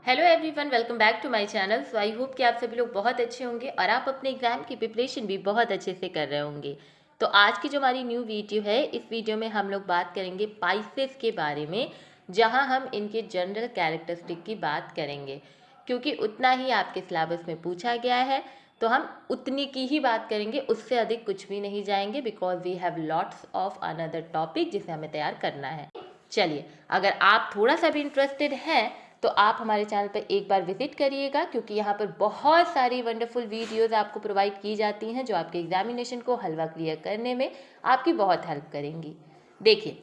Hello everyone, welcome back to my channel. So I hope कि आप सभी लोग बहुत अच्छे होंगे और आप अपने एग्जाम की प्रिपरेशन भी बहुत अच्छे से कर रहे होंगे। तो आज की जो हमारी न्यू वीडियो है, इस वीडियो में हम लोग बात करेंगे पाइसेस के बारे में, जहां हम इनके जनरल कैरेक्टरिस्टिक की बात करेंगे। क्योंकि उतना ही आपके सिलेबस में पूछा गया है तो हम उतनी की ही बात करेंगे, उससे अधिक कुछ भी नहीं जाएंगे, because we have lots of another topic जिसे हमें तैयार करना है। चलिए, अगर आप थोड़ा सा भी इंटरेस्टेड हैं तो आप हमारे चैनल पर एक बार विजिट करिएगा, क्योंकि यहाँ पर बहुत सारी वंडरफुल वीडियोस आपको प्रोवाइड की जाती हैं जो आपके एग्जामिनेशन को हलवा क्लियर करने में आपकी बहुत हेल्प करेंगी। देखिए,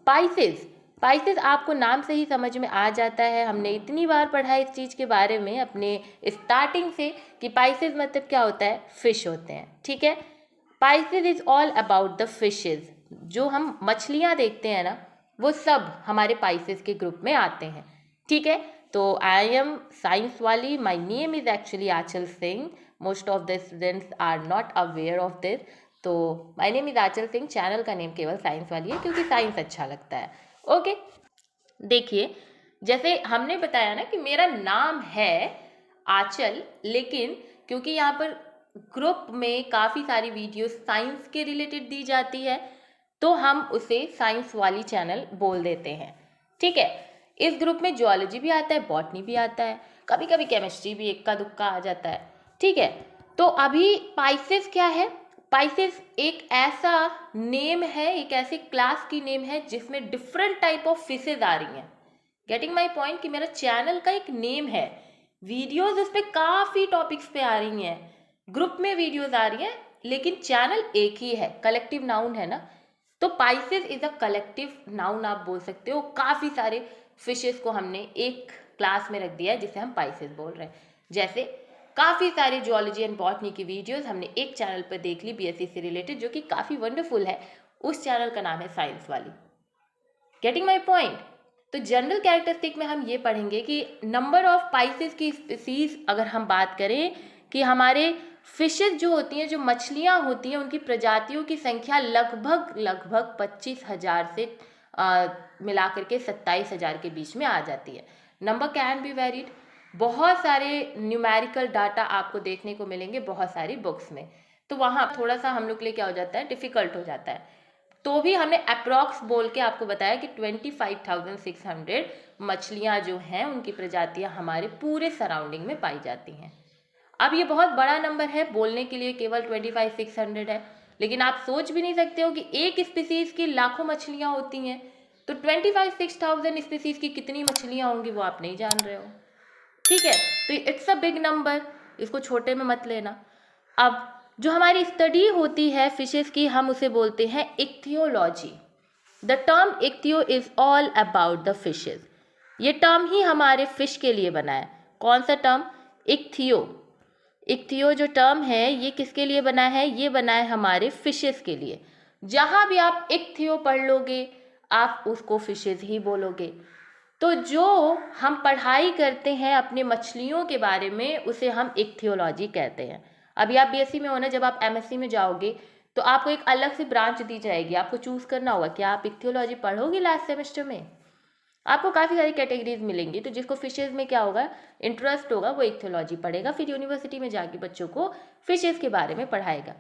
पाइसेस पाइसेस आपको नाम से ही समझ में आ जाता है। हमने इतनी बार पढ़ा है इस चीज़ के बारे में अपने स्टार्टिंग से कि पाइसेस मतलब क्या होता है, फिश होते हैं। ठीक है, Pisces is all about the fishes. जो हम मछलियाँ देखते हैं ना, वो सब हमारे पाइसेस के ग्रुप में आते हैं। ठीक है, तो आई एम साइंस वाली, my name is actually Aanchal Singh. Most of the students are not aware of this. तो my name is Aanchal Singh, channel का नेम केवल साइंस वाली है क्योंकि साइंस अच्छा लगता है। ओके, देखिए, जैसे हमने बताया ना कि मेरा नाम है आंचल, लेकिन क्योंकि यहाँ पर ग्रुप में काफ़ी सारी वीडियो साइंस के रिलेटेड दी जाती है तो हम उसे साइंस वाली चैनल बोल देते हैं। ठीक है, इस ग्रुप में जियोलॉजी भी आता है, बॉटनी भी आता है, कभी कभी केमिस्ट्री भी इक्का दुक्का आ जाता है। ठीक है, तो अभी पाइसेस क्या है? पाइसेस एक ऐसा नेम है, एक ऐसी क्लास की नेम है जिसमें डिफरेंट टाइप ऑफ फिशेज आ रही हैं। गेटिंग माई पॉइंट कि मेरा चैनल का एक नेम है, वीडियोज उस पर काफ़ी टॉपिक्स पे आ रही हैं, ग्रुप में वीडियोज आ रही हैं, लेकिन चैनल एक ही है, कलेक्टिव नाउन है ना। तो Pisces is a collective noun आप बोल सकते हो। काफ़ी सारे फिशेस को हमने एक क्लास में रख दिया है जिसे हम पाइसेस बोल रहे हैं। जैसे काफ़ी सारी जियोलॉजी एंड बॉटनी की वीडियोस हमने एक चैनल पर देख ली बीएससी से रिलेटेड, जो कि काफ़ी वंडरफुल है। उस चैनल का नाम है साइंस वाली। Getting my point? तो जनरल कैरेक्टरिस्टिक में हम ये पढ़ेंगे कि नंबर ऑफ पाइसेस की स्पीसीज अगर हम बात करें कि हमारे फिशेज जो होती हैं, जो मछलियाँ होती हैं, उनकी प्रजातियों की संख्या लगभग लगभग 25,000 से मिला करके 27,000 के बीच में आ जाती है। Number can be varied. बहुत सारे न्यूमेरिकल डाटा आपको देखने को मिलेंगे बहुत सारी बुक्स में, तो वहाँ थोड़ा सा हम लोग के लिए क्या हो जाता है, डिफ़िकल्ट हो जाता है। तो भी हमने अप्रॉक्स बोल के आपको बताया कि 25,600 मछलियाँ जो हैं उनकी प्रजातियाँ हमारे पूरे सराउंडिंग में पाई जाती हैं। अब ये बहुत बड़ा नंबर है, बोलने के लिए केवल 25,600 है, लेकिन आप सोच भी नहीं सकते हो कि एक स्पीसीज की लाखों मछलियाँ होती हैं। तो 25,600 स्पीसीज की कितनी मछलियाँ होंगी वो आप नहीं जान रहे हो। ठीक है, तो इट्स अ बिग नंबर, इसको छोटे में मत लेना। अब जो हमारी स्टडी होती है फिशेस की, हम उसे बोलते हैं ichthyology. The term ichthyo is all about the fishes. ये टर्म ही हमारे फिश के लिए बना है। कौन सा टर्म? इक्थियो। इक्थियो जो टर्म है ये किसके लिए बना है? ये बना है हमारे फिशेस के लिए। जहाँ भी आप इक्थियो पढ़ लोगे आप उसको फिशेस ही बोलोगे। तो जो हम पढ़ाई करते हैं अपने मछलियों के बारे में उसे हम इक्थियोलॉजी कहते हैं। अभी आप बीएससी में हो ना, जब आप एमएससी में जाओगे तो आपको एक अलग से ब्रांच दी जाएगी, आपको चूज करना होगा क्या आप इक्थियोलॉजी पढ़ोगे लास्ट सेमेस्टर में। आपको काफ़ी सारी कैटेगरीज मिलेंगी, तो जिसको फिशेज में क्या होगा, इंटरेस्ट होगा, वो इक्थियोलॉजी पढ़ेगा, फिर यूनिवर्सिटी में जाके बच्चों को फिशेज के बारे में पढ़ाएगा।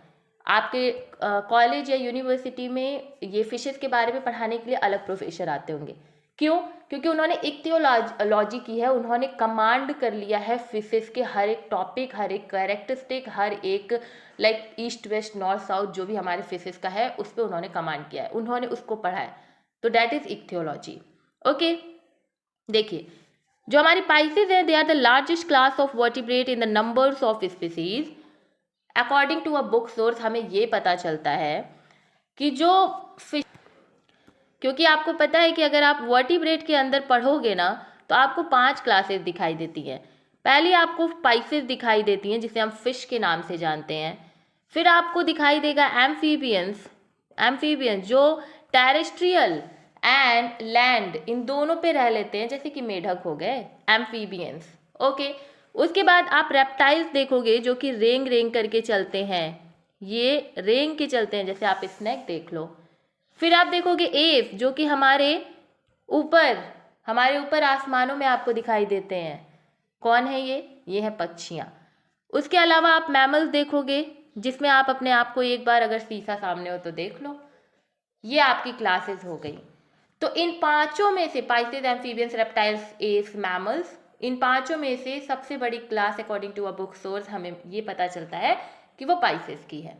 आपके कॉलेज या यूनिवर्सिटी में ये फिशेज के बारे में पढ़ाने के लिए अलग प्रोफेसर आते होंगे। क्यों? क्योंकि उन्होंने इक्थियोलॉजी की है, उन्होंने कमांड कर लिया है फिशेज के हर एक टॉपिक, हर एक कैरेक्टरिस्टिक, हर एक like east west north south जो भी हमारे फिशेज का है उस पर उन्होंने कमांड किया है, उन्होंने उसको पढ़ा है। तो डैट इज इक्थियोलॉजी। ओके, देखिए, जो हमारी पाइसेस हैं they are the largest class of vertebrate in the numbers of species. According to a book source हमें ये पता चलता है कि जो फिश, क्योंकि आपको पता है कि अगर आप वर्टिब्रेट के अंदर पढ़ोगे ना तो आपको 5 क्लासेस दिखाई देती हैं। पहले आपको पाइसेस दिखाई देती हैं जिसे हम फिश के नाम से जानते हैं। फिर आपको दिखाई देगा एम्फीबियंस। एम्फीबियंस जो टेरेस्ट्रियल एंड लैंड इन दोनों पे रह लेते हैं, जैसे कि मेढक हो गए एम्फीबियंस। ओके, उसके बाद आप रेप्टाइल्स देखोगे जो कि रेंग रेंग करके चलते हैं, ये रेंग के चलते हैं, जैसे आप स्नेक देख लो। फिर आप देखोगे एफ जो कि हमारे ऊपर आसमानों में आपको दिखाई देते हैं। कौन है ये है पक्षियाँ। उसके अलावा आप मैमल्स देखोगे, जिसमें आप अपने आप को एक बार अगर शीशा सामने हो तो देख लो। ये आपकी क्लासेस हो गई। तो इन पांचों में से pisces, amphibians, reptiles, aves, mammals, इन पांचों में से सबसे बड़ी class according to a book source हमें ये पता चलता है कि वो पाइसेस की है।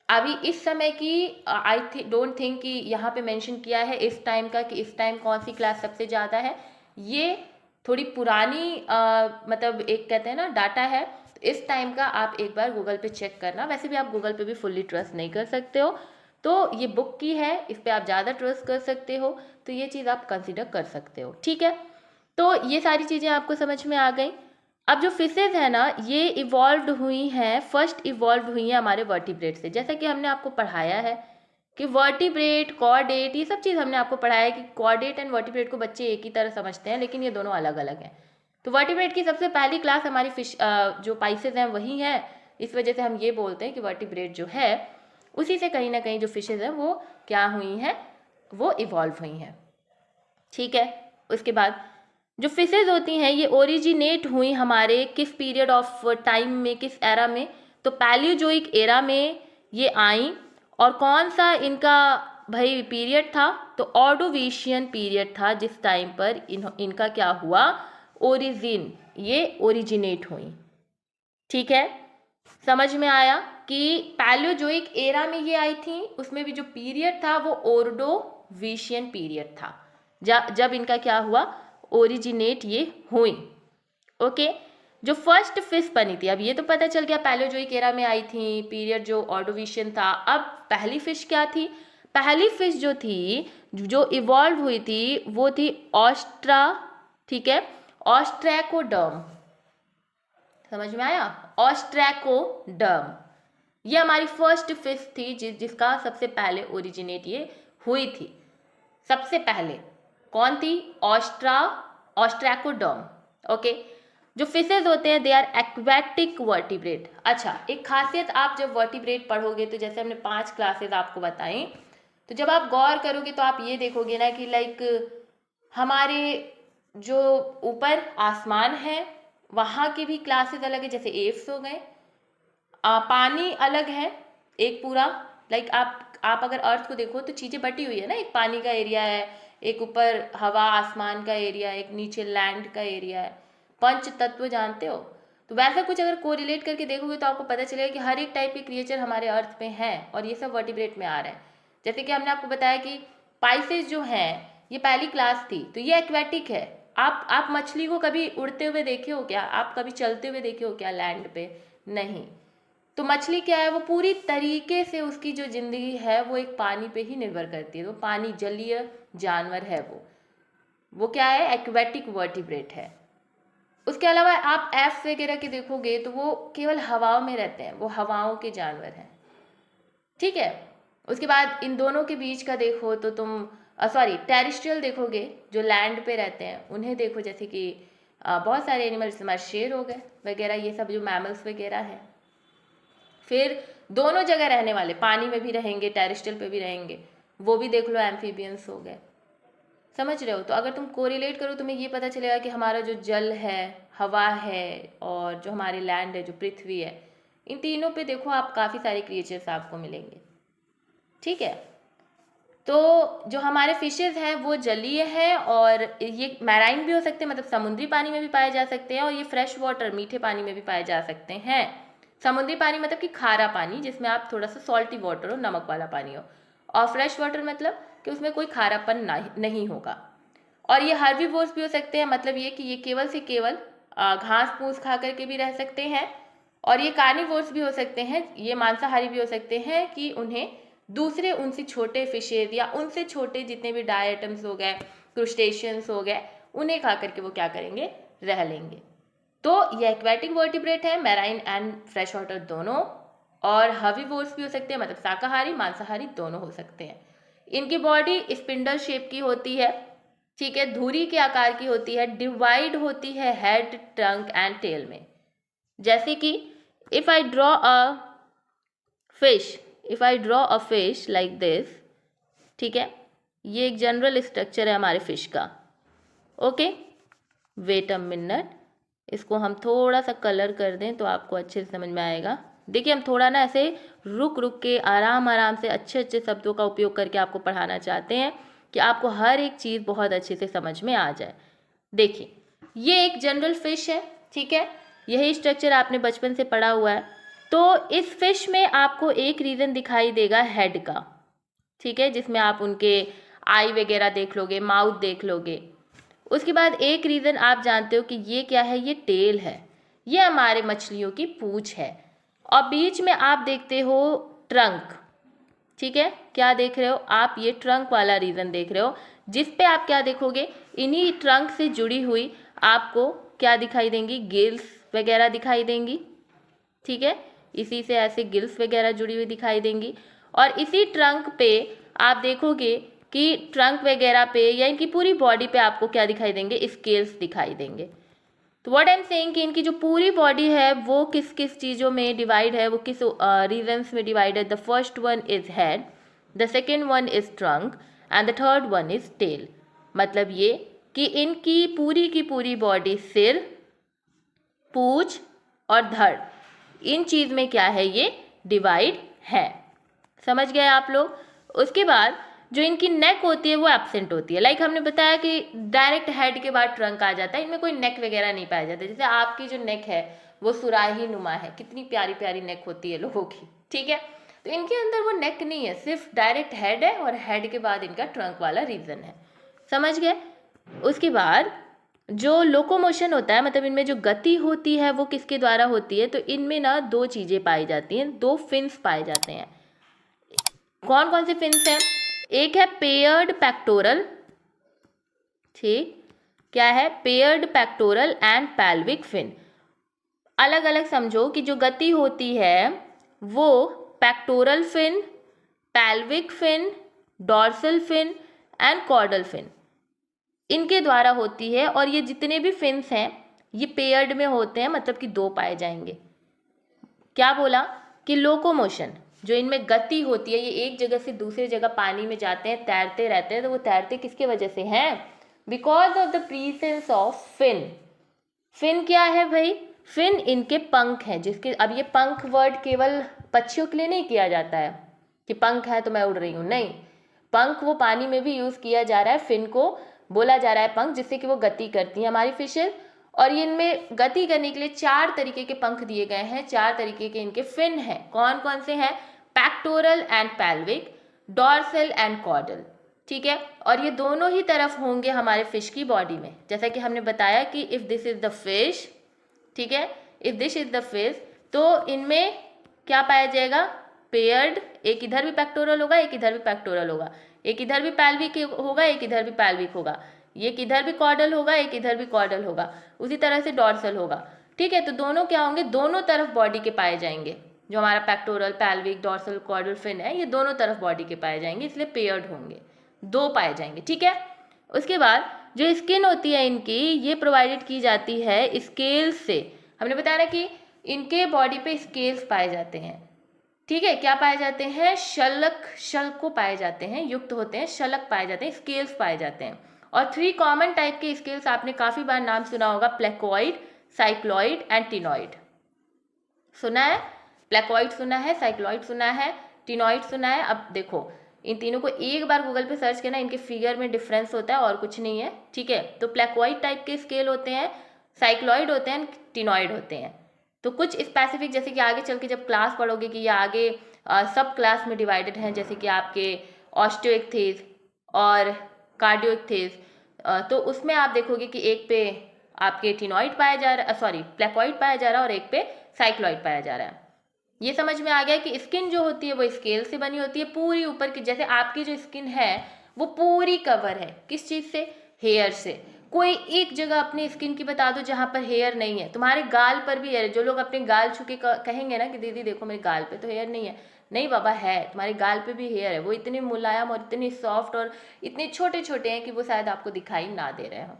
अभी इस समय की आई डोंट थिंक कि यहाँ पे मेंशन किया है इस टाइम का कि इस टाइम कौन सी क्लास सबसे ज़्यादा है। ये थोड़ी पुरानी मतलब एक कहते हैं ना डाटा है। तो इस टाइम का आप एक बार गूगल पे चेक करना। वैसे भी आप गूगल पे भी फुल्ली ट्रस्ट नहीं कर सकते हो, तो ये बुक की है, इस पर आप ज़्यादा ट्रस्ट कर सकते हो, तो ये चीज़ आप कंसिडर कर सकते हो। ठीक है, तो ये सारी चीज़ें आपको समझ में आ गई। अब जो फिशेज है ना, ये इवॉल्व हुई हैं, फर्स्ट इवॉल्व हुई हैं हमारे वर्टिब्रेट से। जैसा कि हमने आपको पढ़ाया है कि वर्टिब्रेट, कॉर्डेट, ये सब चीज़ हमने आपको पढ़ाया है कि कॉर्डेट एंड वर्टिब्रेट को बच्चे एक ही तरह समझते हैं, लेकिन ये दोनों अलग अलग हैं। तो वर्टिब्रेट की सबसे पहली क्लास हमारी फिश जो पाइसेज हैं वही है। इस वजह से हम ये बोलते हैं कि वर्टिब्रेट जो है उसी से कहीं ना कहीं जो फिशेज हैं वो क्या हुई हैं, वो इवॉल्व हुई हैं। ठीक है, उसके बाद जो फिशेज होती हैं ये ओरिजिनेट हुई हमारे किस पीरियड ऑफ टाइम में, किस एरा में? तो पैलियोजोइक एरा में ये आई। और कौन सा इनका भाई पीरियड था? तो ऑर्डोविशियन पीरियड था, जिस टाइम पर इनका क्या हुआ, ओरिजिन, ये ओरिजिनेट हुई। ठीक है, समझ में आया कि पैलियोजोइक एरा में ये आई थी, उसमें भी जो पीरियड था वो ऑर्डोविशियन पीरियड था, जब इनका क्या हुआ, ओरिजिनेट ये हुई। ओके, जो फर्स्ट फिश बनी थी, अब ये तो पता चल गया पैलियोजोइक एरा में आई थी, पीरियड जो ऑर्डोविशियन था। अब पहली फिश क्या थी? पहली फिश जो थी, जो इवॉल्व हुई थी, वो थी ऑस्ट्रा, ठीक है, ऑस्ट्रैकोडर्म। समझ में आया? ऑस्ट्रैकोडर्म, ये हमारी फर्स्ट फिश थी जिसका सबसे पहले ओरिजिनेट ये हुई थी। सबसे पहले कौन थी? ऑस्ट्रैकोडर्म। ओके, जो फिशेज होते हैं दे आर एक्वेटिक वर्टिब्रेट। अच्छा, एक खासियत आप जब वर्टिब्रेट पढ़ोगे तो जैसे हमने 5 क्लासेस आपको बताई, तो जब आप गौर करोगे तो आप ये देखोगे ना कि लाइक हमारे जो ऊपर आसमान है वहाँ की भी क्लासेस अलग है, जैसे एव्स हो गए। पानी अलग है एक पूरा, लाइक आप अगर अर्थ को देखो तो चीज़ें बटी हुई है ना, एक पानी का एरिया है, एक ऊपर हवा आसमान का एरिया है, एक नीचे लैंड का एरिया है। पंच तत्व जानते हो? तो वैसा कुछ अगर कोरिलेट करके देखोगे तो आपको पता चलेगा कि हर एक टाइप के क्रिएचर हमारे अर्थ पे हैं और ये सब वर्टिब्रेट में आ रहे हैं। जैसे कि हमने आपको बताया कि पाइसेस जो हैं ये पहली क्लास थी, तो ये एक्वेटिक है। आप मछली को कभी उड़ते हुए देखे हो क्या? आप कभी चलते हुए देखे हो क्या लैंड पे? नहीं। तो मछली क्या है, वो पूरी तरीके से उसकी जो जिंदगी है वो एक पानी पे ही निर्भर करती है। वो पानी जलीय जानवर है, वो क्या है, एक्वेटिक वर्टिब्रेट है। उसके अलावा आप एफ वगैरह के देखोगे तो वो केवल हवाओं में रहते हैं, वो हवाओं के जानवर हैं। ठीक है, उसके बाद इन दोनों के बीच का देखो तो तुम टेरिस्ट्रियल देखोगे, जो लैंड पे रहते हैं उन्हें देखो, जैसे कि बहुत सारे एनिमल्स, हमारे शेर हो गए वगैरह, ये सब जो मैमल्स वगैरह हैं। फिर दोनों जगह रहने वाले, पानी में भी रहेंगे, टेरिस्ट्रियल पे भी रहेंगे, वो भी देख लो, एम्फीबियंस हो गए। समझ रहे हो? तो अगर तुम कोरिलेट करो तुम्हें ये पता चलेगा कि हमारा जो जल है, हवा है, और जो हमारे लैंड है, जो पृथ्वी है, इन तीनों पे देखो आप काफ़ी सारे क्रिएचर्स आपको मिलेंगे। ठीक है, तो जो हमारे फिशेज हैं वो जलीय है, और ये मैराइन भी हो सकते हैं, मतलब समुद्री पानी में भी पाए जा सकते हैं, और ये फ्रेश वाटर, मीठे पानी में भी पाए जा सकते हैं। समुद्री पानी मतलब कि खारा पानी, जिसमें आप थोड़ा सा सॉल्टी वाटर हो, नमक वाला पानी हो, और फ्रेश वाटर मतलब कि उसमें कोई खारापन नहीं होगा। और ये हर्बीवोर्स भी हो सकते हैं, मतलब ये कि ये केवल से केवल घास फूस खा करके भी रह सकते हैं। और ये कार्निवोर्स भी हो सकते हैं, ये मांसाहारी भी हो सकते हैं कि उन्हें दूसरे उनसे छोटे फिशेज या उनसे छोटे जितने भी डाई आइटम्स हो गए, क्रूस्टेशियंस हो गए, उन्हें खा करके वो क्या करेंगे, रह लेंगे। तो ये एक्वेटिक वर्टिब्रेट है, मैराइन एंड फ्रेश वाटर दोनों। और हर्बीवोर्स भी हो सकते हैं, मतलब शाकाहारी मांसाहारी दोनों हो सकते हैं। इनकी बॉडी स्पिंडल शेप की होती है, ठीक है, धुरी के आकार की होती है, डिवाइड होती है हेड, ट्रंक एंड टेल में। जैसे कि if I draw a fish like this, ठीक है, ये एक जनरल स्ट्रक्चर है हमारे फिश का। ओके, वेट अ मिनट, इसको हम थोड़ा सा कलर कर दें तो आपको अच्छे से समझ में आएगा। देखिए हम थोड़ा ना ऐसे रुक रुक के आराम आराम से अच्छे अच्छे शब्दों का उपयोग करके आपको पढ़ाना चाहते हैं कि आपको हर एक चीज़ बहुत अच्छे से समझ में आ जाए। देखिए ये एक जनरल फिश है, ठीक है, यही स्ट्रक्चर आपने बचपन से पढ़ा हुआ है। तो इस फिश में आपको एक रीज़न दिखाई देगा हेड का, ठीक है, जिसमें आप उनके आई वगैरह देख लोगे, माउथ देख लोगे। उसके बाद एक रीज़न आप जानते हो कि ये क्या है, ये टेल है, ये हमारे मछलियों की पूंछ है। और बीच में आप देखते हो ट्रंक, ठीक है, क्या देख रहे हो आप, ये ट्रंक वाला रीज़न देख रहे हो, जिस पे आप क्या देखोगे, इन्हीं ट्रंक से जुड़ी हुई आपको क्या दिखाई देंगी, गिल्स वगैरह दिखाई देंगी, ठीक है, इसी से ऐसे गिल्स वगैरह जुड़ी हुई दिखाई देंगी। और इसी ट्रंक पे आप देखोगे कि ट्रंक वगैरह पे या इनकी पूरी बॉडी पे आपको क्या दिखाई देंगे, स्केल्स दिखाई देंगे। तो व्हाट आई एम सेइंग कि इनकी जो पूरी बॉडी है वो किस किस चीज़ों में डिवाइड है, वो किस रीजन्स में डिवाइड है। The first one is head, the second one is trunk and the third one is tail. मतलब ये कि इनकी पूरी की पूरी बॉडी सिर, पूंछ और धड़, इन चीज़ में क्या है, ये डिवाइड है। समझ गए आप लोग। उसके बाद जो इनकी नेक होती है वो एब्सेंट होती है। लाइक हमने बताया कि डायरेक्ट हेड के बाद ट्रंक आ जाता है, इनमें कोई नेक वगैरह नहीं पाया जाता। जैसे आपकी जो नेक है वो सुराही नुमा है, कितनी प्यारी प्यारी नेक होती है लोगों की, ठीक है, तो इनके अंदर वो नेक नहीं है, सिर्फ डायरेक्ट हेड है और हेड के बाद इनका ट्रंक वाला रीजन है। समझ गए। उसके बाद जो लोकोमोशन होता है, मतलब इनमें जो गति होती है वो किसके द्वारा होती है, तो इनमें ना दो चीज़ें पाई जाती हैं, दो फिन्स पाए जाते हैं। कौन कौन से फिन्स हैं, एक है पेयर्ड पेक्टोरल, ठीक, क्या है, paired pectoral and pelvic fin. अलग अलग समझो कि जो गति होती है वो pectoral fin, pelvic fin, dorsal fin and caudal fin, इनके द्वारा होती है। और ये जितने भी फिन्स हैं ये पेयर्ड में होते हैं, मतलब कि दो पाए जाएंगे। क्या बोला कि लोकोमोशन, जो इनमें गति होती है, ये एक जगह से दूसरी जगह पानी में जाते हैं, तैरते रहते हैं, तो वो तैरते किसके वजह से हैं, because of the presence of fin. Fin क्या है भाई, फिन इनके पंख हैं, जिसके, अब ये पंख वर्ड केवल पक्षियों के लिए नहीं किया जाता है कि पंख है तो मैं उड़ रही हूँ, नहीं, पंख वो पानी में भी यूज किया जा रहा है, फिन को बोला जा रहा है पंख, जिससे कि वो गति करती है हमारी फिशेज। और ये इनमें गति करने के लिए 4 तरीके के पंख दिए गए हैं, 4 तरीके के इनके फिन हैं। कौन कौन से हैं, pectoral and pelvic, dorsal and caudal, ठीक है। और ये दोनों ही तरफ होंगे हमारे फिश की बॉडी में। जैसा कि हमने बताया कि if this is the fish, ठीक है, if this is the fish, तो इनमें क्या पाया जाएगा, पेयर्ड, एक इधर भी पेक्टोरल होगा, एक इधर भी पेक्टोरल होगा, एक इधर भी पैल्विक होगा, एक इधर भी पैल्विक होगा, एक इधर भी कॉर्डल होगा, एक इधर भी कॉर्डल होगा, उसी तरह से डॉर्सल होगा, ठीक है। तो दोनों क्या होंगे, दोनों तरफ बॉडी के पाए जाएंगे। जो हमारा pectoral, pelvic, dorsal, caudal fin है, ये दोनों तरफ बॉडी के पाए जाएंगे, इसलिए पेयर्ड होंगे, दो पाए जाएंगे, ठीक है। उसके बाद जो स्किन होती है इनकी, ये प्रोवाइडेड की जाती है स्केल्स से। हमने बताया ना कि इनके बॉडी पे स्केल्स पाए जाते हैं, ठीक है, क्या पाए जाते हैं, शलक, शल्क को पाए जाते हैं, युक्त होते हैं, शलक पाए जाते हैं, स्केल्स पाए जाते हैं। और 3 कॉमन टाइप के स्केल्स आपने काफ़ी बार नाम सुना होगा, प्लेकोइड, साइक्लॉइड एंड टिनॉइड। सुना है, प्लेकोइड सुना है, साइक्लॉइड सुना है, टिनॉइड सुना है। अब देखो इन तीनों को एक बार गूगल पे सर्च करना, इनके फिगर में डिफरेंस होता है और कुछ नहीं है, ठीक है। तो प्लेकोइड टाइप के स्केल होते हैं, साइक्लॉइड होते हैं, टिनॉइड होते हैं। तो कुछ स्पेसिफिक, जैसे कि आगे चल के जब क्लास पढ़ोगे कि ये आगे सब क्लास में डिवाइडेड हैं, जैसे कि आपके ऑस्टियोइक्थेस और कार्डियोइक्थेस, तो उसमें आप देखोगे कि एक पे आपके टिनॉइड पाया जा रहा है, सॉरी प्लेकोइड पाया जा रहा है, और एक पे साइक्लॉइड पाया जा रहा है। ये समझ में आ गया कि स्किन जो होती है वो स्केल से बनी होती है, पूरी ऊपर की, जैसे आपकी जो स्किन है वो पूरी कवर है किस चीज़ से, हेयर से। कोई एक जगह अपनी स्किन की बता दो जहाँ पर हेयर नहीं है। तुम्हारे गाल पर भी हेयर है, जो लोग अपने गाल छू के कहेंगे ना कि दीदी देखो मेरे गाल पे तो हेयर नहीं है, नहीं बाबा है, तुम्हारे गाल पे भी हेयर है, वो इतने मुलायम और इतने सॉफ्ट और इतने छोटे छोटे हैं कि वो शायद आपको दिखाई ना दे रहे हो,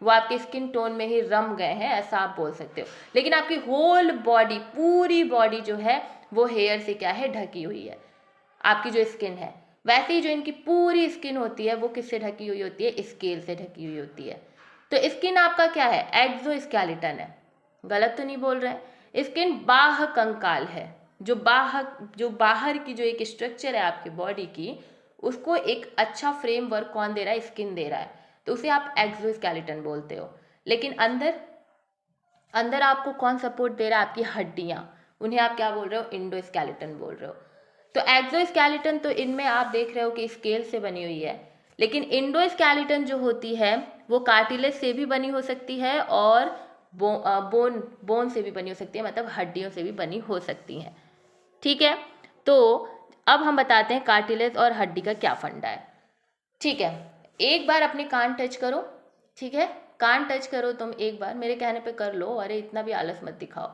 वो आपके स्किन टोन में ही रम गए हैं, ऐसा आप बोल सकते हो। लेकिन आपकी होल बॉडी, पूरी बॉडी जो है वो हेयर से क्या है, ढकी हुई है, आपकी जो स्किन है। वैसे ही जो इनकी पूरी स्किन होती है वो किससे ढकी हुई होती है, स्केल से ढकी हुई होती है। तो स्किन आपका क्या है, एक्सोस्केलेटन है, गलत तो नहीं बोल रहे हैं। स्किन बाह्य कंकाल है, जो बाहर की जो एक स्ट्रक्चर है आपकी बॉडी की, उसको एक अच्छा फ्रेमवर्क कौन दे रहा है? स्किन दे रहा है, तो उसे आप एक्सोस्केलेटन बोलते हो। लेकिन अंदर अंदर आपको कौन सपोर्ट दे रहा है? आपकी हड्डियां, उन्हें आप क्या बोल रहे हो? इंडोस्केलेटन बोल रहे हो। तो एक्सोस्केलेटन तो इनमें आप देख रहे हो कि स्केल से बनी हुई है, लेकिन इंडोस्केलेटन जो होती है वो कार्टिलेज से भी बनी हो सकती है और बोन से भी बनी हो सकती है, मतलब हड्डियों से भी बनी हो सकती है। ठीक है, तो अब हम बताते हैं कार्टिलेज और हड्डी का क्या फंडा है। ठीक है, एक बार अपने कान टच करो। ठीक है, कान टच करो तुम एक बार, मेरे कहने पे कर लो, अरे इतना भी आलस मत दिखाओ।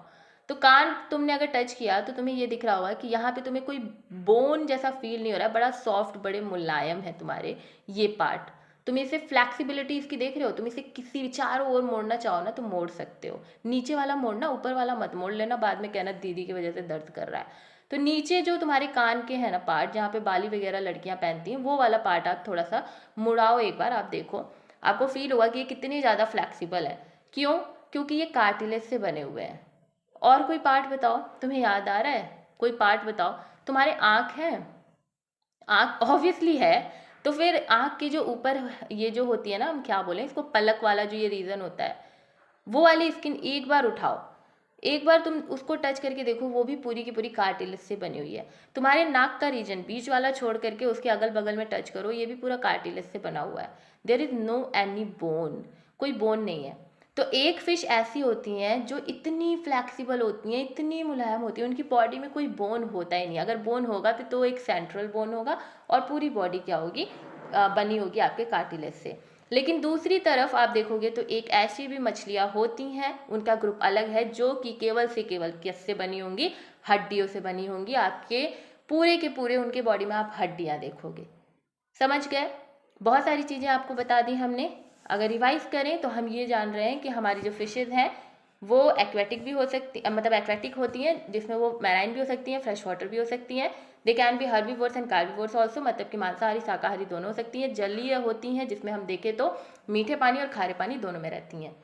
तो कान तुमने अगर टच किया तो तुम्हें ये दिख रहा होगा कि यहाँ पे तुम्हें कोई बोन जैसा फील नहीं हो रहा है, बड़ा सॉफ्ट, बड़े मुलायम है तुम्हारे ये पार्ट। तुम इसे फ्लैक्सिबिलिटी इसकी देख रहे हो, तुम इसे किसी चारों ओर मोड़ना चाहो ना तो मोड़ सकते हो। नीचे वाला मोड़ना, ऊपर वाला मत मोड़ लेना, बाद में कहना दीदी की वजह से दर्द कर रहा है। तो नीचे जो तुम्हारे कान के है ना पार्ट, जहाँ पे बाली वगैरह लड़कियां पहनती हैं, वो वाला पार्ट आप थोड़ा सा मुड़ाओ एक बार, आप देखो, आपको फील होगा कि ये कितनी ज़्यादा फ्लैक्सिबल है। क्यों? क्योंकि ये कार्टिलेज से बने हुए हैं। और कोई पार्ट बताओ, तुम्हें याद आ रहा है? कोई पार्ट बताओ। तुम्हारे आँख है? आँख ऑब्वियसली है। तो फिर आँख के जो ऊपर ये जो होती है ना, हम क्या बोलें इसको, पलक वाला जो ये रीजन होता है, वो वाली स्किन एक बार उठाओ, एक बार तुम उसको टच करके देखो, वो भी पूरी की पूरी कार्टिलेज से बनी हुई है। तुम्हारे नाक का रीजन बीच वाला छोड़ करके उसके अगल बगल में टच करो, ये भी पूरा कार्टिलेज से बना हुआ है। There is no any bone, कोई बोन नहीं है। तो एक फिश ऐसी होती हैं जो इतनी फ्लैक्सिबल होती हैं, इतनी मुलायम होती है, उनकी बॉडी में कोई बोन होता ही नहीं। अगर बोन होगा तो एक सेंट्रल बोन होगा और पूरी बॉडी क्या होगी? बनी होगी आपके कार्टिलेज से। लेकिन दूसरी तरफ आप देखोगे तो एक ऐसी भी मछलियाँ होती हैं, उनका ग्रुप अलग है, जो कि केवल से केवल किससे बनी होंगी? हड्डियों से बनी होंगी। आपके पूरे के पूरे उनके बॉडी में आप हड्डियाँ देखोगे। समझ गए? बहुत सारी चीज़ें आपको बता दी हमने। अगर रिवाइज करें तो हम ये जान रहे हैं कि हमारी जो फिशेज हैं वो एक्वेटिक भी हो सकती, मतलब एक्वेटिक होती हैं, जिसमें वो मैराइन भी हो सकती हैं, फ्रेश वाटर भी हो सकती हैं। They can be herbivores and carnivores also, मतलब कि मांसाहारी शाकाहारी दोनों हो सकती हैं। जलीय होती हैं, जिसमें हम देखें तो मीठे पानी और खारे पानी दोनों में रहती हैं।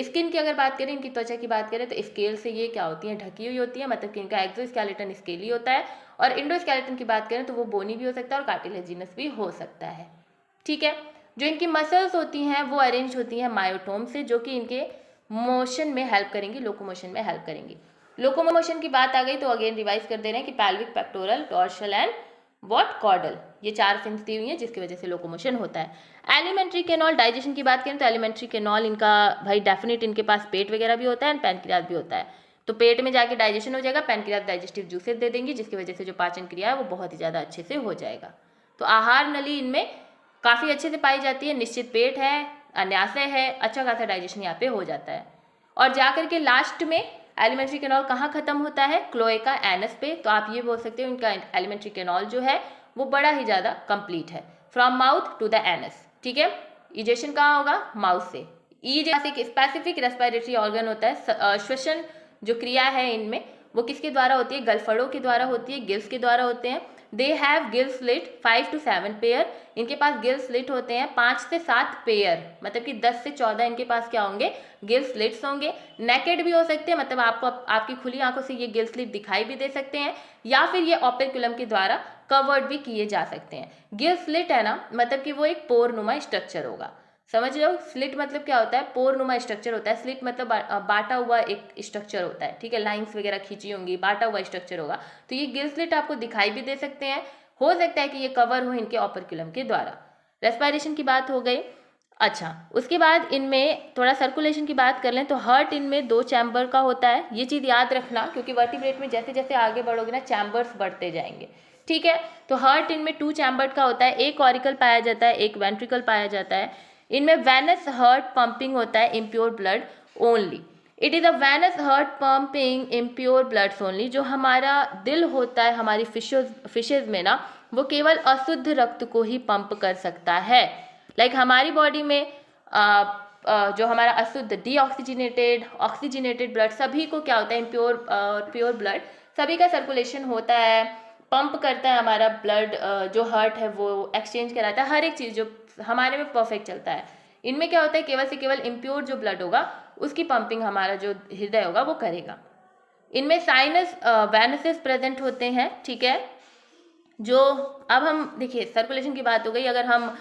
स्किन की अगर बात करें, इनकी त्वचा की बात करें, तो स्केल से ये क्या होती हैं? ढकी हुई होती है, मतलब कि इनका एक्सोस्केलेटन स्केली होता है। और इंडोस्केलेटन की बात करें तो वो बोनी भी हो सकता है और कार्टिलेजिनस भी हो सकता है। ठीक है, जो इनकी मसल्स होती हैं वो अरेंज होती हैं मायोटोम से, जो कि इनके मोशन में हेल्प करेंगी, लोकोमोशन में हेल्प करेंगी। लोकोमोशन की बात आ गई तो अगेन रिवाइज कर दे रहे हैं कि pelvic, pectoral, dorsal and what? Caudal, ये 4 फिन्स दी हुई हैं जिसकी वजह से लोकोमोशन होता है। एलिमेंट्री केनॉल, डाइजेशन की बात करें तो एलिमेंट्री केनॉल इनका भाई डेफिनेट, इनके पास पेट वगैरह भी होता है एंड पैनक्रियाज भी होता है। तो पेट में जाके डाइजेशन हो जाएगा, पैनक्रियाज डाइजेस्टिव जूसेस दे देंगी, जिसकी वजह से जो पाचन क्रिया है वो बहुत ही ज़्यादा अच्छे से हो जाएगा। तो आहार नली इनमें काफ़ी अच्छे से पाई जाती है, निश्चित पेट है, अन्याशय है, अच्छा खासा डाइजेशन यहाँ पे हो जाता है। और जाकर के लास्ट में एलिमेंट्री केनॉल कहाँ खत्म होता है? क्लोएका, एनस पे। तो आप ये बोल सकते हो इनका एलिमेंट्री केनॉल जो है वो बड़ा ही ज़्यादा कंप्लीट है, from mouth to the anus. ठीक है, इजेशन कहाँ होगा? माउथ से। ईज एक स्पेसिफिक रेस्पिरेटरी ऑर्गन होता है। श्वसन जो क्रिया है इनमें वो किसके द्वारा होती है? गलफड़ों के द्वारा होती है, गिल्स के द्वारा होते हैं। They have Gill slit 5 to 7 pair, इनके पास गिल स्लिट होते हैं 5 से 7 पेयर, मतलब कि 10 से 14 इनके पास क्या होंगे? गिल स्लिट्स होंगे। नेकेड भी हो सकते हैं, मतलब आपको आपकी खुली आंखों से ये गिल स्लिट दिखाई भी दे सकते हैं, या फिर ये ऑपेक्युलम के द्वारा कवर्ड भी किए जा सकते हैं। गिल स्लिट है ना, मतलब कि वो एक पोरनुमा स्ट्रक्चर होगा। समझ लो, स्लिट मतलब क्या होता है? पोरनुमा स्ट्रक्चर होता है। स्लिट मतलब बांटा हुआ एक स्ट्रक्चर होता है। ठीक है, लाइंस वगैरह खींची होंगी, बांटा हुआ स्ट्रक्चर होगा। तो ये गिल स्लिट आपको दिखाई भी दे सकते हैं, हो सकता है कि ये कवर हो इनके ऑपरक्युलम के द्वारा। रेस्पिरेशन की बात हो गई। अच्छा, उसके बाद इनमें थोड़ा सर्कुलेशन की बात कर लें तो हार्ट इनमें 2 चैम्बर का होता है। ये चीज़ याद रखना, क्योंकि वर्टिब्रेट में जैसे जैसे आगे बढ़ोगे ना चैम्बर्स बढ़ते जाएंगे। ठीक है, तो हार्ट इनमें 2 चैम्बर का होता है, एक ऑरिकल पाया जाता है, एक वेंट्रिकल पाया जाता है। इनमें वेनस हार्ट पंपिंग होता है, impure blood only. It is a venous heart pumping impure bloods only. जो हमारा दिल होता है हमारी फिशेज में ना, वो केवल अशुद्ध रक्त को ही पंप कर सकता है। लाइक हमारी बॉडी में जो हमारा अशुद्ध, डीऑक्सीजनेटेड, ऑक्सीजनेटेड ब्लड, सभी को क्या होता है? इम्प्योर प्योर ब्लड सभी का सर्कुलेशन होता है, पंप करता है हमारा ब्लड, जो हार्ट है वो एक्सचेंज कराता है, हर एक चीज़ जो हमारे में परफेक्ट चलता है। इनमें क्या होता है? केवल से केवल इम्प्योर जो ब्लड होगा उसकी पंपिंग हमारा जो हृदय होगा वो करेगा। इनमें साइनस वेनसेस प्रेजेंट होते हैं, ठीक है। जो अब हम देखिए सर्कुलेशन की बात हो गई, अगर हम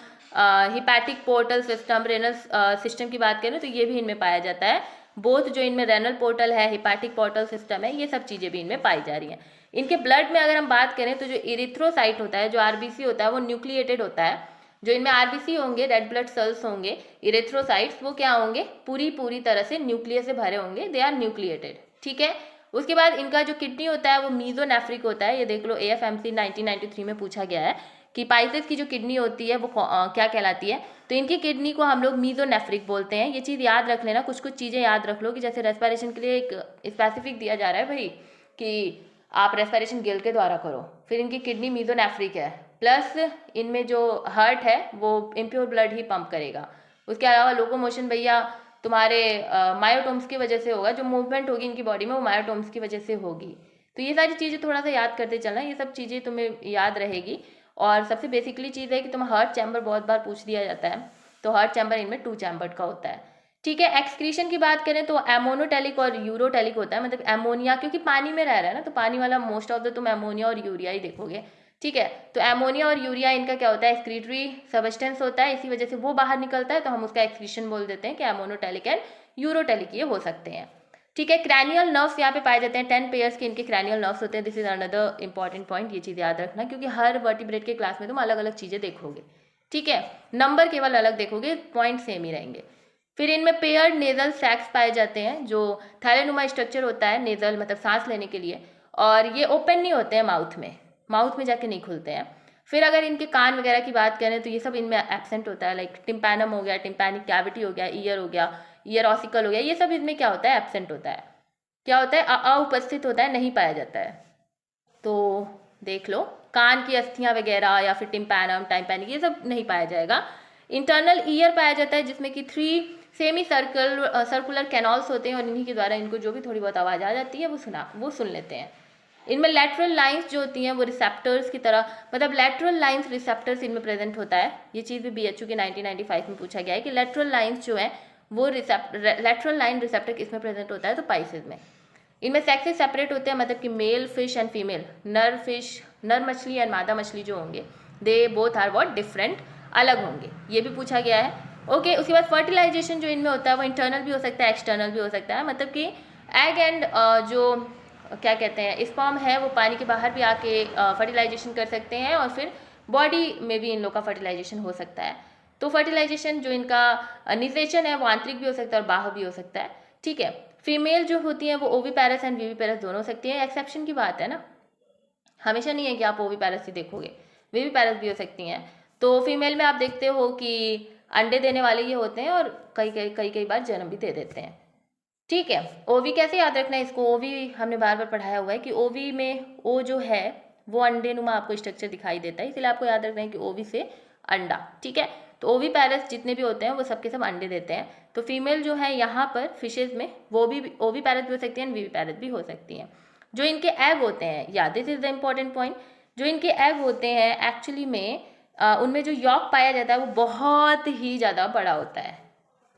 hepatic portal system, renal system की बात करें तो ये भी इनमें पाया जाता है। बोथ जो इनमें रेनल पोर्टल है, हिपैटिक पोर्टल सिस्टम है, ये सब चीज़ें भी इनमें पाई जा रही हैं। इनके ब्लड में अगर हम बात करें तो जो इरिथ्रोसाइट होता है, जो आरबीसी होता है, वो न्यूक्लिएटेड होता है। जो इनमें आरबीसी होंगे, रेड ब्लड सेल्स होंगे, इरिथ्रोसाइट्स, वो क्या होंगे, पूरी तरह से न्यूक्लियस से भरे होंगे, दे आर न्यूक्लिएटेड, ठीक है। उसके बाद इनका जो किडनी होता है वो मीजोनेफ्रिक होता है। ये देख लो, AFMC 1993 में पूछा गया है कि पाइसेस की जो किडनी होती है वो क्या कहलाती है। तो इनकी किडनी को हम लोग मीजोनेफ्रिक बोलते हैं। ये चीज़ याद रख लेना, कुछ चीज़ें याद रख लो कि जैसे रेस्पिरेशन के लिए एक स्पेसिफिक दिया जा रहा है भाई कि आप रेस्पिरेशन गिल के द्वारा करो, फिर इनकी किडनी मीजोनेफ्रिक है, प्लस इनमें जो हार्ट है वो इम्प्योर ब्लड ही पंप करेगा। उसके अलावा लोकोमोशन भैया तुम्हारे मायोटोम्स की वजह से होगा, जो मूवमेंट होगी इनकी बॉडी में वो मायोटोम्स की वजह से होगी। तो ये सारी चीज़ें थोड़ा सा याद करते चलना, ये सब चीज़ें तुम्हें याद रहेगी। और सबसे बेसिकली चीज़ है कि तुम हार्ट चैम्बर बहुत बार पूछ दिया जाता है, तो हार्ट चैम्बर इनमें 2 चैम्बर्ड का होता है, ठीक है। एक्सक्रीशन की बात करें तो एमोनोटेलिक और यूरोटेलिक होता है, मतलब एमोनिया क्योंकि पानी में रह रहा है ना, तो पानी वाला मोस्ट ऑफ द तुम एमोनिया और यूरिया ही देखोगे, ठीक है। तो एमोनिया और यूरिया इनका क्या होता है, एक्सक्रीटरी सब्सटेंस होता है, इसी वजह से वो बाहर निकलता है, तो हम उसका एक्सक्रीशन बोल देते हैं कि एमोनोटेलिक एंड यूरोटेलिक ये हो सकते हैं, ठीक है। क्रैनियल नर्व्स यहाँ पे पाए जाते हैं, 10 पेयर्स के इनके क्रैनियल नर्व्स होते हैं। This is another important point, ये चीज़ याद रखना क्योंकि हर वर्टिब्रेट के क्लास में तुम अलग अलग चीज़ें देखोगे, ठीक है। नंबर केवल अलग देखोगे, पॉइंट सेम ही रहेंगे। फिर इनमें पेयर्ड नेजल सैक्स पाए जाते हैं, जो थैलेनुमा स्ट्रक्चर होता है, नेजल मतलब सांस लेने के लिए, और ये ओपन नहीं होते हैं माउथ में जाके नहीं खुलते हैं। फिर अगर इनके कान वगैरह की बात करें तो ये सब इनमें एब्सेंट होता है, लाइक टिम्पैनम हो गया, टिम्पैनिक कैविटी हो गया, ईयर हो गया, ईयर ऑसिकल हो गया, ये सब इनमें क्या होता है, एब्सेंट होता है। क्या होता है, अनुपस्थित होता है, नहीं पाया जाता है। तो देख लो, कान की अस्थियां वगैरह या फिर टिम्पैनम, टाइम्पैनिक, ये सब नहीं पाया जाएगा। इंटरनल ईयर पाया जाता है जिसमें कि 3 सेमी सर्कुलर कैनॉल्स होते हैं, और इन्हीं के द्वारा इनको जो भी थोड़ी बहुत आवाज़ आ जाती है वो सुन लेते हैं। इनमें लेटरल लाइंस जो होती हैं वो रिसेप्टर्स की तरह, मतलब लेटरल लाइंस रिसेप्टर्स इनमें प्रेजेंट होता है। ये चीज़ भी BHU के 1995 में पूछा गया है कि लेटरल लाइंस जो है वो लेटरल लाइन रिसेप्टर किसमें प्रेजेंट होता है, तो पाइसेस में। इनमें सेक्सेस सेपरेट होते हैं, मतलब कि मेल फिश एंड फीमेल, नर मछली एंड मादा मछली जो होंगे, they both are what different, अलग होंगे, ये भी पूछा गया है, ओके। उसके बाद फर्टिलाइजेशन जो इनमें होता है वो इंटरनल भी हो सकता है, एक्सटर्नल भी हो सकता है, मतलब कि एग एंड जो क्या कहते हैं स्पर्म है वो पानी के बाहर भी आके फर्टिलाइजेशन कर सकते हैं, और फिर बॉडी में भी इन लोग का फर्टिलाइजेशन हो सकता है। तो फर्टिलाइजेशन जो इनका निषेचन है वो आंतरिक भी हो सकता है और बाह्य भी हो सकता है, ठीक है। फीमेल जो होती हैं वो ओविपेरस एंड विविपेरस दोनों हो सकती हैं, एक्सेप्शन की बात है ना, हमेशा नहीं है कि आप ओविपेरस ही देखोगे, विविपेरस भी हो सकती हैं। तो फीमेल में आप देखते हो कि अंडे देने वाले ये होते हैं और कई बार जन्म भी दे देते हैं, ठीक है। ओवी कैसे याद रखना है इसको, ओवी हमने बार बार पढ़ाया हुआ है कि ओवी में ओ जो है वो अंडेनुमा आपको स्ट्रक्चर दिखाई देता है, इसलिए आपको याद रखना है कि ओवी से अंडा, ठीक है। तो ओवी पैरस जितने भी होते हैं वो सबके सब अंडे देते हैं। तो फीमेल जो है यहाँ पर फिशेज में वो भी ओवी पैरस भी हो सकती हैं, वीवी पैरस भी हो सकती हैं। जो इनके एग होते हैं, या this is the important point, जो इनके एग होते हैं एक्चुअली में उनमें जो यॉक पाया जाता है वो बहुत ही ज़्यादा बड़ा होता है,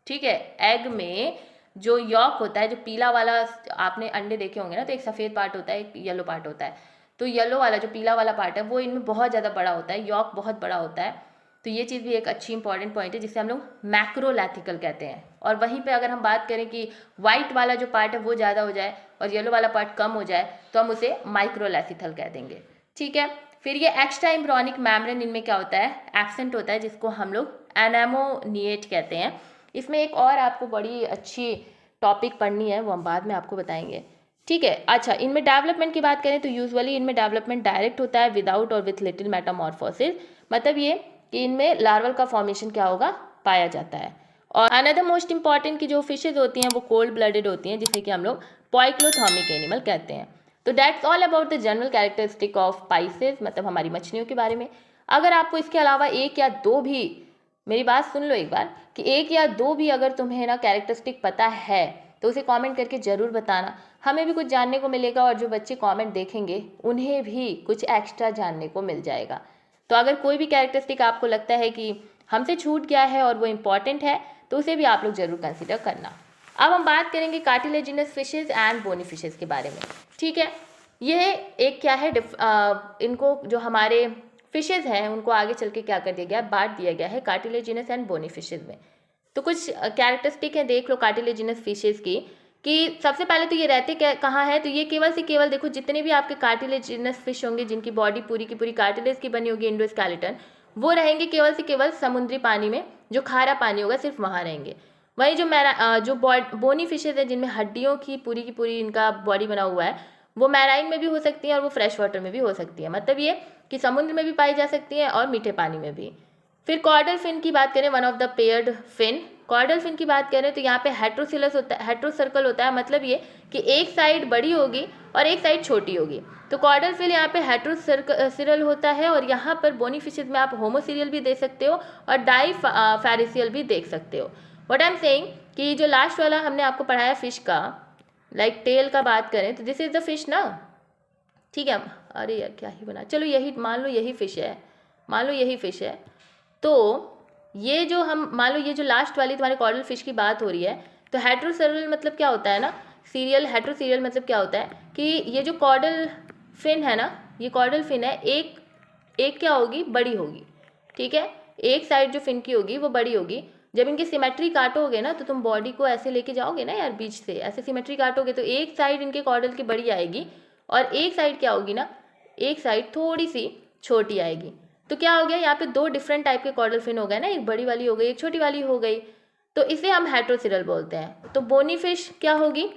ठीक है। एग में जो यॉक होता है, जो पीला वाला, आपने अंडे देखे होंगे ना, तो एक सफ़ेद पार्ट होता है, एक येलो पार्ट होता है। तो येलो वाला जो पीला वाला पार्ट है वो इनमें बहुत ज़्यादा बड़ा होता है, यॉक बहुत बड़ा होता है। तो ये चीज़ भी एक अच्छी इंपॉर्टेंट पॉइंट है जिसे हम लोग मैक्रोलैथिकल कहते हैं। और वहीं पे अगर हम बात करें कि वाइट वाला जो पार्ट है वो ज़्यादा हो जाए और येलो वाला पार्ट कम हो जाए तो हम उसे माइक्रोलैथिकल कह देंगे, ठीक है। फिर ये एक्स्ट्रा एम्ब्रियोनिक मेम्ब्रेन इनमें क्या होता है, एब्सेंट होता है, जिसको हम लोग एनामोनिएट कहते हैं। इसमें एक और आपको बड़ी अच्छी टॉपिक पढ़नी है, वो हम बाद में आपको बताएंगे, ठीक है। अच्छा, इनमें डेवलपमेंट की बात करें तो यूजुअली इनमें डेवलपमेंट डायरेक्ट होता है, विदाउट और विथ लिटिल मेटामॉर्फोसिस, मतलब ये कि इनमें लार्वल का फॉर्मेशन क्या होगा, पाया जाता है। और अनदर मोस्ट इंपॉर्टेंट की जो फिशेज होती हैं वो कोल्ड ब्लडेड होती हैं, जिसे कि हम लोग पॉइक्लोथर्मिक एनिमल कहते हैं। तो that's all about the general characteristic of Pisces, मतलब हमारी मछलियों के बारे में। अगर आपको इसके अलावा एक या दो भी, मेरी बात सुन लो एक बार, कि एक या दो भी अगर तुम्हें ना कैरेक्टरिस्टिक पता है तो उसे कमेंट करके ज़रूर बताना, हमें भी कुछ जानने को मिलेगा और जो बच्चे कमेंट देखेंगे उन्हें भी कुछ एक्स्ट्रा जानने को मिल जाएगा। तो अगर कोई भी कैरेक्टरिस्टिक आपको लगता है कि हमसे छूट गया है और वो इम्पॉर्टेंट है तो उसे भी आप लोग ज़रूर कंसिडर करना। अब हम बात करेंगे cartilaginous fishes and bony fishes के बारे में, ठीक है। यह एक क्या है, इनको जो हमारे फिशेज हैं उनको आगे चल के क्या कर दिया गया, बांट दिया गया है कार्टिलेजिनस एंड बोनी फिशेज में। तो कुछ कैरेक्टरिस्टिक है, देख लो कार्टिलेजिनस फिशेज की, कि सबसे पहले तो ये रहते कहाँ है, तो ये केवल से केवल देखो जितने भी आपके कार्टिलेजिनस फिश होंगे जिनकी बॉडी पूरी की पूरी कार्टिलेज की बनी होगी, एंडोस्केलेटन, वो रहेंगे केवल से केवल समुद्री पानी में, जो खारा पानी होगा सिर्फ वहाँ रहेंगे। वही जो बोनी फिशेज है जिनमें हड्डियों की पूरी इनका बॉडी बना हुआ है, वो मैराइन में भी हो सकती है और वो फ्रेश वाटर में भी हो सकती है, मतलब ये कि समुद्र में भी पाई जा सकती है और मीठे पानी में भी। फिर कॉर्डल फिन की बात करें, one of the paired fin, caudal fin की बात करें तो यहाँ पे हेट्रोसिलस होता है, हेट्रोसर्कल होता है, मतलब ये कि एक साइड बड़ी होगी और एक साइड छोटी होगी। तो कॉर्डल फिन यहाँ पे हेट्रोसिरल होता है, और यहाँ पर बोनी फिशेज में आप होमोसीरियल भी दे सकते हो और डाई फैरिसियल भी देख सकते हो। व्हाट आई एम सेइंग कि जो लास्ट वाला हमने आपको पढ़ाया फिश का, लाइक टेल का बात करें तो दिस इज द फिश ना, ठीक है। अरे यार क्या ही बना, चलो यही मान लो, यही फिश है, मान लो यही फिश है। तो ये जो हम मान लो ये जो लास्ट वाली तुम्हारे कॉर्डल फिश की बात हो रही है, तो हेट्रोसेरल मतलब क्या होता है ना, सीरियल, हेट्रोसीरियल मतलब क्या होता है कि ये जो कॉर्डल फिन है ना, ये कॉर्डल फिन है, एक क्या होगी, बड़ी होगी, ठीक है। एक साइड जो फिन की होगी वो बड़ी होगी। जब इनकी सिमेट्री काटोगे ना, तो तुम बॉडी को ऐसे लेके जाओगे ना यार, बीच से ऐसे सिमेट्री काटोगे तो एक साइड इनके कॉर्डल की बड़ी आएगी और एक साइड क्या होगी ना, एक साइड थोड़ी सी छोटी आएगी। तो क्या हो गया, यहाँ पे दो डिफरेंट टाइप के कॉर्डल फिन हो गए ना, एक बड़ी वाली हो गई, एक छोटी वाली हो गई, तो इसे हम हेट्रोसिरल बोलते हैं। तो बोनी फिश क्या होगी,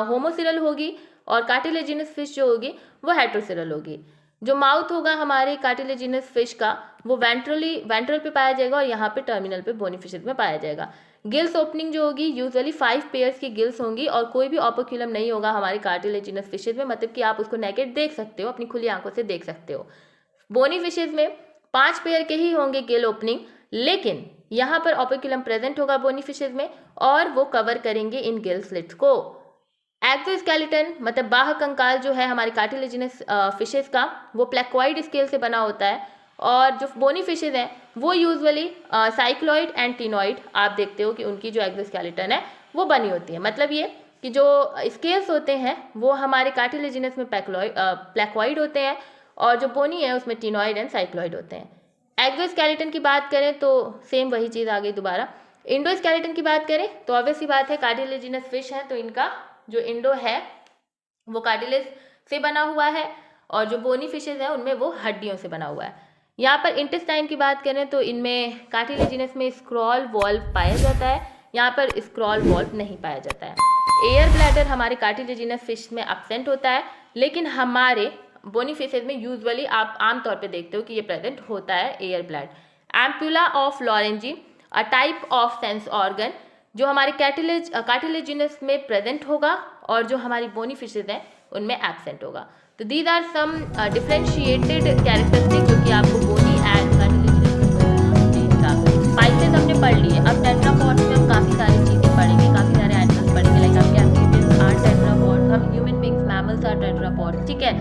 होमोसिरल होगी, और कार्टिलेजिनस फिश जो होगी वो हेट्रोसिरल होगी। जो माउथ होगा हमारे कार्टिलेजिनस फिश का, वो वेंट्रल पे पाया जाएगा और यहाँ पे टर्मिनल पे बोनी फिशेज में पाया जाएगा। गिल्स ओपनिंग जो होगी यूजुअली 5 पेयर्स की गिल्स होंगी, और कोई भी ऑपोक्यूलम नहीं होगा हमारे कार्टिलेजिनस फिशेज में, मतलब कि आप उसको नेकेड देख सकते हो, अपनी खुली आंखों से देख सकते हो। बोनी फिशेज में 5 पेयर के ही होंगे गिल ओपनिंग, लेकिन यहाँ पर ऑपोक्यूलम प्रेजेंट होगा बोनी फिशेज में, और वो कवर करेंगे इन गिल स्लिट्स को। एक्सोस्केलेटन मतलब बाह्य कंकाल जो है हमारे कार्टिलेजिनस फिशेज का, वो प्लेक्वाइड स्केल से बना होता है, और जो बोनी फिशेज हैं वो यूजुअली साइक्लॉइड एंड टिनॉइड, आप देखते हो कि उनकी जो एक्सोस्केलेटन है वो बनी होती है, मतलब ये कि जो स्केल्स होते हैं वो हमारे कार्टिलेजिनस में प्लेक्वाइड होते हैं, और जो बोनी है उसमें टिनॉइड एंड साइक्लॉइड होते हैं। एक्सोस्केलेटन की बात करें तो सेम वही चीज़ आ गई दोबारा। इंडोस्केलेटन की बात करें तो ऑब्वियस सी बात है, कार्टिलेजिनस फिश है तो इनका जो इंडो है वो कार्टिलेज से बना हुआ है, और जो बोनी फिशेज है उनमें वो हड्डियों से बना हुआ है। यहाँ पर इंटेस्टाइन की बात करें तो इनमें कार्टिलेजिनस में स्क्रॉल वॉल्व पाया जाता है, यहाँ पर स्क्रॉल वॉल्व नहीं पाया जाता है। एयर ब्लैडर हमारे कार्टिलेजिनस फिश में एब्सेंट होता है, लेकिन हमारे बोनी फिशेज में यूजुअली आप आमतौर पे देखते हो कि ये प्रेजेंट होता है air bladder. Ampulla of Lorenzini, a type of sense organ, जो हमारे कार्टिलेजिनस में प्रेजेंट होगा और जो हमारी बोनी फिशेज हैं उनमें एब्सेंट होगा। तो these are some differentiated characteristic जो कि आपको बोनी एंड कार्टिलेजिनस का पाइसेस हमने पढ़ लिए। अब टेट्रापॉड्स में हम काफ़ी सारी चीज़ें पढ़ेंगे, काफ़ी सारे एनिमल्स पढ़ेंगे, लाइक आपके एम्फीबियंस आर टेट्रापॉड्स, हम human beings mammals are tetrapods, ठीक है,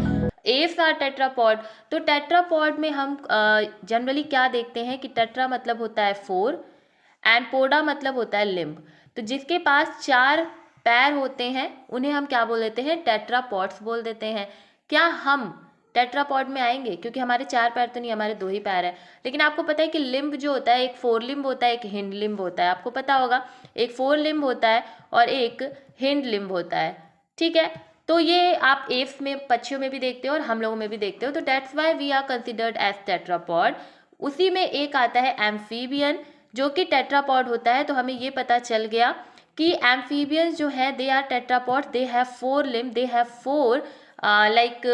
एव्स आर टेट्रापॉड। तो टेट्रापॉड में हम जनरली क्या देखते हैं कि टेट्रा मतलब होता है 4 एंड पोडा मतलब होता है लिम्ब। तो जिसके पास 4 पैर होते हैं उन्हें हम क्या बोल देते हैं, टेट्रापॉड्स बोल देते हैं। क्या हम टेट्रापॉड में आएंगे, क्योंकि हमारे 4 पैर तो नहीं, हमारे 2 ही पैर है, लेकिन आपको पता है कि लिम्ब जो होता है एक 4 लिम्ब होता है, एक हिंड लिम्ब होता है, आपको पता होगा एक 4 लिम्ब होता है और एक हिंड लिम्ब होता है, ठीक है। तो ये आप एव्स में, पक्षियों में भी देखते हो और हम लोगों में भी देखते हो, तो that's why we are considered as tetrapod. उसी में एक आता है एम्फीबियन जो कि टेट्रापॉड होता है। तो हमें ये पता चल गया कि एम्फीबियंस जो है they are tetrapod, they have 4 limb, they have 4 like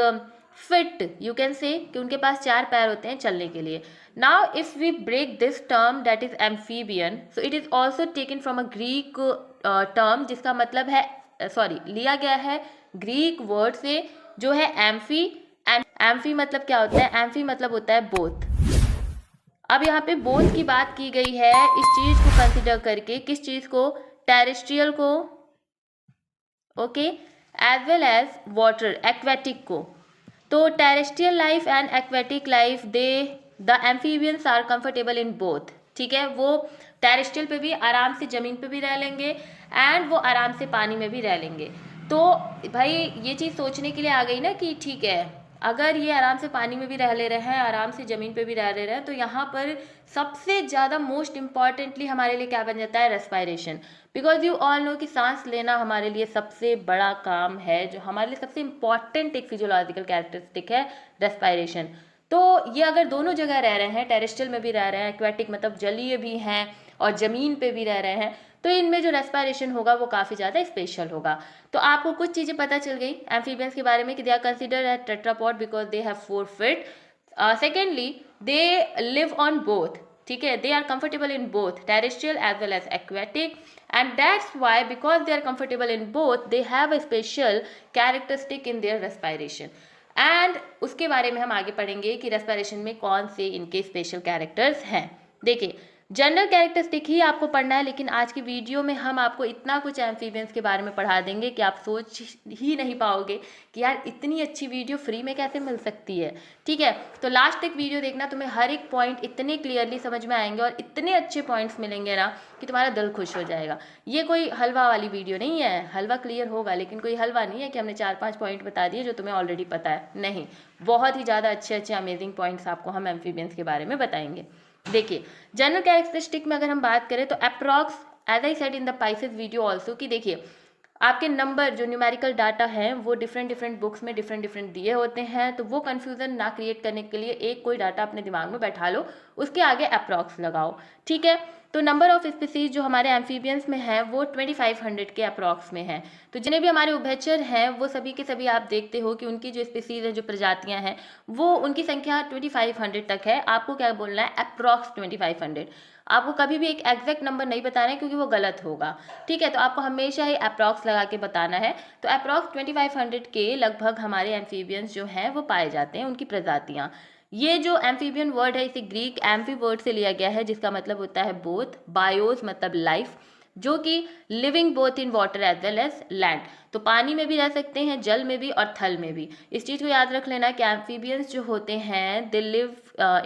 feet, you can say कि उनके पास 4 पैर होते हैं चलने के लिए। Now if we break this term that is amphibian, so it is also taken from a Greek term जिसका मतलब है लिया गया है ग्रीक वर्ड से जो है एम्फी। एंड एम्फी मतलब क्या होता है, एम्फी मतलब होता है बोथ। अब यहाँ पे बोथ की बात की गई है इस चीज को कंसिडर करके, किस चीज को, टेरेस्ट्रियल को, okay, as well as water, aquatic को। तो terrestrial life and aquatic life the amphibians are comfortable in both, ठीक है, वो टेरेस्ट्रियल पे भी आराम से जमीन पे भी रह लेंगे, एंड वो आराम से पानी में भी रह लेंगे। तो भाई ये चीज़ सोचने के लिए आ गई ना कि ठीक है, अगर ये आराम से पानी में भी रह ले रहे हैं, आराम से ज़मीन पे भी रह ले रहे हैं, तो यहाँ पर सबसे ज़्यादा मोस्ट इम्पॉर्टेंटली हमारे लिए क्या बन जाता है, respiration. Because you all know कि सांस लेना हमारे लिए सबसे बड़ा काम है, जो हमारे लिए सबसे इम्पॉर्टेंट एक फिजियोलॉजिकल कैरेक्टरिस्टिक है, रेस्पायरेशन। तो ये अगर दोनों जगह रह रहे हैं, टेरेस्ट्रियल में भी रह रहे हैं, एक्वेटिक मतलब जलीय भी हैं और ज़मीन पे भी रह रहे हैं, तो इनमें जो रेस्पायरेशन होगा वो काफ़ी ज़्यादा स्पेशल होगा। तो आपको कुछ चीज़ें पता चल गई एम्फीबियंस के बारे में कि they are considered as tetrapod because they have 4 feet. Secondly they live on both, ठीक है, they are comfortable in both terrestrial as well as aquatic, and that's why because they are comfortable in both they have a special characteristic in their respiration. And उसके बारे में हम आगे पढ़ेंगे कि respiration में कौन से इनके स्पेशल कैरेक्टर्स हैं। देखिए, जनरल कैरेक्टरिस्टिक ही आपको पढ़ना है, लेकिन आज की वीडियो में हम आपको इतना कुछ एम्फीबियंस के बारे में पढ़ा देंगे कि आप सोच ही नहीं पाओगे कि यार इतनी अच्छी वीडियो फ्री में कैसे मिल सकती है। ठीक है, तो लास्ट तक वीडियो देखना, तुम्हें हर एक पॉइंट इतने क्लियरली समझ में आएंगे और इतने अच्छे पॉइंट्स मिलेंगे ना कि तुम्हारा दिल खुश हो जाएगा। ये कोई हलवा वाली वीडियो नहीं है, हलवा क्लियर होगा लेकिन कोई हलवा नहीं है कि हमने 4-5 पॉइंट बता दिए जो तुम्हें ऑलरेडी पता है, नहीं, बहुत ही ज़्यादा अच्छे अच्छे अमेजिंग पॉइंट्स आपको हम एम्फीबियंस के बारे में बताएंगे। देखिए, जनरल कैरेक्टरिस्टिक में अगर हम बात करें तो approx, as I said in the Pisces video also, कि देखिए आपके नंबर जो न्यूमेरिकल डाटा हैं वो डिफरेंट बुक्स में डिफरेंट दिए होते हैं, तो वो कन्फ्यूज़न ना क्रिएट करने के लिए एक कोई डाटा अपने दिमाग में बैठा लो, उसके आगे अप्रॉक्स लगाओ। ठीक है, तो नंबर ऑफ स्पीसीज जो हमारे एम्फीबियंस में है वो 2500 के अप्रॉक्स में है। तो जितने भी हमारे उभयचर हैं वो सभी के सभी आप देखते हो कि उनकी जो स्पीसीज है, जो प्रजातियां हैं, वो उनकी संख्या 2500 तक है। आपको क्या बोलना है, अप्रॉक्स 2500। आपको कभी भी एक एग्जैक्ट नंबर नहीं बताना है क्योंकि वो गलत होगा। ठीक है, तो आपको हमेशा ही अप्रॉक्स लगा के बताना है। तो अप्रॉक्स 2500 के लगभग हमारे एम्फीबियंस जो हैं वो पाए जाते हैं, उनकी प्रजातियाँ। ये जो एम्फीबियन वर्ड है इसे ग्रीक एम्फी वर्ड से लिया गया है, जिसका मतलब होता है बोथ, बायोस मतलब लाइफ, जो कि living both in water as well as land, तो पानी में भी रह सकते हैं, जल में भी और थल में भी। इस चीज़ को याद रख लेना कि एम्फीबियंस जो होते हैं they live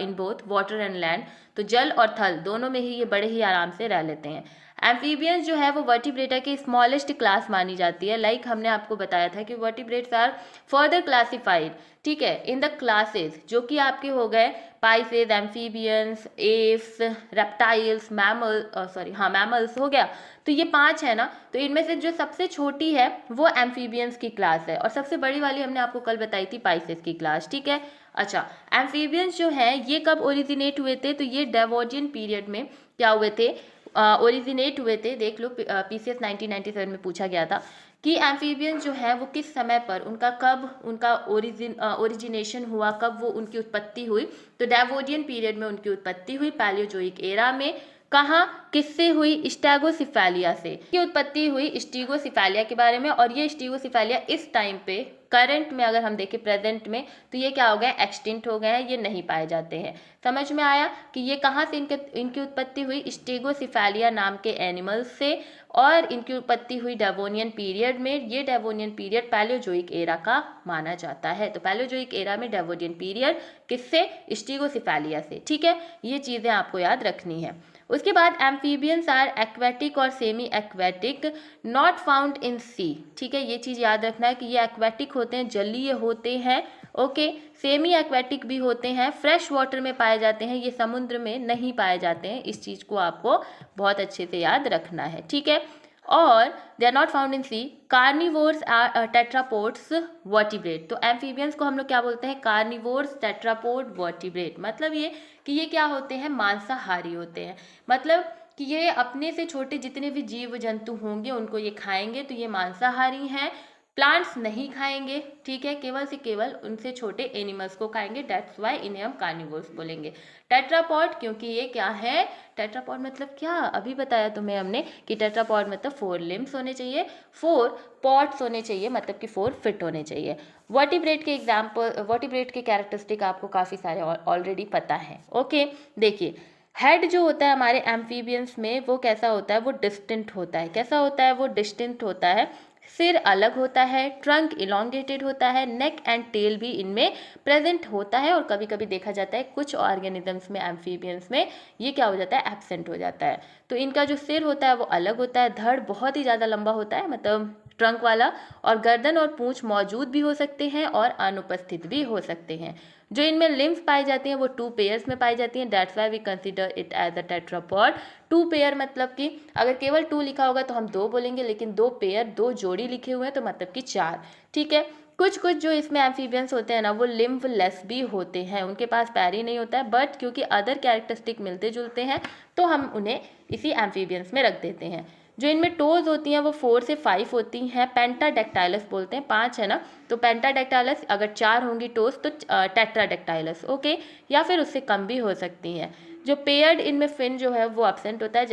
in both water and land, तो जल और थल दोनों में ही ये बड़े ही आराम से रह लेते हैं। एम्फीबियंस जो है वो वर्टिब्रेटा की स्मॉलेस्ट क्लास मानी जाती है। लाइक हमने आपको बताया था कि वर्टिब्रेट्स आर फर्दर क्लासिफाइड, ठीक है, इन द क्लासेस, जो कि आपके हो गए Pisces, amphibians, apps, reptiles, mammals हो गया। तो ये 5 है ना, तो इनमें से जो सबसे छोटी है वो एम्फीबियंस की क्लास है और सबसे बड़ी वाली हमने आपको कल बताई थी पाइसेस की क्लास। ठीक है, अच्छा, एम्फीबियंस जो हैं ये कब ओरिजिनेट हुए थे, तो ये डेवोजियन पीरियड में क्या हुए थे, ओरिजिनेट हुए थे। देख लो, पीसीएस 1997 में पूछा गया था कि एम्फीबियंस जो है वो किस समय पर, उनका कब उनका ओरिजिनेशन हुआ, कब वो उनकी उत्पत्ति हुई। तो डेवोडियन पीरियड में उनकी उत्पत्ति हुई, पैलियोजोइक एरा में। कहाँ, किससे हुई, स्टेगोसिफेलिया से की उत्पत्ति हुई, स्टीगोसिफेलिया के बारे में। और ये स्टीगोसिफेलिया इस टाइम पे करंट में अगर हम देखें प्रेजेंट में, तो ये क्या हो गए, एक्सटिंक्ट हो गए हैं, ये नहीं पाए जाते हैं। समझ में आया कि ये कहाँ से इनकी उत्पत्ति हुई, स्टेगोसिफेलिया नाम के एनिमल्स से, और इनकी उत्पत्ति हुई डेवोनियन पीरियड में। ये डेवोनियन पीरियड पैलियोजोइक एरा का माना जाता है। तो पैलियोजोइक एरा में डेवोनियन पीरियड किससे, स्टीगोसिफेलिया से। ठीक है, ये चीज़ें आपको याद रखनी है। उसके बाद एम्फीबियंस आर एक्वेटिक और semi aquatic, not found in sea. ठीक है, ये चीज़ याद रखना है कि ये एक्वेटिक होते हैं, जलीय होते हैं, ओके, सेमी एक्वेटिक भी होते हैं, फ्रेश वाटर में पाए जाते हैं, ये समुद्र में नहीं पाए जाते हैं। इस चीज़ को आपको बहुत अच्छे से याद रखना है। ठीक है, और they are not found in sea. Carnivores are tetrapods vertebrate. तो एम्फीबियंस को हम लोग क्या बोलते हैं, कार्निवोर्स टेट्रापोड वर्टिब्रेट। मतलब ये कि ये क्या होते हैं, मांसाहारी होते हैं। मतलब कि ये अपने से छोटे जितने भी जीव जंतु होंगे उनको ये खाएंगे, तो ये मांसाहारी हैं, प्लांट्स नहीं खाएंगे। ठीक है, केवल से केवल उनसे छोटे एनिमल्स को खाएंगे, दैट्स वाई इन्हें हम कार्निवोर्स बोलेंगे। टेट्रापॉड, क्योंकि ये क्या है, टेट्रापॉड मतलब क्या, अभी बताया तुम्हें हमने कि टेट्रापॉड मतलब 4 लिम्स होने चाहिए, 4 पॉट्स होने चाहिए, मतलब कि 4 फिट होने चाहिए। वर्टिब्रेट के एग्जाम्पल, वर्टिब्रेट के कैरेक्टरिस्टिक आपको काफ़ी सारे ऑलरेडी पता है। ओके, देखिए, हेड जो होता है हमारे एम्फीबियंस में वो कैसा होता है, वो डिस्टिंक्ट होता है। कैसा होता है, वो डिस्टिंक्ट होता है। सिर अलग होता है, ट्रंक इलोंगेटेड होता है, नेक एंड टेल भी इनमें प्रेजेंट होता है और कभी कभी देखा जाता है कुछ ऑर्गेनिजम्स में, एम्फीबियंस में ये क्या हो जाता है, एब्सेंट हो जाता है। तो इनका जो सिर होता है वो अलग होता है, धड़ बहुत ही ज़्यादा लंबा होता है, मतलब ट्रंक वाला, और गर्दन और पूंछ मौजूद भी हो सकते हैं और अनुपस्थित भी हो सकते हैं। जो इनमें लिम्फ पाई जाती हैं वो 2 पेयर्स में पाई जाती हैं, that's why we consider it as a tetrapod. 2 pair मतलब कि अगर केवल 2 लिखा होगा तो हम 2 बोलेंगे, लेकिन 2 पेयर, 2 जोड़ी लिखे हुए हैं तो मतलब कि 4। ठीक है। कुछ कुछ जो इसमें एम्फीबियंस होते हैं ना वो लिम्फ लेस भी होते हैं, उनके पास पैर ही नहीं होता है, बट क्योंकि अदर कैरेक्टरिस्टिक मिलते जुलते हैं तो हम उन्हें इसी एम्फीबियंस में रख देते हैं। जो इनमें टोज होती हैं वो 4 से 5 होती हैं, पेंटाडेक्टाइलस बोलते हैं, 5 है ना, तो पेंटाडेक्टाइलस, अगर 4 होंगी टोज तो टेट्राडेक्टाइलस, ओके, या फिर उससे कम भी हो सकती हैं। जो पेयर्ड इनमें फिन जो है वो एब्सेंट होता है,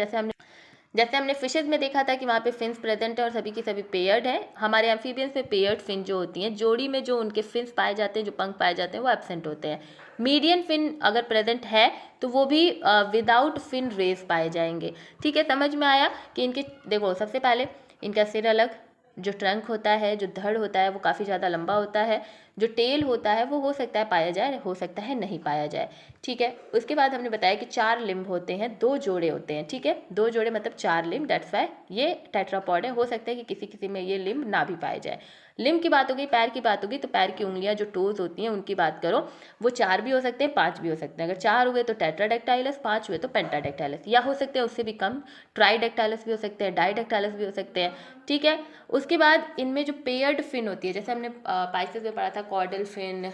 जैसे हमने फिशेज में देखा था कि वहाँ पे फिन्स प्रेजेंट है और सभी की सभी पेयर्ड है। हमारे एम्फीबियंस में पेयर्ड फिन जो होती हैं, जोड़ी में जो उनके फिन्स पाए जाते हैं, जो पंख पाए जाते हैं, वो एब्सेंट होते हैं। मीडियन फिन अगर प्रेजेंट है तो वो भी विदाउट फिन रेस पाए जाएंगे। ठीक है, समझ में आया कि इनके, देखो सबसे पहले इनका सिर अलग, जो ट्रंक होता है, जो धड़ होता है वो काफ़ी ज़्यादा लंबा होता है, जो टेल होता है वो हो सकता है पाया जाए, हो सकता है नहीं पाया जाए। ठीक है, उसके बाद हमने बताया कि 4 लिम्ब होते हैं, 2 जोड़े होते हैं। ठीक है, 2 जोड़े मतलब 4 लिम्ब, दैट्स वाई ये टेट्रापॉड है। हो सकता है कि किसी किसी में ये लिम्ब ना भी पाए जाए। लिम्ब की बात हो गई, पैर की बात होगी तो पैर की उंगलियां जो टोज होती हैं उनकी बात करो, वो 4 भी हो सकते हैं, 5 भी हो सकते हैं। अगर 4 हुए तो टेट्राडेक्टाइलस, 5 हुए तो पेंटाडेक्टाइलस, या हो सकते हैं उससे भी कम, ट्राइडेक्टाइलस भी हो सकते हैं, डाइडेक्टाइलस भी हो सकते हैं। ठीक है, उसके बाद इनमें जो पेयर्ड फिन होती है, जैसे हमने पाइसेस में पढ़ा था कॉर्डल फिन,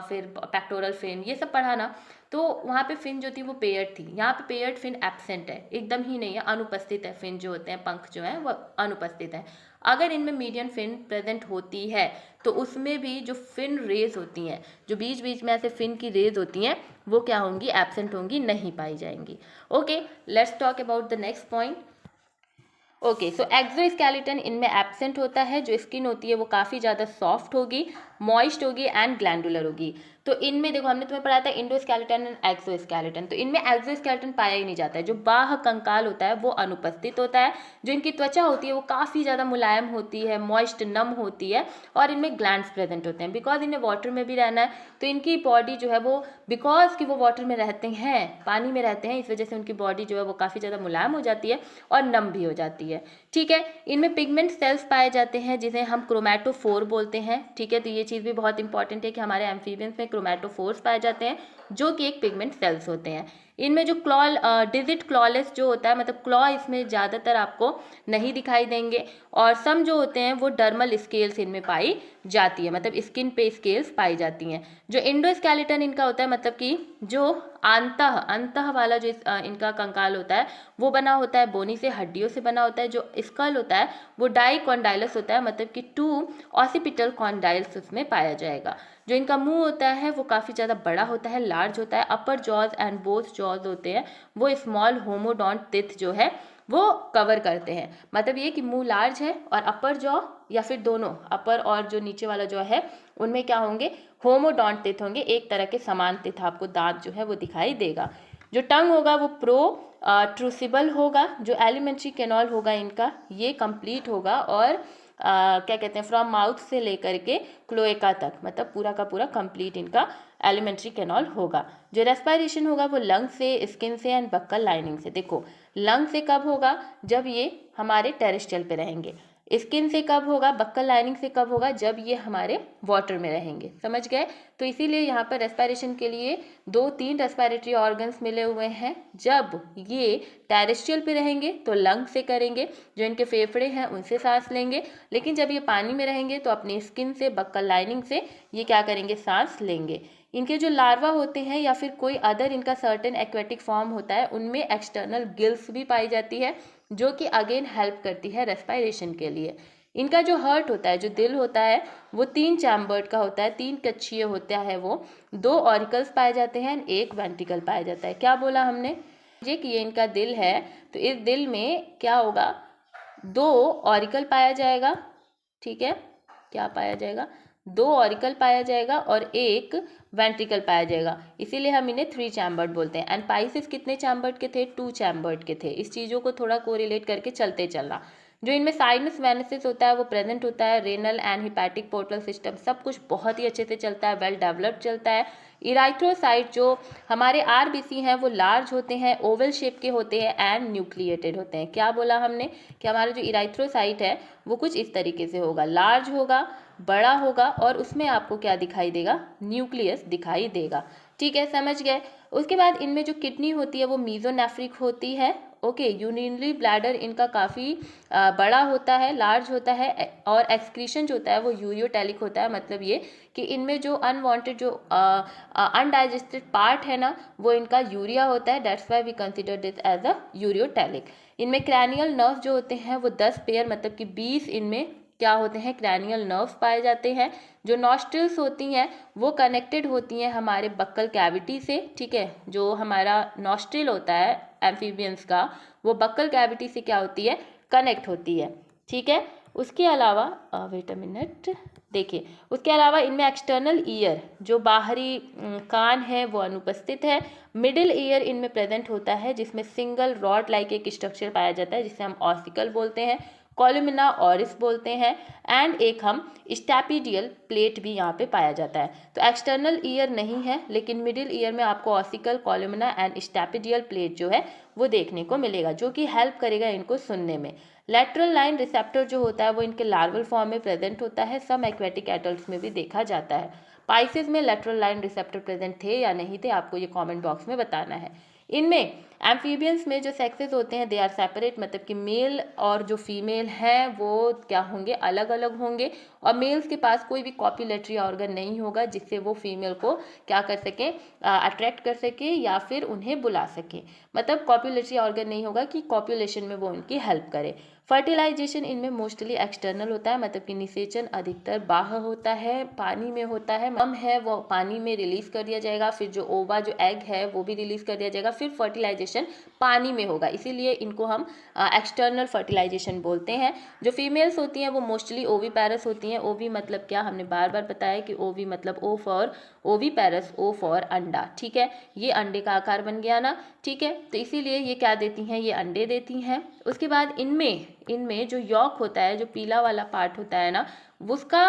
फिर पेक्टोरल फिन, ये सब पढ़ा ना, तो वहाँ पे फिन जो थी वो पेयर्ड थी। यहाँ पे पेयर्ड फिन एब्सेंट है, एकदम ही नहीं है, अनुपस्थित है। फिन जो होते हैं, पंख जो है वो अनुपस्थित है। अगर इनमें मीडियन फिन प्रेजेंट होती है तो उसमें भी जो फिन रेज होती हैं, जो बीच बीच में ऐसे फिन की रेज होती हैं, वो क्या होंगी, एब्सेंट होंगी, नहीं पाई जाएंगी। Okay, let's talk about the next point. Okay, so exoskeleton इनमें एब्सेंट होता है। जो स्किन होती है वो काफ़ी ज़्यादा सॉफ्ट होगी, मॉइस्ट होगी एंड ग्लैंडुलर होगी। तो इनमें देखो हमने तुम्हें पढ़ाया था इंडोस्केलेटन एंड एक्सोस्केलेटन, तो इनमें एक्सोस्केलेटन पाया ही नहीं जाता है। जो बाह्य कंकाल होता है वो अनुपस्थित होता है। जो इनकी त्वचा होती है वो काफ़ी ज़्यादा मुलायम होती है, मॉइस्ट, नम होती है, और इनमें ग्लैंड्स प्रेजेंट होते हैं। बिकॉज इन्हें वाटर में भी रहना है तो इनकी बॉडी जो है वो, बिकॉज कि वो वाटर में रहते हैं, पानी में रहते हैं, इस वजह से उनकी बॉडी जो है वो काफ़ी ज़्यादा मुलायम हो जाती है और नम भी हो जाती है। ठीक है, इनमें पिगमेंट सेल्स पाए जाते हैं जिसे हम क्रोमैटोफोर बोलते हैं। ठीक है, तो ये चीज़ भी बहुत इंपॉर्टेंट है कि हमारे एम्फीबियंस में क्रोमैटोफोर्स पाए जाते हैं जो कि एक पिगमेंट सेल्स होते हैं। इनमें जो डिजिट क्लॉलेस जो होता है, मतलब क्लॉ इसमें ज़्यादातर आपको नहीं दिखाई देंगे, और सम जो होते हैं वो डर्मल स्केल्स इनमें पाई जाती है, मतलब स्किन पे स्केल्स पाई जाती हैं। जो इंडोस्केलेटन इनका होता है, मतलब कि जो अंतः वाला जो इनका कंकाल होता है वो बना होता है बोनी से, हड्डियों से बना होता है। जो स्कल होता है वो डाइकॉन्डाइलस होता है, मतलब कि 2 ऑसिपिटल कॉन्डाइल्स उसमें पाया जाएगा। जो इनका मुंह होता है वो काफ़ी ज़्यादा बड़ा होता है, लार्ज होता है। अपर जॉज एंड बोथ जॉज होते हैं वो स्मॉल होमोडोंट टिथ जो है वो कवर करते हैं। मतलब ये कि मुंह लार्ज है और अपर जॉ या फिर दोनों, अपर और जो नीचे वाला जॉ है उनमें क्या होंगे, होमोडोंट टिथ होंगे, एक तरह के समान टिथ, आपको दांत जो है वो दिखाई देगा। जो टंग होगा वो ट्रूसिबल होगा। जो एलिमेंट्री कैनॉल होगा इनका ये कंप्लीट होगा, और क्या कहते हैं, फ्रॉम माउथ से लेकर के क्लोएका तक, मतलब पूरा का पूरा कंप्लीट इनका एलिमेंट्री कैनॉल होगा। जो रेस्पिरेशन होगा वो लंग से, स्किन से एंड बक्कल लाइनिंग से। देखो लंग से कब होगा, जब ये हमारे टेरेस्ट्रियल पे रहेंगे। स्किन से कब होगा, बक्कल लाइनिंग से कब होगा, जब ये हमारे वाटर में रहेंगे। समझ गए? तो इसीलिए यहाँ पर रेस्पिरेशन के लिए 2-3 रेस्पिरेटरी ऑर्गन्स मिले हुए हैं। जब ये टेरेस्ट्रियल पे रहेंगे तो लंग से करेंगे, जो इनके फेफड़े हैं उनसे सांस लेंगे, लेकिन जब ये पानी में रहेंगे तो अपनी स्किन से, बक्कल लाइनिंग से ये क्या करेंगे, सांस लेंगे। इनके जो लार्वा होते हैं या फिर कोई अदर इनका सर्टेन एक्वेटिक फॉर्म होता है, उनमें एक्सटर्नल गिल्स भी पाई जाती है, जो कि अगेन हेल्प करती है रेस्पिरेशन के लिए। इनका जो हार्ट होता है, जो दिल होता है, वो 3 चैम्बर्ड का होता है, 3 कक्षीय होता है वो। 2 ऑरिकल्स पाए जाते हैं, 1 वेंट्रिकल पाया जाता है। क्या बोला हमने, ये कि ये इनका दिल है, तो इस दिल में क्या होगा, 2 ऑरिकल पाया जाएगा। ठीक है, क्या पाया जाएगा, 2 ऑरिकल पाया जाएगा और 1 वेंट्रिकल पाया जाएगा, इसीलिए हम इन्हें 3 चैम्बर्ड बोलते हैं। एंड पाइसेस कितने चैम्बर्ड के थे, 2 चैम्बर्ड के थे। इस चीज़ों को थोड़ा कोरिलेट करके चलते चलना। जो इनमें साइनस वेनेसिस होता है वो प्रेजेंट होता है। Renal and hepatic portal system सब कुछ बहुत ही अच्छे से चलता है, वेल डेवलप्ड चलता है। इराइथ्रोसाइट जो हमारे आरबीसी हैं वो लार्ज होते हैं, ओवल शेप के होते हैं एंड न्यूक्लिएटेड होते हैं। क्या बोला हमने कि हमारा जो इराइथ्रोसाइट है वो कुछ इस तरीके से होगा, लार्ज होगा, बड़ा होगा और उसमें आपको क्या दिखाई देगा, न्यूक्लियस दिखाई देगा। ठीक है, समझ गए। उसके बाद इनमें जो किडनी होती है वो मीजोनेफ्रिक होती है। ओके, यूरिनरी ब्लैडर इनका काफ़ी बड़ा होता है, लार्ज होता है और एक्सक्रीशन जो होता है वो यूरियोटैलिक होता है। मतलब ये कि इनमें जो अनवांटेड जो अनडाइजेस्टेड पार्ट है ना वो इनका यूरिया होता है, that's why we consider this as a ureotelic. इनमें क्रैनियल नर्व जो होते हैं वो 10 पेयर मतलब कि 20 इनमें क्या होते हैं, क्रैनियल नर्व्स पाए जाते हैं। जो नॉस्ट्रिल्स होती हैं वो कनेक्टेड होती हैं हमारे बक्कल कैविटी से। ठीक है, जो हमारा नॉस्ट्रिल होता है एम्फीबियंस का वो बक्कल कैविटी से क्या होती है, कनेक्ट होती है। ठीक है, उसके अलावा वेट अ मिनट, देखिए उसके अलावा इनमें एक्सटर्नल ईयर जो बाहरी कान है वो अनुपस्थित है। मिडिल ईयर इनमें प्रेजेंट होता है जिसमें सिंगल रॉड लाइक एक स्ट्रक्चर पाया जाता है जिसे हम ऑसिकल बोलते हैं, कॉलुमिना ऑरिस बोलते हैं एंड एक हम स्टैपिडियल प्लेट भी यहाँ पे पाया जाता है। तो एक्सटर्नल ईयर नहीं है लेकिन मिडिल ईयर में आपको ऑसिकल, कॉलुमिना एंड स्टैपिडियल प्लेट जो है वो देखने को मिलेगा जो कि हेल्प करेगा इनको सुनने में। लेटरल लाइन रिसेप्टर जो होता है वो इनके लार्वल फॉर्म में प्रेजेंट होता है, सम एक्वेटिक एडल्ट्स में भी देखा जाता है। पाइसेस में लेटरल लाइन रिसेप्टर प्रेजेंट थे या नहीं थे आपको ये कमेंट बॉक्स में बताना है। इनमें एम्फीबियंस में जो सेक्सेस होते हैं दे आर सेपरेट, मतलब कि मेल और जो फीमेल है वो क्या होंगे, अलग अलग होंगे और मेल्स के पास कोई भी कॉपुलेटरी ऑर्गन नहीं होगा जिससे वो फीमेल को क्या कर सके, अट्रैक्ट कर सके या फिर उन्हें बुला सके। मतलब कॉपुलेटरी ऑर्गन नहीं होगा कि कॉपुलेशन में वो उनकी हेल्प करे। फर्टिलाइजेशन इनमें मोस्टली एक्सटर्नल होता है, मतलब कि निषेचन अधिकतर बाहर होता है, पानी में होता है, कम है वो पानी में रिलीज कर दिया जाएगा, फिर जो ओवा जो एग है वो भी रिलीज कर दिया जाएगा, फिर फर्टिलाइजेशन पानी में होगा, इसीलिए इनको हम एक्सटर्नल फर्टिलाइजेशन बोलते हैं। जो फीमेल्स होती हैं वो मोस्टली ओवीपैरस होती हैं। ओवी मतलब क्या, हमने बार बार बताया कि ओवी मतलब ओ फॉर ओवीपैरस, ओ फॉर अंडा। ठीक है, ये अंडे का आकार बन गया ना। ठीक है, तो इसीलिए ये क्या देती हैं, ये अंडे देती हैं। उसके बाद इनमें जो यॉक होता है, जो पीला वाला पार्ट होता है ना, उसका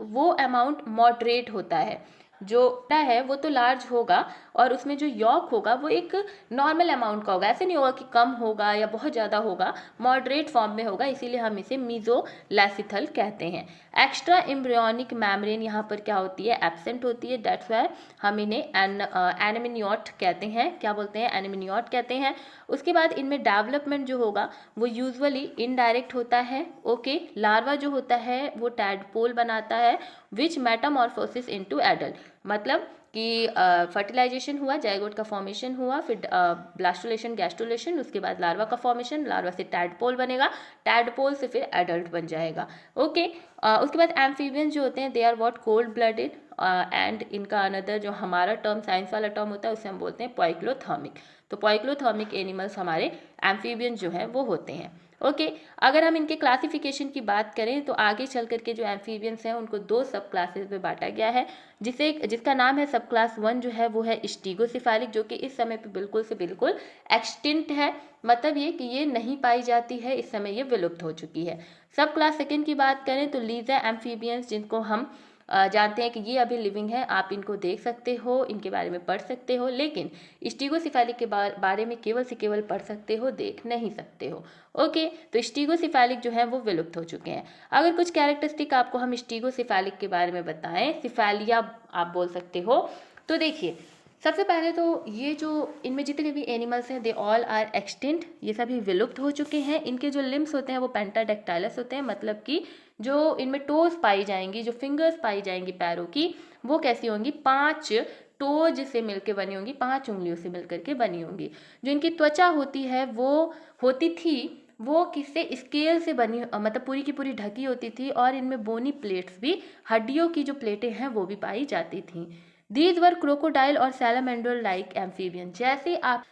वो अमाउंट मॉडरेट होता है। जो है वो तो लार्ज होगा और उसमें जो यॉक होगा वो एक नॉर्मल अमाउंट का होगा, ऐसे नहीं होगा कि कम होगा या बहुत ज़्यादा होगा, मॉडरेट फॉर्म में होगा, इसीलिए हम इसे मीजोलैसिथल कहते हैं। एक्स्ट्रा एम्ब्रियोनिक मेम्ब्रेन यहाँ पर क्या होती है, एब्सेंट होती है, दैट्स वाई हम इन्हें एनेमिनियोट कहते हैं। क्या बोलते हैं, एनेमिनियोट कहते हैं। उसके बाद इनमें डेवलपमेंट जो होगा वो यूजुअली इनडायरेक्ट होता है। ओके, लार्वा जो होता है वो टैडपोल बनाता है विच मेटामॉर्फोसिस इनटू एडल्ट, मतलब कि फर्टिलाइजेशन हुआ, जाइगोट का फॉर्मेशन हुआ, फिर ब्लास्टुलेशन, गैस्ट्रुलेशन, उसके बाद लार्वा का फॉर्मेशन, लार्वा से टैडपोल बनेगा, टैडपोल से फिर एडल्ट बन जाएगा। ओके, उसके बाद एम्फीबियंस जो होते हैं they are what, cold blooded and इनका अनदर जो हमारा टर्म साइंस वाला टर्म होता है उसे हम बोलते हैं पॉइक्लोथर्मिक। तो पॉइक्लोथर्मिक एनिमल्स हमारे एम्फीबियंस जो है वो होते हैं। ओके, अगर हम इनके क्लासिफिकेशन की बात करें तो आगे चल करके जो एम्फीबियंस हैं उनको 2 सब क्लासेस में बांटा गया है, जिसका नाम है सब क्लास 1 जो है वो है स्टीगोसिफेलिक, जो कि इस समय पे बिल्कुल से बिल्कुल एक्सटिंक्ट है, मतलब ये कि ये नहीं पाई जाती है, इस समय ये विलुप्त हो चुकी है। सब क्लास 2 की बात करें तो लीजा एम्फीबियंस, जिनको हम जानते हैं कि ये अभी लिविंग है, आप इनको देख सकते हो, इनके बारे में पढ़ सकते हो, लेकिन स्टीगोसिफेलिक के बारे में केवल से केवल पढ़ सकते हो, देख नहीं सकते हो। ओके, तो स्टीगोसिफेलिक जो है वो विलुप्त हो चुके हैं। अगर कुछ कैरेक्टरिस्टिक आपको हम स्टीगोसिफेलिक के बारे में बताएं, सिफेलिया आप बोल सकते हो, तो देखिए सबसे पहले तो ये जो इनमें जितने भी एनिमल्स हैं दे ऑल आर एक्सटिंक्ट, ये सभी विलुप्त हो चुके हैं। इनके जो लिम्स होते हैं वो पेंटाडेक्टाइलस होते हैं, मतलब कि जो इनमें टोज पाई जाएंगी, जो फिंगर्स पाई जाएंगी पैरों की, वो कैसी होंगी, 5 टोज से मिलकर बनी होंगी, 5 उंगलियों से मिलकर के बनी होंगी। जो इनकी त्वचा होती है वो होती थी वो किससे, स्केल से बनी, मतलब पूरी की पूरी ढकी होती थी और इनमें बोनी प्लेट्स भी, हड्डियों की जो प्लेटें हैं वो भी पाई जाती थी। दीज वर क्रोकोडाइल और सैलामेंड्रल लाइक एम्फीबियन। जैसे आप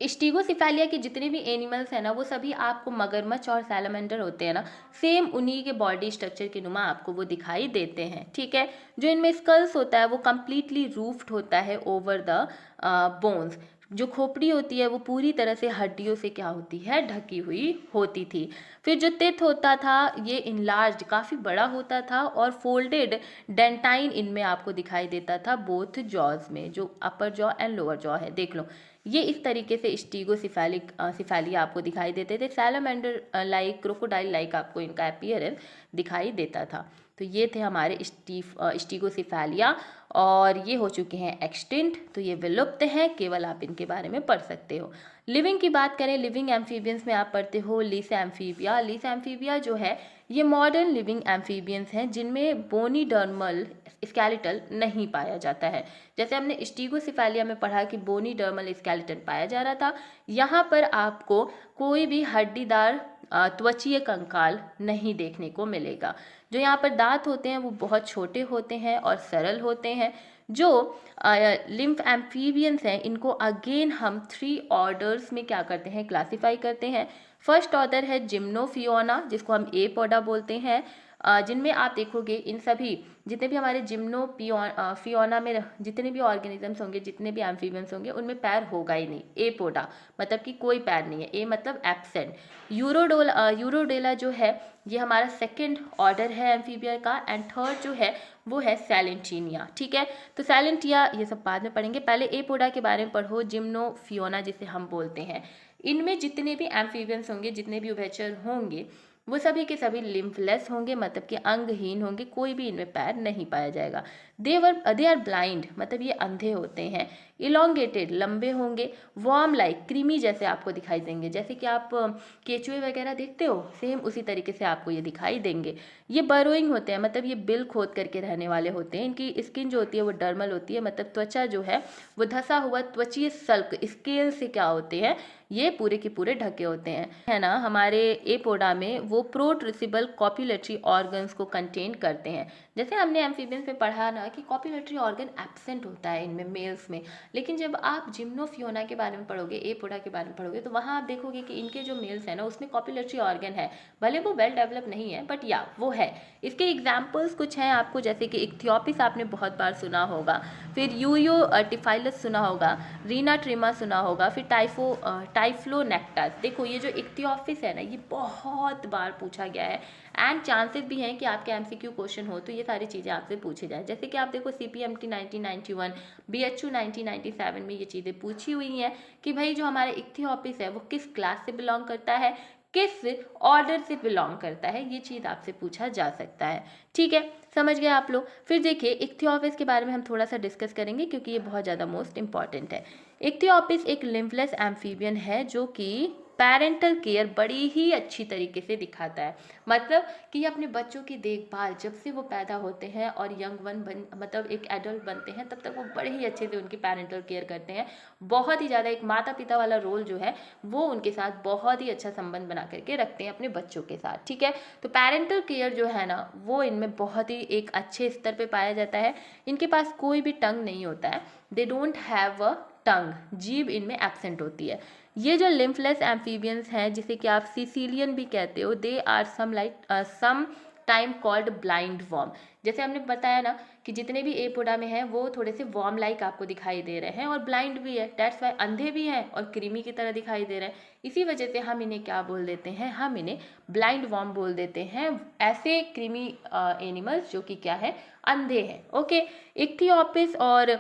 स्टीगोसिफेलिया के जितने भी एनिमल्स हैं ना वो सभी आपको मगरमच्छ और सैलामेंडर होते हैं ना, सेम उन्हीं के बॉडी स्ट्रक्चर के नुमा आपको वो दिखाई देते हैं। ठीक है, जो इनमें स्कल्स होता है वो कम्प्लीटली रूफ्ड होता है ओवर द बोन्स, जो खोपड़ी होती है वो पूरी तरह से हड्डियों से क्या होती है, ढकी हुई होती थी। फिर जो टिथ होता था ये इनलार्ज्ड, काफ़ी बड़ा होता था, और फोल्डेड डेंटाइन इनमें आपको दिखाई देता था बोथ जॉज में, जो अपर जॉ एंड लोअर जॉ है देख लो। ये इस तरीके से स्टीगोसिफेलिक सिफेलिया आपको दिखाई देते थे। सैलमेंडर लाइक, क्रोकोडाइल लाइक आपको इनका अपीयरेंस दिखाई देता था। तो ये थे हमारे स्टीगोसिफेलिया, और ये हो चुके हैं एक्सटिंक्ट, तो ये विलुप्त हैं, केवल आप इनके बारे में पढ़ सकते हो। लिविंग की बात करें, लिविंग एम्फीबियंस में आप पढ़ते हो लीसा एम्फीबिया। लीसा एम्फीबिया जो है ये मॉडर्न लिविंग एम्फीबियंस हैं जिनमें बोनी डर्मल स्केलेटल नहीं पाया जाता है। जैसे हमने स्टीगोसिफेलिया में पढ़ा कि बोनी डर्मल स्केलेटन पाया जा रहा था, यहाँ पर आपको कोई भी हड्डीदार त्वचीय कंकाल नहीं देखने को मिलेगा। जो यहाँ पर दांत होते हैं वो बहुत छोटे होते हैं और सरल होते हैं। जो लिम्फ एम्फीबियंस हैं इनको अगेन हम 3 ऑर्डर्स में क्या करते हैं, क्लासिफाई करते हैं। फर्स्ट ऑर्डर है जिम्नोफियोना, जिसको हम एपोडा बोलते हैं, जिनमें आप देखोगे इन सभी जितने भी हमारे फियोना में जितने भी ऑर्गेनिजम्स होंगे, जितने भी एम्फीबियंस होंगे, उनमें पैर होगा ही नहीं, एपोडा मतलब कि कोई पैर नहीं है, ए मतलब एब्सेंट। यूरोडेला जो है ये हमारा सेकंड ऑर्डर है एम्फीबिया का, एंड थर्ड जो है वो है सैलेंटिनिया। ठीक है, तो सैलेंटिया ये सब बाद में पढ़ेंगे, पहले एपोडा के बारे में पढ़ो। जिम्नोफियोना जिसे हम बोलते हैं, इनमें जितने भी एम्फीबियंस होंगे, जितने भी उभयचर होंगे, वो सभी के सभी लिम्फलेस होंगे, मतलब कि अंगहीन होंगे, कोई भी इनमें पैर नहीं पाया जाएगा। दे आर ब्लाइंड, मतलब ये अंधे होते हैं। इलोंगेटेड, लंबे होंगे। वॉर्म लाइक, क्रीमी जैसे आपको दिखाई देंगे, जैसे कि आप केचुए वगैरह देखते हो, सेम उसी तरीके से आपको ये दिखाई देंगे। ये बरोइंग होते हैं, मतलब ये बिल खोद करके रहने वाले होते हैं। इनकी स्किन जो होती है वो डर्मल होती है, मतलब त्वचा जो है वो धसा हुआ त्वचीय सल्क स्केल से क्या होते हैं, ये पूरे के पूरे ढके होते हैं, है ना। हमारे एपोडा में वो प्रोट्रूसिबल कॉपुलेटरी ऑर्गन्स को कंटेन करते हैं। जैसे हमने एम्फीबियंस में पढ़ा ना कि कॉपुलेटरी ऑर्गन एब्सेंट होता है इनमें, मेल्स में, लेकिन जब आप जिम्नोफियोना के बारे में पढ़ोगे, एपोडा के बारे में पढ़ोगे, तो वहाँ आप देखोगे कि इनके जो मेल्स हैं ना उसमें कॉपुलेटरी ऑर्गन है, भले वो वेल डेवलप नहीं है बट या वो है। इसके एग्जाम्पल्स कुछ हैं आपको, जैसे कि इक्थियोपिस आपने बहुत बार सुना होगा, फिर यूयो टिफाइलस सुना होगा, रीना ट्रिमा सुना होगा, फिर टाइफ्लोनेक्टास। देखो ये जो इक्थियोपिस है ना ये बहुत बार पूछा गया है, एंड चांसेस भी हैं कि आपके एमसीक्यू क्वेश्चन हो तो ये सारी चीज़ें आपसे पूछी जाए। जैसे कि आप देखो सीपीएमटी 1991, बीएचयू 1997 में ये चीज़ें पूछी हुई हैं कि भाई जो हमारा इक्थियोपिस है वो किस क्लास से बिलोंग करता है, किस ऑर्डर से बिलोंग करता है, ये चीज़ आपसे पूछा जा सकता है। ठीक है, समझ गए आप लोग। फिर देखिए इक्थियोपिस के बारे में हम थोड़ा सा डिस्कस करेंगे क्योंकि ये बहुत ज़्यादा मोस्ट इंपॉर्टेंट है। इक्थियोपिस एक लिम्फलेस एम्फीबियन है जो कि पेरेंटल केयर बड़ी ही अच्छी तरीके से दिखाता है, मतलब कि ये अपने बच्चों की देखभाल जब से वो पैदा होते हैं और यंग वन मतलब एक एडल्ट बनते हैं तब तक वो बड़े ही अच्छे से उनकी पेरेंटल केयर करते हैं। बहुत ही ज़्यादा एक माता पिता वाला रोल जो है वो उनके साथ बहुत ही अच्छा संबंध बना करके रखते हैं अपने बच्चों के साथ। ठीक है, तो पेरेंटल केयर जो है ना वो इनमें बहुत ही एक अच्छे स्तर पर पाया जाता है। इनके पास कोई भी टंग नहीं होता है, दे डोंट हैव अ टंग, जीभ इनमें एब्सेंट होती है। ये जो लिम्फलेस एम्फीबियंस हैं जिसे कि आप सिसिलियन भी कहते हो, they are some time called blind worm. जैसे हमने बताया ना कि जितने भी एपोडा में हैं वो थोड़े से वॉर्म लाइक आपको दिखाई दे रहे हैं और ब्लाइंड भी है, डेट्स वाई अंधे भी हैं और क्रीमी की तरह दिखाई दे रहे हैं। इसी वजह से हम इन्हें क्या बोल देते हैं, हम इन्हें ब्लाइंड वॉर्म बोल देते हैं, ऐसे क्रीमी एनिमल्स जो कि क्या है, अंधे हैं। ओके, इक्थियोपिस और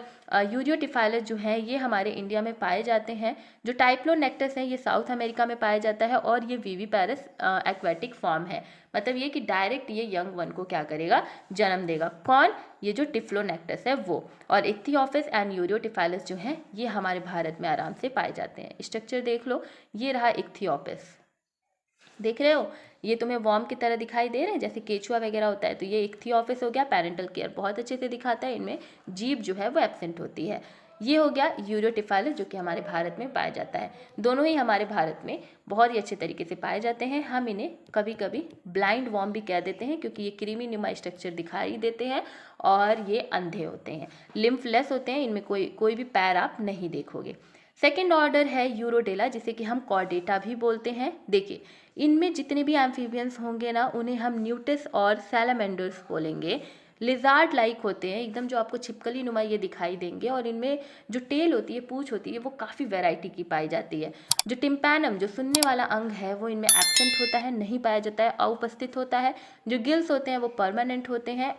यूरियोटिफाइलस जो है ये हमारे इंडिया में पाए जाते हैं। जो टाइप्लोनेक्टस है ये साउथ अमेरिका में पाया जाता है और ये विविपेरस एक्वेटिक फॉर्म है, मतलब ये कि डायरेक्ट ये यंग वन को क्या करेगा, जन्म देगा। कौन, ये जो टिफ्लोनेक्टस है वो। और इक्थियोपिस एंड यूरियोटिफाइलस जो है ये हमारे भारत में आराम से पाए जाते हैं। स्ट्रक्चर देख लो, ये रहा इक्थियोपिस, देख रहे हो, ये तुम्हें वॉर्म की तरह दिखाई दे रहे हैं जैसे केचुआ वगैरह होता है, तो ये इक्थियोपिस हो गया। पेरेंटल केयर बहुत अच्छे से दिखाता है, इनमें जीभ जो है वो एब्सेंट होती है। ये हो गया यूरियोटिफाइलस जो कि हमारे भारत में पाया जाता है। दोनों ही हमारे भारत में बहुत ही अच्छे तरीके से पाए जाते हैं। हम इन्हें कभी कभी ब्लाइंड वॉर्म भी कह देते हैं क्योंकि ये क्रीमी नुमा स्ट्रक्चर दिखाई देते हैं और ये अंधे होते हैं, लिम्फलेस होते हैं, इनमें कोई भी पैर आप नहीं देखोगे। सेकेंड ऑर्डर है यूरोडेला जिसे कि हम कॉर्डेटा भी बोलते हैं। देखिए इनमें जितने भी एम्फीबियंस होंगे ना उन्हें हम न्यूटिस और सैलामेंडर्स बोलेंगे, लिजार्ड लाइक होते हैं एकदम, जो आपको छिपकली नुमा ये दिखाई देंगे। और इनमें जो टेल होती है, पूंछ होती है, वो काफ़ी वैरायटी की पाई जाती है। जो टिम्पैनम जो सुनने वाला अंग है वो इनमें एब्सेंट होता है, नहीं पाया जाता है, अनुपस्थित होता है। जो गिल्स होते हैं वो परमानेंट होते हैं,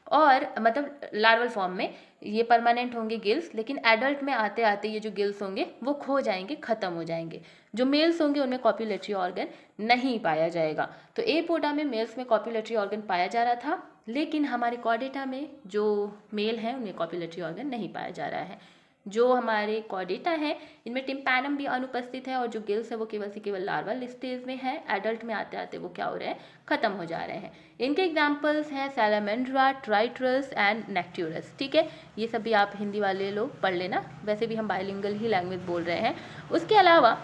और मतलब लार्वल फॉर्म में ये परमानेंट होंगे गिल्स, लेकिन एडल्ट में आते आते ये जो गिल्स होंगे वो खो जाएंगे, खत्म हो जाएंगे। जो मेल्स होंगे उनमें कॉप्युलेटरी ऑर्गन नहीं पाया जाएगा। तो एपोडा में मेल्स में कॉप्युलेटरी ऑर्गन पाया जा रहा था, लेकिन हमारे कॉर्डेटा में जो मेल हैं उनमें कॉप्युलेटरी ऑर्गन नहीं पाया जा रहा है। जो हमारे कॉर्डेटा है इनमें टिम्पैनम भी अनुपस्थित है, और जो गिल्स है वो केवल से केवल लार्वल स्टेज में है। एडल्ट में आते आते वो क्या हो रहे हैं, खत्म हो जा रहे हैं। इनके एग्जाम्पल्स हैं सैलामेंड्रा, ट्राइट्रस एंड नेक्ट्यूरस। ठीक है, ये सभी आप हिंदी वाले लोग पढ़ लेना, वैसे भी हम बाइलिंगुअल ही लैंग्वेज बोल रहे हैं। उसके अलावा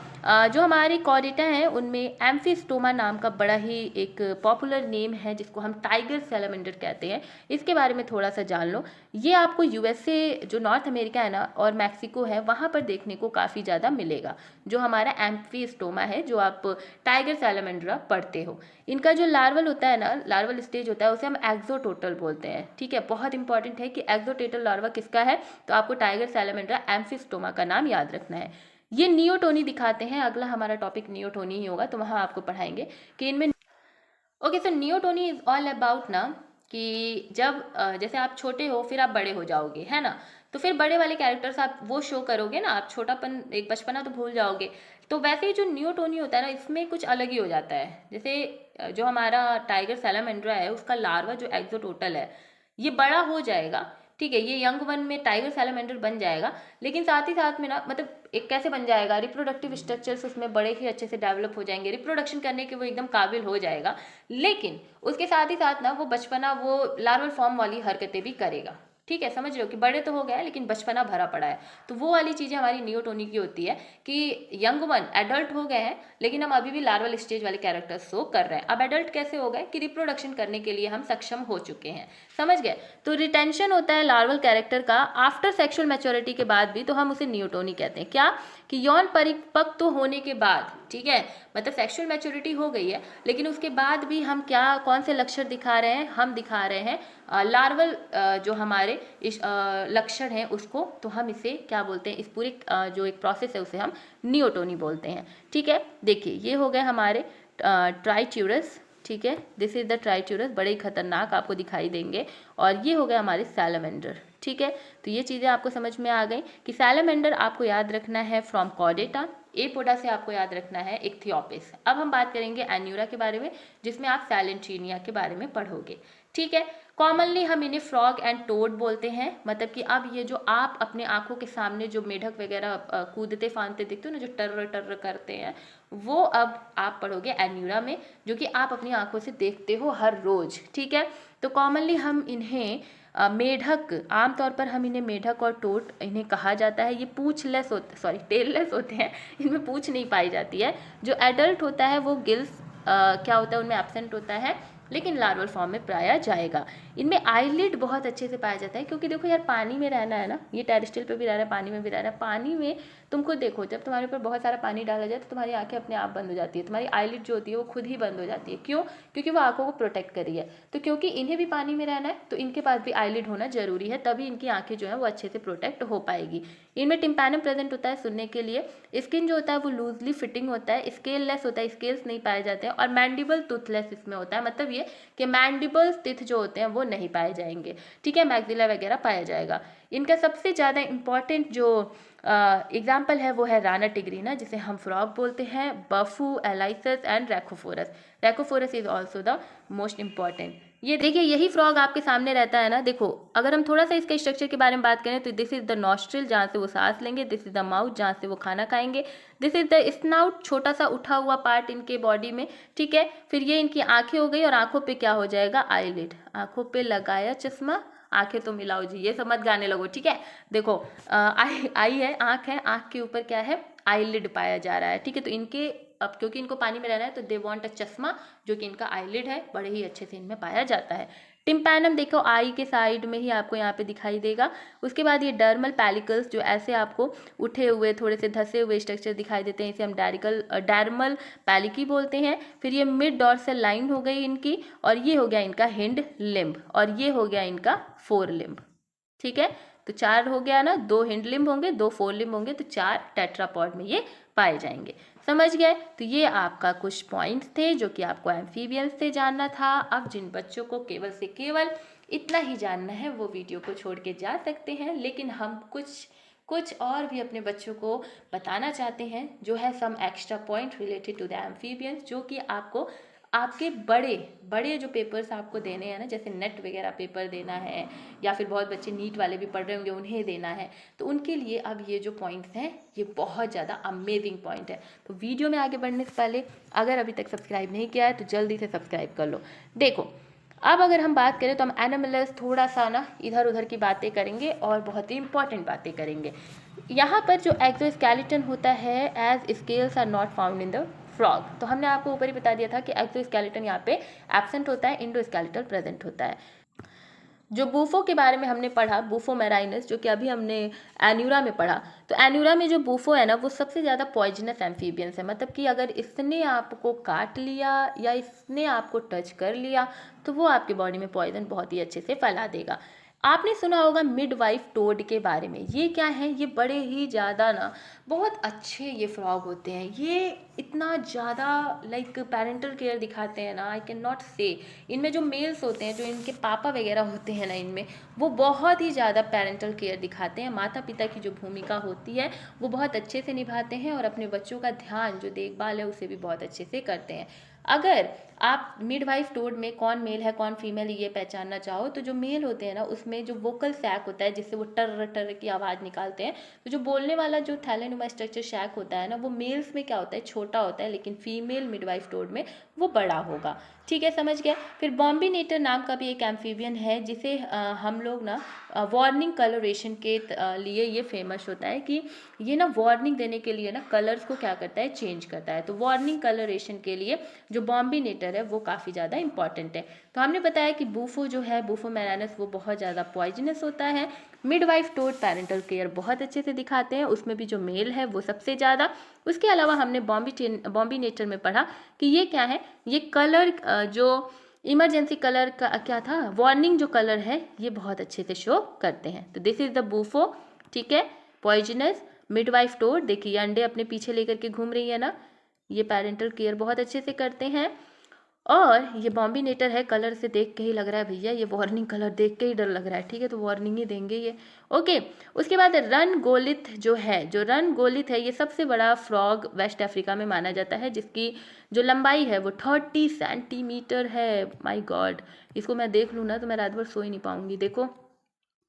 जो हमारे कॉर्डेटा हैं उनमें एम्फिस्टोमा नाम का बड़ा ही एक पॉपुलर नेम है, जिसको हम टाइगर सैलामेंडर कहते हैं। इसके बारे में थोड़ा सा जान लो। ये आपको यूएसए, जो नॉर्थ अमेरिका है ना, और मैक्सिको है, वहाँ पर देखने को काफ़ी ज़्यादा मिलेगा। जो हमारा एम्फिस्टोमा है, जो आप टाइगर सैलामेंड्रा पढ़ते हो, इनका जो लार्वल होता है ना, लार्वल स्टेज होता है, उसे हम एक्सोटोटल बोलते हैं। ठीक है, बहुत इंपॉर्टेंट है कि एक्सोटोटल लार्वा किसका है, तो आपको टाइगर सैलामेंड्रा एम्फिस्टोमा का नाम याद रखना है। ये नियोटोनी दिखाते हैं, अगला हमारा टॉपिक नियोटोनी ही होगा, तो वहाँ आपको पढ़ाएंगे कि इनमें। Okay, so neoteny is all about ना कि जब जैसे आप छोटे हो फिर आप बड़े हो जाओगे, है ना, तो फिर बड़े वाले कैरेक्टर्स आप वो शो करोगे ना, आप छोटापन एक बचपना तो भूल जाओगे। तो वैसे ही जो नियोटोनी होता है ना, इसमें कुछ अलग ही हो जाता है। जैसे जो हमारा टाइगर सैलामेंड्रा है उसका लार्वा जो एक्सोटोटल है ये बड़ा हो जाएगा। ठीक है, ये यंग वन में टाइगर सैलामेंडर बन जाएगा, लेकिन साथ ही साथ में ना, मतलब एक कैसे बन जाएगा, रिप्रोडक्टिव स्ट्रक्चर्स उसमें बड़े ही अच्छे से डेवलप हो जाएंगे, रिप्रोडक्शन करने के वो एकदम काबिल हो जाएगा। लेकिन उसके साथ ही साथ ना वो बचपना, वो लार्वल फॉर्म वाली हरकतें भी करेगा। ठीक है, समझ रहे हो कि बड़े तो हो गए लेकिन बचपना भरा पड़ा है। तो वो वाली चीज़ें हमारी नियोटोनी की होती है कि यंग वन एडल्ट हो गए हैं, लेकिन हम अभी भी लार्वल स्टेज वाले कैरेक्टर्स शो कर रहे हैं। अब एडल्ट कैसे हो गए कि रिप्रोडक्शन करने के लिए हम सक्षम हो चुके हैं, समझ गए। तो रिटेंशन होता है लार्वल कैरेक्टर का आफ्टर सेक्सुअल मैच्योरिटी के बाद भी, तो हम उसे नियोटोनी कहते हैं। क्या कि यौन परिपक्व होने के बाद, ठीक है, मतलब सेक्सुअल मैच्योरिटी हो गई है, लेकिन उसके बाद भी हम क्या, कौन से लक्षण दिखा रहे हैं, हम दिखा रहे हैं लार्वल जो हमारे लक्षण हैं उसको, तो हम इसे क्या बोलते हैं, इस पूरे जो एक प्रोसेस है उसे हम नियोटोनी बोलते हैं। ठीक है, देखिए ये हो गए हमारे ट्राइट्यूरस। ठीक है, दिस इज द ट्राइट्यूरस, बड़े ही खतरनाक आपको दिखाई देंगे। और ये हो गए हमारे सैलामेंडर। ठीक है, तो ये चीज़ें आपको समझ में आ गई कि सैलामेंडर आपको याद रखना है फ्रॉम कॉर्डेटा, एपोडा से आपको याद रखना है इक्थियोपिस। अब हम बात करेंगे एन्यूरा के बारे में, जिसमें आप सैलेंटीनिया के बारे में पढ़ोगे। ठीक है, कॉमनली हम इन्हें फ्रॉग एंड टोड बोलते हैं, मतलब कि अब ये जो आप अपने आंखों के सामने जो मेढक वगैरह कूदते फांदते देखते हो ना, जो टर्र टर्र करते हैं, वो अब आप पढ़ोगे एन्यूरा में, जो कि आप अपनी आंखों से देखते हो हर रोज। ठीक है, तो कॉमनली हम इन्हें मेढक, आमतौर पर हम इन्हें मेढक और टोड इन्हें कहा जाता है। ये पूछलेस होते, सॉरी टेललेस होते हैं, इनमें पूछ नहीं पाई जाती है। जो एडल्ट होता है वो गिल्स क्या होता है उनमें एब्सेंट होता है, लेकिन लार्वल फॉर्म में पाया जाएगा। इनमें आईलिड बहुत अच्छे से पाया जाता है, क्योंकि देखो यार पानी में रहना है ना, ये टेरेस्ट्रियल पे भी रह रहा है, पानी में भी रह रहा है। पानी में तुमको देखो, जब तुम्हारे ऊपर बहुत सारा पानी डाला जाए तो तुम्हारी आंखें अपने आप बंद हो जाती है, तुम्हारी आईलिड जो होती है वो खुद ही बंद हो जाती है। क्यों? क्योंकि वो आंखों को प्रोटेक्ट कर रही है। तो क्योंकि इन्हें भी पानी में रहना है तो इनके पास भी आईलिड होना जरूरी है, तभी इनकी आंखें जो है वो अच्छे से प्रोटेक्ट हो पाएगी। इनमें टिम्पैनम प्रेजेंट होता है सुनने के लिए। स्किन जो होता है वो लूजली फिटिंग होता है, स्केललेस होता है, स्केल्स नहीं पाए जाते हैं। और मैंडिबल टूथलेस इसमें होता है, मतलब ये कि मैंडिबल्स टिथ जो होते हैं वो नहीं पाए जाएंगे। ठीक है, मैक्सिला वगैरह पाया जाएगा। इनका सबसे ज़्यादा इंपॉर्टेंट जो एग्जाम्पल है वो है राना टिग्रीना, जिसे हम फ्रॉग बोलते हैं, बफू, एलाइसस and Rhacophorus. Rhacophorus is also the most important. ये देखिए, यही फ्रॉग आपके सामने रहता है ना। देखो, अगर हम थोड़ा सा इसके स्ट्रक्चर के बारे में बात करें तो दिस इज द नॉस्ट्रिल, जहाँ से वो सांस लेंगे, दिस इज द माउथ, जहाँ से वो खाना खाएंगे, दिस इज द स्नाउट, छोटा सा उठा हुआ पार्ट इनके बॉडी में। ठीक है, फिर ये इनकी आंखें हो गई, और आंखों पे क्या हो जाएगा, आईलिड। आंखों पे लगाया चश्मा, आंखें तो मिलाओ जी, ये सब मत गाने लगो। ठीक है, देखो आई है, आंख है, आंख के ऊपर क्या है, आईलिड पाया जा रहा है। ठीक है, तो इनके अब क्योंकि इनको पानी में रहना है तो दे वांट अ चश्मा, जो कि इनका आईलिड है, बड़े ही अच्छे से इनमें पाया जाता है। टिम्पैनम देखो आई के साइड में ही आपको यहाँ पे दिखाई देगा। उसके बाद ये डर्मल पैलिकल्स जो ऐसे आपको उठे हुए थोड़े से धसे हुए स्ट्रक्चर दिखाई देते हैं, इसे हम डर्मल पैलिकी बोलते हैं। फिर ये मिड डॉर्सल लाइन हो गई इनकी, और ये हो गया इनका हिंड लिम्ब, और ये हो गया इनका फोर लिम्ब। ठीक है, तो 4 हो गया ना, 2 हिंड लिम्ब होंगे, 2 फोर लिम्ब होंगे, तो 4 टेट्रापॉड में ये पाए जाएंगे। समझ गए? तो ये आपका कुछ पॉइंट्स थे जो कि आपको एम्फीबियंस से जानना था। अब जिन बच्चों को केवल से केवल इतना ही जानना है वो वीडियो को छोड़ के जा सकते हैं, लेकिन हम कुछ और भी अपने बच्चों को बताना चाहते हैं, जो है some extra point related to the amphibians, जो कि आपको आपके बड़े बड़े जो पेपर्स आपको देने हैं ना, जैसे नेट वगैरह पेपर देना है, या फिर बहुत बच्चे नीट वाले भी पढ़ रहे होंगे उन्हें देना है, तो उनके लिए अब ये जो पॉइंट्स हैं ये बहुत ज़्यादा अमेजिंग पॉइंट है। तो वीडियो में आगे बढ़ने से पहले अगर अभी तक सब्सक्राइब नहीं किया है तो जल्दी से सब्सक्राइब कर लो। देखो, अब अगर हम बात करें तो हम एनिमल्स थोड़ा सा ना इधर उधर की बातें करेंगे और बहुत ही इंपॉर्टेंट बातें करेंगे। यहाँ पर जो एक्सोस्केलेटन होता है, as scales are not found in the frog, तो हमने आपको ऊपर ही बता दिया था कि एक्सोस्केलेटन यहाँ पे एब्सेंट होता है, इंडोस्केलेटल प्रेजेंट होता है। जो बूफो के बारे में हमने पढ़ा, बूफो मैराइनस, जो कि अभी हमने एन्यूरा में पढ़ा, तो एन्यूरा में जो बूफो है ना वो सबसे ज़्यादा पॉइजनस एम्फीबियंस है। मतलब कि अगर इसने आपको काट लिया या इसने आपको टच कर लिया तो वो आपके बॉडी में पॉइजन बहुत ही अच्छे से फैला देगा। आपने सुना होगा मिडवाइफ टोड के बारे में। ये क्या है? ये बड़े ही ज़्यादा ना बहुत अच्छे ये फ्रॉग होते हैं। ये इतना ज़्यादा लाइक पेरेंटल केयर दिखाते हैं ना, आई कैन नॉट से। इनमें जो मेल्स होते हैं, जो इनके पापा वगैरह होते हैं ना, इनमें वो बहुत ही ज़्यादा पेरेंटल केयर दिखाते हैं। माता पिता की जो भूमिका होती है वो बहुत अच्छे से निभाते हैं, और अपने बच्चों का ध्यान जो देखभाल है उसे भी बहुत अच्छे से करते हैं। अगर आप मिडवाइफ टोड में कौन मेल है कौन फीमेल ये पहचानना चाहो, तो जो मेल होते हैं ना उसमें जो वोकल सैक होता है जिससे वो टर टर की आवाज़ निकालते हैं, तो जो बोलने वाला जो थैलेनुमा स्ट्रक्चर सैक होता है ना, वो मेल्स में क्या होता है, छोटा होता है, लेकिन फीमेल मिडवाइफ टोड में वो बड़ा होगा। ठीक है, समझ गए? फिर बॉम्बिनेटर नाम का भी एक एम्फीबियन है, जिसे हम लोग ना वार्निंग कलरेशन के लिए ये फेमस होता है कि ये ना वार्निंग देने के लिए ना कलर्स को क्या करता है, चेंज करता है। तो वार्निंग कलरेशन के लिए जो बॉम्बिनेटर है वो काफ़ी ज़्यादा इंपॉर्टेंट है। तो हमने बताया कि बूफो जो है, बूफो मैरानस, वो बहुत ज़्यादा पॉइजनस होता है। मिडवाइफ टोड पेरेंटल केयर बहुत अच्छे से दिखाते हैं, उसमें भी जो मेल है वो सबसे ज़्यादा। उसके अलावा हमने बॉम्बिनेटर में पढ़ा कि ये क्या है, ये कलर जो इमरजेंसी कलर का क्या था, वार्निंग जो कलर है, ये बहुत अच्छे से शो करते हैं। तो दिस इज द बूफो। ठीक है, पॉइजनस मिडवाइफ टोड, देखिए ये अंडे अपने पीछे लेकर के घूम रही है ना, ये पेरेंटल केयर बहुत अच्छे से करते हैं। और ये बॉम्बिनेटर है, कलर से देख के ही लग रहा है भैया ये वार्निंग कलर देख के ही डर लग रहा है। ठीक है, तो वार्निंग ही देंगे ये। ओके, उसके बाद रन गोलिथ जो है, जो रन गोलिथ है, ये सबसे बड़ा फ्रॉग वेस्ट अफ्रीका में माना जाता है, जिसकी जो लंबाई है वो 30 सेंटीमीटर है। माय गॉड, इसको मैं देख लूँ ना तो मैं रात भर सो ही नहीं पाऊंगी। देखो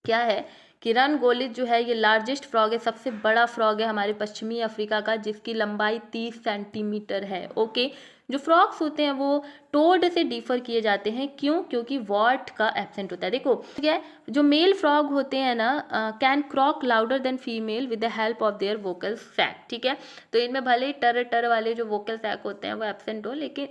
क्या है कि रन गोलिथ जो है ये लार्जेस्ट फ्रॉग है, सबसे बड़ा फ्रॉग है हमारे पश्चिमी अफ्रीका का, जिसकी लंबाई 30 सेंटीमीटर है। ओके, जो फ्रॉग्स होते हैं वो टोड से डिफर किए जाते हैं, क्यों? क्योंकि वॉट का एब्सेंट होता है। देखो ठीक है, जो मेल फ्रॉग होते हैं ना can croak louder than female with the help of their vocal sac. ठीक है, तो इनमें भले ही टर टर वाले जो वोकल सैक होते हैं वो एब्सेंट हो, लेकिन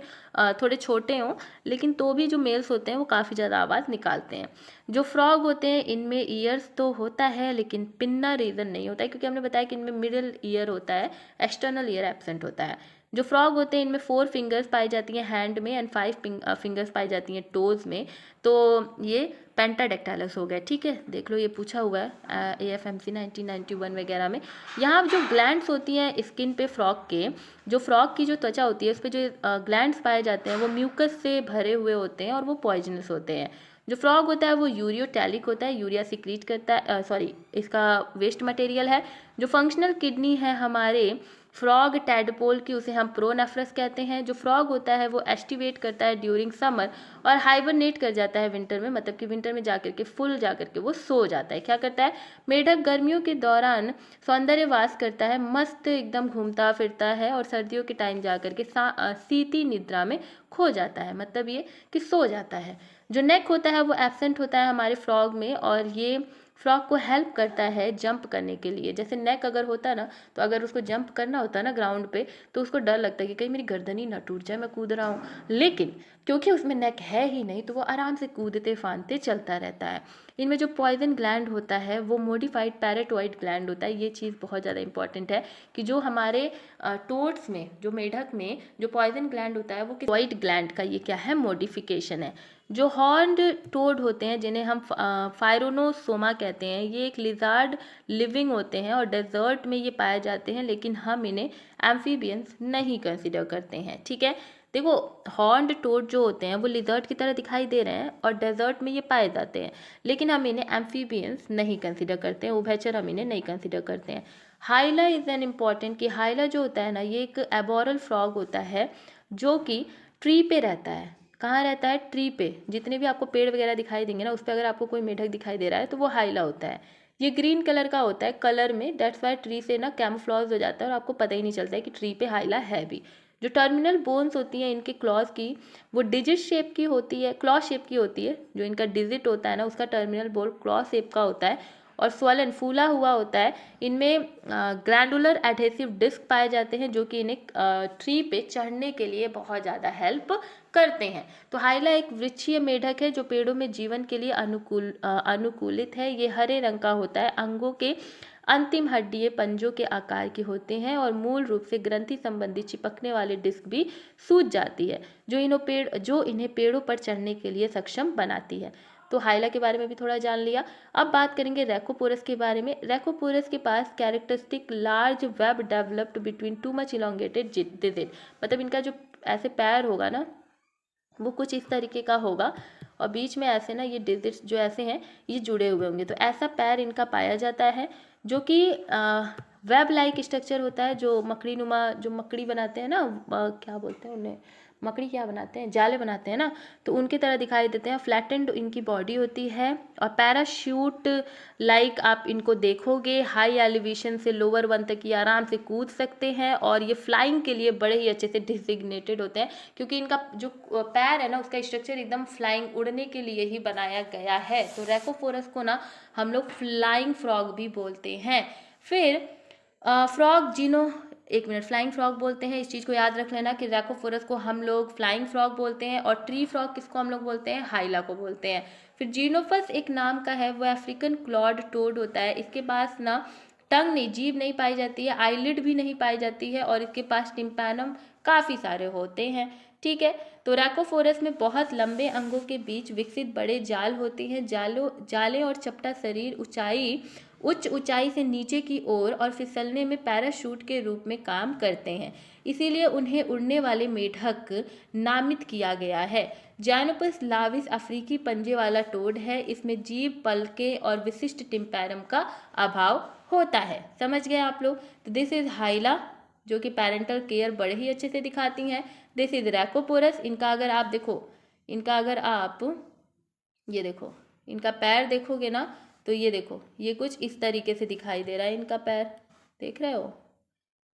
थोड़े छोटे हों, लेकिन तो भी जो मेल्स होते हैं वो काफ़ी ज़्यादा आवाज़ निकालते हैं। जो फ्रॉग होते हैं इनमें ईयर्स तो होता है, लेकिन पिन्ना रीजन नहीं होता है, क्योंकि हमने बताया कि इनमें मिडिल ईयर होता है, एक्सटर्नल ईयर एब्सेंट होता है। जो फ्रॉग होते हैं इनमें 4 फिंगर्स पाई जाती हैं हैंड में, एंड 5 फिंगर्स पाई जाती हैं टोज में, तो ये पेंटाडेक्टाइलस हो गया। ठीक है, देख लो ये पूछा हुआ है AFMC 1991 वगैरह में। यहाँ जो ग्लैंड्स होती हैं स्किन पे फ्रॉग के, जो फ्रॉग की जो त्वचा होती है उस पर जो ग्लैंड्स पाए जाते हैं वो म्यूकस से भरे हुए होते हैं और वो पॉइजनस होते हैं। जो फ्रॉग होता है वो यूरियोटैलिक होता है, यूरिया सिक्रीट करता है, सॉरी इसका वेस्ट मटेरियल है। जो फंक्शनल किडनी है हमारे फ्रॉग टैडपोल की, उसे हम प्रोनेफ्रस कहते हैं। जो फ्रॉग होता है वो एस्टिवेट करता है ड्यूरिंग समर और हाइबरनेट कर जाता है विंटर में, मतलब कि विंटर में जाकर के फुल जाकर के वो सो जाता है। क्या करता है, मेढक गर्मियों के दौरान सौंदर्यवास करता है, मस्त एकदम घूमता फिरता है, और सर्दियों के टाइम जाकर के सीती निद्रा में खो जाता है, मतलब ये कि सो जाता है। जो नेक होता है वो एब्सेंट होता है हमारे फ्रॉग में, और ये फ्रॉग को हेल्प करता है जंप करने के लिए। जैसे नेक अगर होता ना, तो अगर उसको जंप करना होता ना ग्राउंड पे, तो उसको डर लगता है कि कहीं मेरी गर्दन ही ना टूट जाए, मैं कूद रहा हूँ। लेकिन क्योंकि उसमें नेक है ही नहीं, तो वो आराम से कूदते फांदते चलता रहता है। इनमें जो पॉइजन ग्लैंड होता है वो मॉडिफाइड पैराटॉइड ग्लैंड होता है। ये चीज़ बहुत ज़्यादा इंपॉर्टेंट है कि जो हमारे टोड्स में, जो मेढक में जो पॉइजन ग्लैंड होता है वो पैराटॉइड ग्लैंड का ये क्या है, मॉडिफिकेशन है। जो हॉर्न्ड टोड होते हैं जिन्हें हम फायरोनोसोमा कहते हैं, ये एक लिजार्ड लिविंग होते हैं और डेजर्ट में ये पाए जाते हैं, लेकिन हम इन्हें एम्फीबियंस नहीं कंसिडर करते हैं। ठीक है, देखो हॉर्न्ड टोड जो होते हैं वो लिजर्ट की तरह दिखाई दे रहे हैं और डेजर्ट में ये पाए जाते हैं, लेकिन हम इन्हें एम्फीबियंस नहीं कंसिडर करते हैं, उभयचर हम इन्हें नहीं कंसिडर करते हैं। हाइला इज़ एन इम्पॉर्टेंट, कि हाइला जो होता है ना, ये एक एबोरल फ्रॉग होता है जो कि ट्री पे रहता है। कहाँ रहता है, ट्री पे। जितने भी आपको पेड़ वगैरह दिखाई देंगे ना, उस पर अगर आपको कोई मेढक दिखाई दे रहा है तो वो हाइला होता है। ये ग्रीन कलर का होता है कलर में, दैट्स वाई ट्री से ना कैमोफ्लेज हो जाता है और आपको पता ही नहीं चलता है कि ट्री पे हाइला है भी। जो टर्मिनल बोन्स होती हैं इनके क्लॉज की, वो डिजिट शेप की होती है, क्लॉ शेप की होती है। जो इनका डिजिट होता है ना, उसका टर्मिनल बोन क्लॉ शेप का होता है और स्वलन फूला हुआ होता है। इनमें ग्लैंडुलर एडहेसिव डिस्क पाए जाते हैं जो कि इन्हें ट्री पे चढ़ने के लिए बहुत ज़्यादा हेल्प करते हैं। तो हाइला एक वृक्षीय मेढक है जो पेड़ों में जीवन के लिए अनुकूलित है। ये हरे रंग का होता है, अंगों के अंतिम हड्डियाँ पंजों के आकार की होते हैं और मूल रूप से ग्रंथि संबंधी चिपकने वाली डिस्क भी सूज जाती है जो इन्हें पेड़ों पर चढ़ने के लिए सक्षम बनाती है। तो हाइला के बारे में भी थोड़ा जान लिया। अब बात करेंगे रैकोपोरस के बारे में। रैकोपोरस के पास characteristic large web developed between two much elongated digit, मतलब इनका जो ऐसे पैर होगा ना वो कुछ इस तरीके का होगा और बीच में ऐसे ना ये डिजिट्स जो ऐसे हैं ये जुड़े हुए होंगे। तो ऐसा पैर इनका पाया जाता है जो कि वेब लाइक स्ट्रक्चर होता है। जो मकड़ी नुमा, जो मकड़ी बनाते हैं ना, क्या बोलते हैं उन्हें, मकड़ी क्या बनाते हैं, जाले बनाते हैं ना, तो उनकी तरह दिखाई देते हैं। फ्लैटेंड इनकी बॉडी होती है और पैराशूट लाइक आप इनको देखोगे। हाई एलिवेशन से लोअर वन तक ये आराम से कूद सकते हैं और ये फ्लाइंग के लिए बड़े ही अच्छे से डिजिग्नेटेड होते हैं, क्योंकि इनका जो पैर है ना उसका स्ट्रक्चर एकदम फ्लाइंग, उड़ने के लिए ही बनाया गया है। तो रैकोफोरस को ना हम लोग फ्लाइंग फ्रॉग भी बोलते हैं। फिर फ्रॉग जीनो, एक मिनट, फ्लाइंग फ्रॉग बोलते हैं, इस चीज़ को याद रख लेना कि रैकोफोरस को हम लोग फ्लाइंग फ्रॉग बोलते हैं और ट्री फ्रॉग किसको हम लोग बोलते हैं, हाइला को बोलते हैं। फिर जीनोफस एक नाम का है, वो अफ्रीकन क्लॉड टोड होता है। इसके पास ना टंग नहीं, जीभ नहीं पाई जाती है, आईलिड भी नहीं पाई जाती है और इसके पास टिम्पैनम काफ़ी सारे होते हैं। ठीक है, तो रैकोफोरस में बहुत लंबे अंगों के बीच विकसित बड़े जाल होते हैं। जाले और चपटा शरीर उच्च ऊंचाई से नीचे की ओर और फिसलने में पैराशूट के रूप में काम करते हैं, इसीलिए उन्हें उड़ने वाले मेढक नामित किया गया है। जाइनोपस लाविस अफ्रीकी पंजे वाला टोड है। इसमें जीभ, पलके और विशिष्ट टिम्पैरम का अभाव होता है। समझ गए आप लोग। तो दिस इज हाइला जो कि पेरेंटल केयर बड़े ही अच्छे से दिखाती हैं। This is Rhacophorus. इनका अगर आप देखो, ये देखो, इनका पैर देखोगे ना तो ये देखो, ये कुछ इस तरीके से दिखाई दे रहा है इनका पैर, देख रहे हो,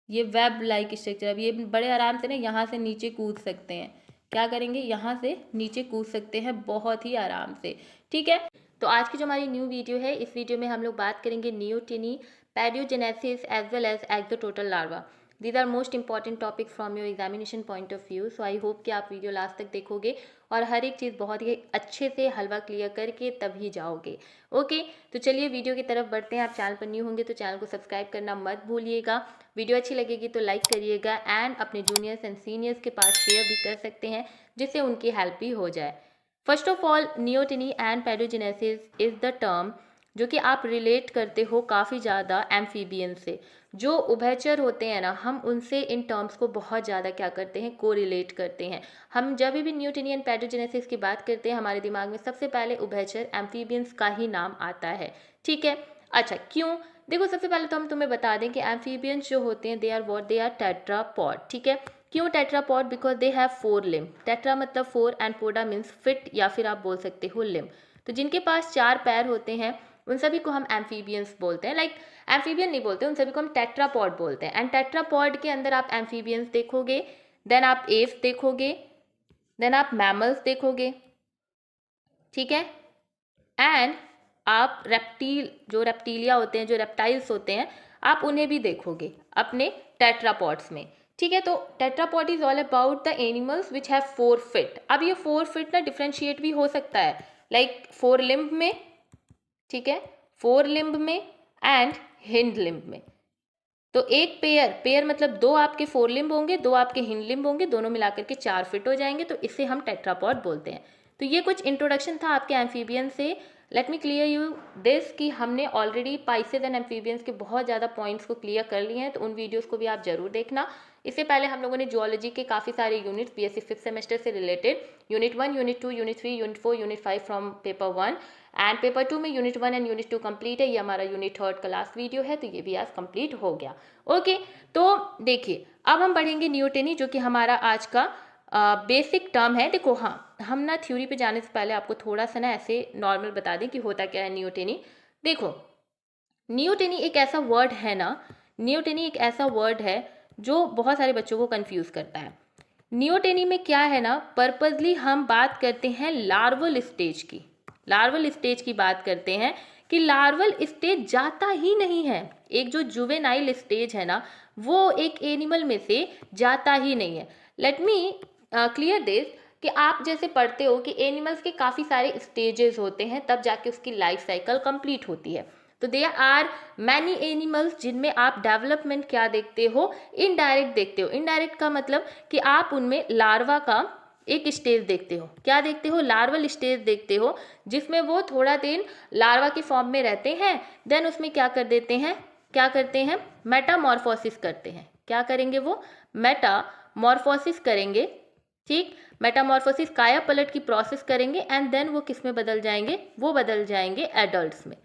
ये वेब लाइक स्ट्रक्चर। अब ये बड़े आराम से ना यहाँ से नीचे कूद सकते हैं। क्या करेंगे, यहाँ से नीचे कूद सकते हैं बहुत ही आराम से। ठीक है, तो आज की जो हमारी न्यू वीडियो है, इस वीडियो में हम लोग बात करेंगे neoteny, paedogenesis as well as axolotl larva. These are most important topic from your examination point of view. So I hope कि आप वीडियो लास्ट तक देखोगे और हर एक चीज़ बहुत ही अच्छे से हलवा क्लियर करके तभी जाओगे। ओके, तो चलिए वीडियो की तरफ बढ़ते हैं। आप चैनल पर न्यू होंगे तो चैनल को सब्सक्राइब करना मत भूलिएगा। वीडियो अच्छी लगेगी तो लाइक करिएगा एंड अपने जूनियर्स एंड सीनियर्स के पास शेयर भी कर सकते हैं, जिससे उनकी हेल्प भी हो जाए। First of all, neoteny and paedogenesis is the term जो कि आप रिलेट करते हो काफ़ी ज़्यादा एम्फीबियन से। जो उभयचर होते हैं ना, हम उनसे इन टर्म्स को बहुत ज़्यादा क्या करते हैं, को रिलेट करते हैं। हम जब भी नियोटिनी एंड पैडियोजेनेसिस की बात करते हैं, हमारे दिमाग में सबसे पहले उभयचर एम्फीबियंस का ही नाम आता है। ठीक है, अच्छा क्यों, देखो सबसे पहले तो हम तुम्हें बता दें कि एम्फीबियंस जो होते हैं दे आर टेट्रापॉड। ठीक है, क्यों tetrapod, because they have 4 limb. Tetra मतलब 4 एंड पोडा मीन्स फिट, या फिर आप बोल सकते हो लिम्ब। तो जिनके पास 4 पैर होते हैं उन सभी को हम एम्फीबियंस बोलते हैं। लाइक एम्फीबियन नहीं बोलते, उन सभी को हम टेट्रापॉड बोलते हैं। एंड टेट्रापॉड के अंदर आप एम्फीबियंस देखोगे, देन आप एव्स देखोगे, देन आप मैमल्स देखोगे। ठीक है, एंड आप जो रेप्टीलिया होते हैं, जो रेप्टाइल्स होते हैं, आप उन्हें भी देखोगे अपने टेट्रापॉड्स में। ठीक है। तो tetrapod is all about the animals which have 4 feet. अब ये 4 फीट ना डिफ्रेंशिएट भी हो सकता है, लाइक 4 लिम्ब में, ठीक है, 4 लिम्ब में एंड हिंड लिम्ब में। तो एक पेयर मतलब 2 आपके 4 लिम्ब होंगे, 2 आपके हिंड लिम्ब होंगे, दोनों मिलाकर के 4 फिट हो जाएंगे, तो इसे हम टेट्रापॉड बोलते हैं। तो ये कुछ इंट्रोडक्शन था आपके एम्फीबियन से। Let me clear you this कि हमने ऑलरेडी पाइसेस एंड एम्फीबियंस के बहुत ज़्यादा पॉइंट्स को क्लियर कर लिए हैं, तो उन वीडियोस को भी आप जरूर देखना। इससे पहले हम लोगों ने जूलॉजी के काफ़ी सारे यूनिट्स बीएससी 5th सेमेस्टर से related unit 1, unit 2, unit 3, unit 4, unit 5 from paper 1 and paper 2 में यूनिट 1 एंड यूनिट 2 कंप्लीट है। ये हमारा यूनिट 3 का लास्ट वीडियो है, तो ये भी आज कंप्लीट हो गया। ओके, तो देखिए अब हम पढ़ेंगे नियोटेनी, जो कि हमारा आज का बेसिक टर्म है। देखो हाँ, हम ना थ्योरी पे जाने से पहले आपको थोड़ा सा ना ऐसे नॉर्मल बता दें कि होता क्या है नियोटेनी। देखो नियोटेनी एक ऐसा वर्ड है ना, नियोटेनी एक ऐसा वर्ड है जो बहुत सारे बच्चों को कंफ्यूज करता है। नियोटेनी में क्या है ना, पर्पजली हम बात करते हैं लार्वल स्टेज की, लार्वल स्टेज की बात करते हैं कि लार्वल स्टेज जाता ही नहीं है। एक जो जुवेनाइल स्टेज है ना, वो एक एनिमल में से जाता ही नहीं है। लेट मी क्लियर दिस कि आप जैसे पढ़ते हो कि एनिमल्स के काफ़ी सारे स्टेजेस होते हैं, तब जाके उसकी लाइफ साइकिल कंप्लीट होती है। तो देयर आर मैनी एनिमल्स जिनमें आप डेवलपमेंट क्या देखते हो, इनडायरेक्ट देखते हो। इनडायरेक्ट का मतलब कि आप उनमें लार्वा का एक स्टेज देखते हो। क्या देखते हो? लार्वल स्टेज देखते हो, जिसमें वो थोड़ा दिन लार्वा के फॉर्म में रहते हैं, देन उसमें क्या कर देते हैं, क्या करते हैं, मेटामॉर्फोसिस करते हैं। क्या करेंगे वो? मेटामॉर्फोसिस करेंगे, ठीक। मेटामॉर्फोसिस काया पलट की प्रोसेस करेंगे एंड देन वो किस में बदल जाएंगे? वो बदल जाएंगे एडल्ट्स में।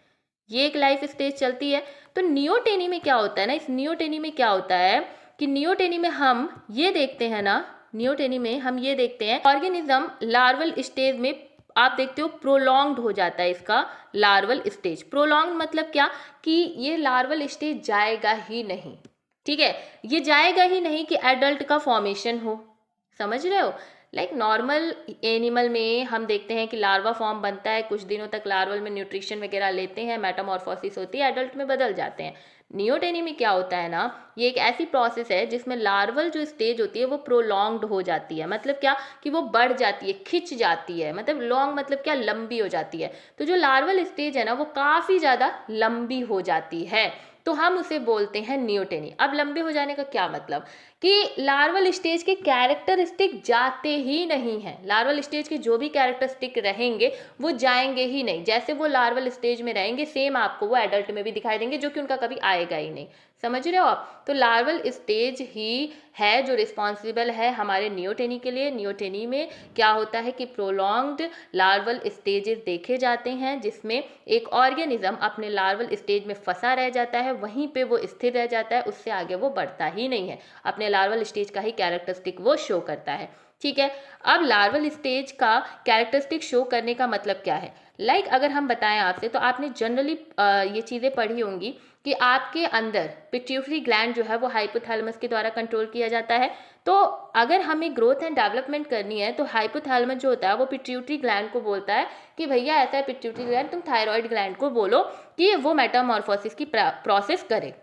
ये एक लाइफ स्टेज चलती है। तो नियोटेनी में क्या होता है ना, इस नियोटेनी में क्या होता है कि नियोटेनी में हम ये देखते हैं ना, नियोटेनी में हम ये देखते हैं ऑर्गेनिज्म लार्वल स्टेज में आप देखते हो प्रोलॉन्ग्ड हो जाता है इसका लार्वल स्टेज। प्रोलॉन्ग्ड मतलब क्या कि ये लार्वल स्टेज जाएगा ही नहीं, ठीक है, ये जाएगा ही नहीं कि एडल्ट का फॉर्मेशन हो। समझ रहे हो? लाइक नॉर्मल एनिमल में हम देखते हैं कि लार्वा फॉर्म बनता है, कुछ दिनों तक लार्वल में न्यूट्रिशन वगैरह लेते हैं, मेटामॉर्फोसिस होती है, एडल्ट में बदल जाते हैं। नियोटेनी में क्या होता है ना, ये एक ऐसी प्रोसेस है जिसमें लार्वल जो स्टेज होती है वो प्रोलॉन्ग्ड हो जाती है। मतलब क्या कि वो बढ़ जाती है, खिंच जाती है, मतलब लॉन्ग मतलब क्या, लंबी हो जाती है। तो जो लार्वल स्टेज है ना वो काफ़ी ज़्यादा लंबी हो जाती है, तो हम उसे बोलते हैं नियोटेनी। अब लंबे हो जाने का क्या मतलब कि लार्वल स्टेज के कैरेक्टरिस्टिक जाते ही नहीं हैं। लार्वल स्टेज के जो भी कैरेक्टरिस्टिक रहेंगे वो जाएंगे ही नहीं। जैसे वो लार्वल स्टेज में रहेंगे सेम आपको वो एडल्ट में भी दिखाई देंगे, जो कि उनका कभी आएगा ही नहीं। समझ रहे हो आप? तो लार्वल स्टेज ही है जो रिस्पॉन्सिबल है हमारे नियोटेनी के लिए। नियोटेनी में क्या होता है कि प्रोलॉन्ग्ड लार्वल स्टेजेस देखे जाते हैं, जिसमें एक ऑर्गेनिज्म अपने लार्वल स्टेज में फंसा रह जाता है, वहीं पे वो स्थिर रह जाता है, उससे आगे वो बढ़ता ही नहीं है। अपने लार्वल स्टेज का ही कैरेक्टरिस्टिक वो शो करता है, ठीक है। अब लार्वल स्टेज का कैरेक्टरिस्टिक शो करने का मतलब क्या है? लाइक अगर हम बताएं आपसे, तो आपने जनरली ये चीज़ें पढ़ी होंगी कि आपके अंदर पिट्यूटरी ग्लैंड जो है वो हाइपोथैलेमस के द्वारा कंट्रोल किया जाता है। तो अगर हमें ग्रोथ एंड डेवलपमेंट करनी है तो हाइपोथैलेमस जो होता है वो पिट्यूटरी ग्लैंड को बोलता है कि भैया ऐसा है पिट्यूटरी ग्लैंड, तुम थायराइड ग्लैंड को बोलो कि वो मेटामॉर्फोसिस की प्रोसेस करे,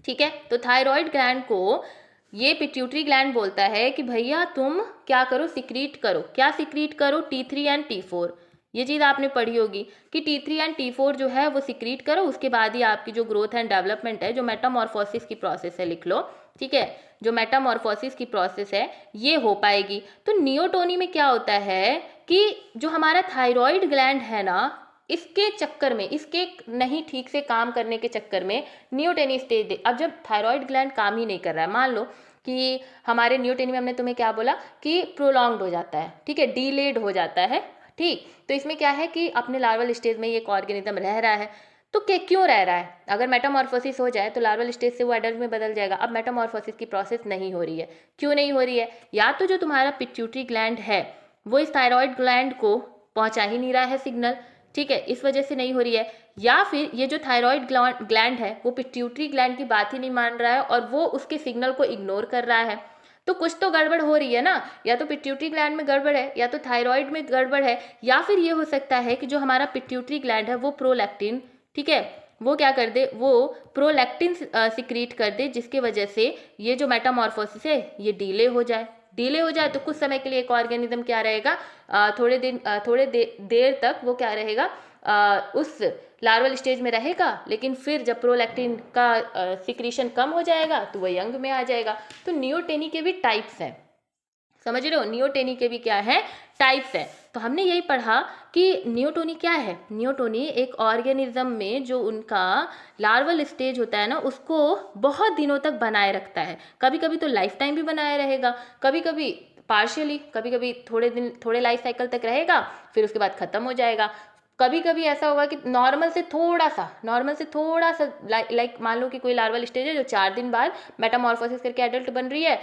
ठीक है। तो थायराइड ग्लैंड को ये पिट्यूटरी ग्लैंड बोलता है कि भैया तुम क्या करो, सिक्रीट करो। क्या सिक्रीट करो? T3 and T4। ये चीज़ आपने पढ़ी होगी कि T3 एंड T4 जो है वो सिक्रीट करो, उसके बाद ही आपकी जो ग्रोथ एंड डेवलपमेंट है, जो मेटामॉर्फोसिस की प्रोसेस है, लिख लो, ठीक है, जो मेटामॉर्फोसिस की प्रोसेस है ये हो पाएगी। तो नियोटोनी में क्या होता है कि जो हमारा थायराइड ग्लैंड है ना, इसके चक्कर में, इसके नहीं ठीक से काम करने के चक्कर में नियोटेनी स्टेज अब जब थायराइड ग्लैंड काम ही नहीं कर रहा है, मान लो कि हमारे नियोटेनी में हमने तुम्हें क्या बोला कि प्रोलॉन्ग्ड हो जाता है, ठीक है, डीलेड हो जाता है, ठीक। तो इसमें क्या है कि अपने लार्वल स्टेज में ये एक ऑर्गेनिज्म रह रहा है। तो क्यों रह रहा है? अगर मेटामॉर्फोसिस हो जाए तो लार्वल स्टेज से वो एडल्ट में बदल जाएगा। अब मेटामॉर्फोसिस की प्रोसेस नहीं हो रही है। क्यों नहीं हो रही है? या तो जो तुम्हारा पिट्यूटरी ग्लैंड है वो इस थायराइड ग्लैंड को पहुंचा ही नहीं रहा है सिग्नल, ठीक है, इस वजह से नहीं हो रही है, या फिर ये जो थायराइड ग्लैंड है वो पिट्यूटरी ग्लैंड की बात ही नहीं मान रहा है और वो उसके सिग्नल को इग्नोर कर रहा है। तो कुछ तो गड़बड़ हो रही है ना, या तो पिट्यूटरी ग्लैंड में गड़बड़ है, या तो थायराइड में गड़बड़ है, या फिर ये हो सकता है कि जो हमारा पिट्यूटरी ग्लैंड है वो प्रोलैक्टिन, ठीक है, वो क्या कर दे, वो प्रोलैक्टिन सिक्रीट कर दे, जिसकी वजह से ये जो मेटामॉर्फोसिस है ये डिले हो जाए। डिले हो जाए तो कुछ समय के लिए एक ऑर्गेनिज्म क्या रहेगा, थोड़े देर तक वो क्या रहेगा, उस लार्वल स्टेज में रहेगा, लेकिन फिर जब प्रोलैक्टिन का सिक्रीशन कम हो जाएगा तो वो यंग में आ जाएगा। तो नियोटेनी के भी टाइप्स हैं, समझ रहे हो, नियोटेनी के भी क्या है, टाइप्स है। तो हमने यही पढ़ा कि नियोटोनी क्या है। नियोटोनी एक ऑर्गेनिज्म में जो उनका लार्वल स्टेज होता है ना, उसको बहुत दिनों तक बनाए रखता है। कभी कभी तो लाइफ टाइम भी बनाए रहेगा, कभी कभी पार्शियली, कभी कभी थोड़े दिन, थोड़े लाइफ साइकिल तक रहेगा, फिर उसके बाद खत्म हो जाएगा। कभी कभी ऐसा होगा कि नॉर्मल से थोड़ा सा लाइक मान लो कि कोई लार्वल स्टेज है जो 4 दिन बाद मेटामॉर्फोसिस करके एडल्ट बन रही है,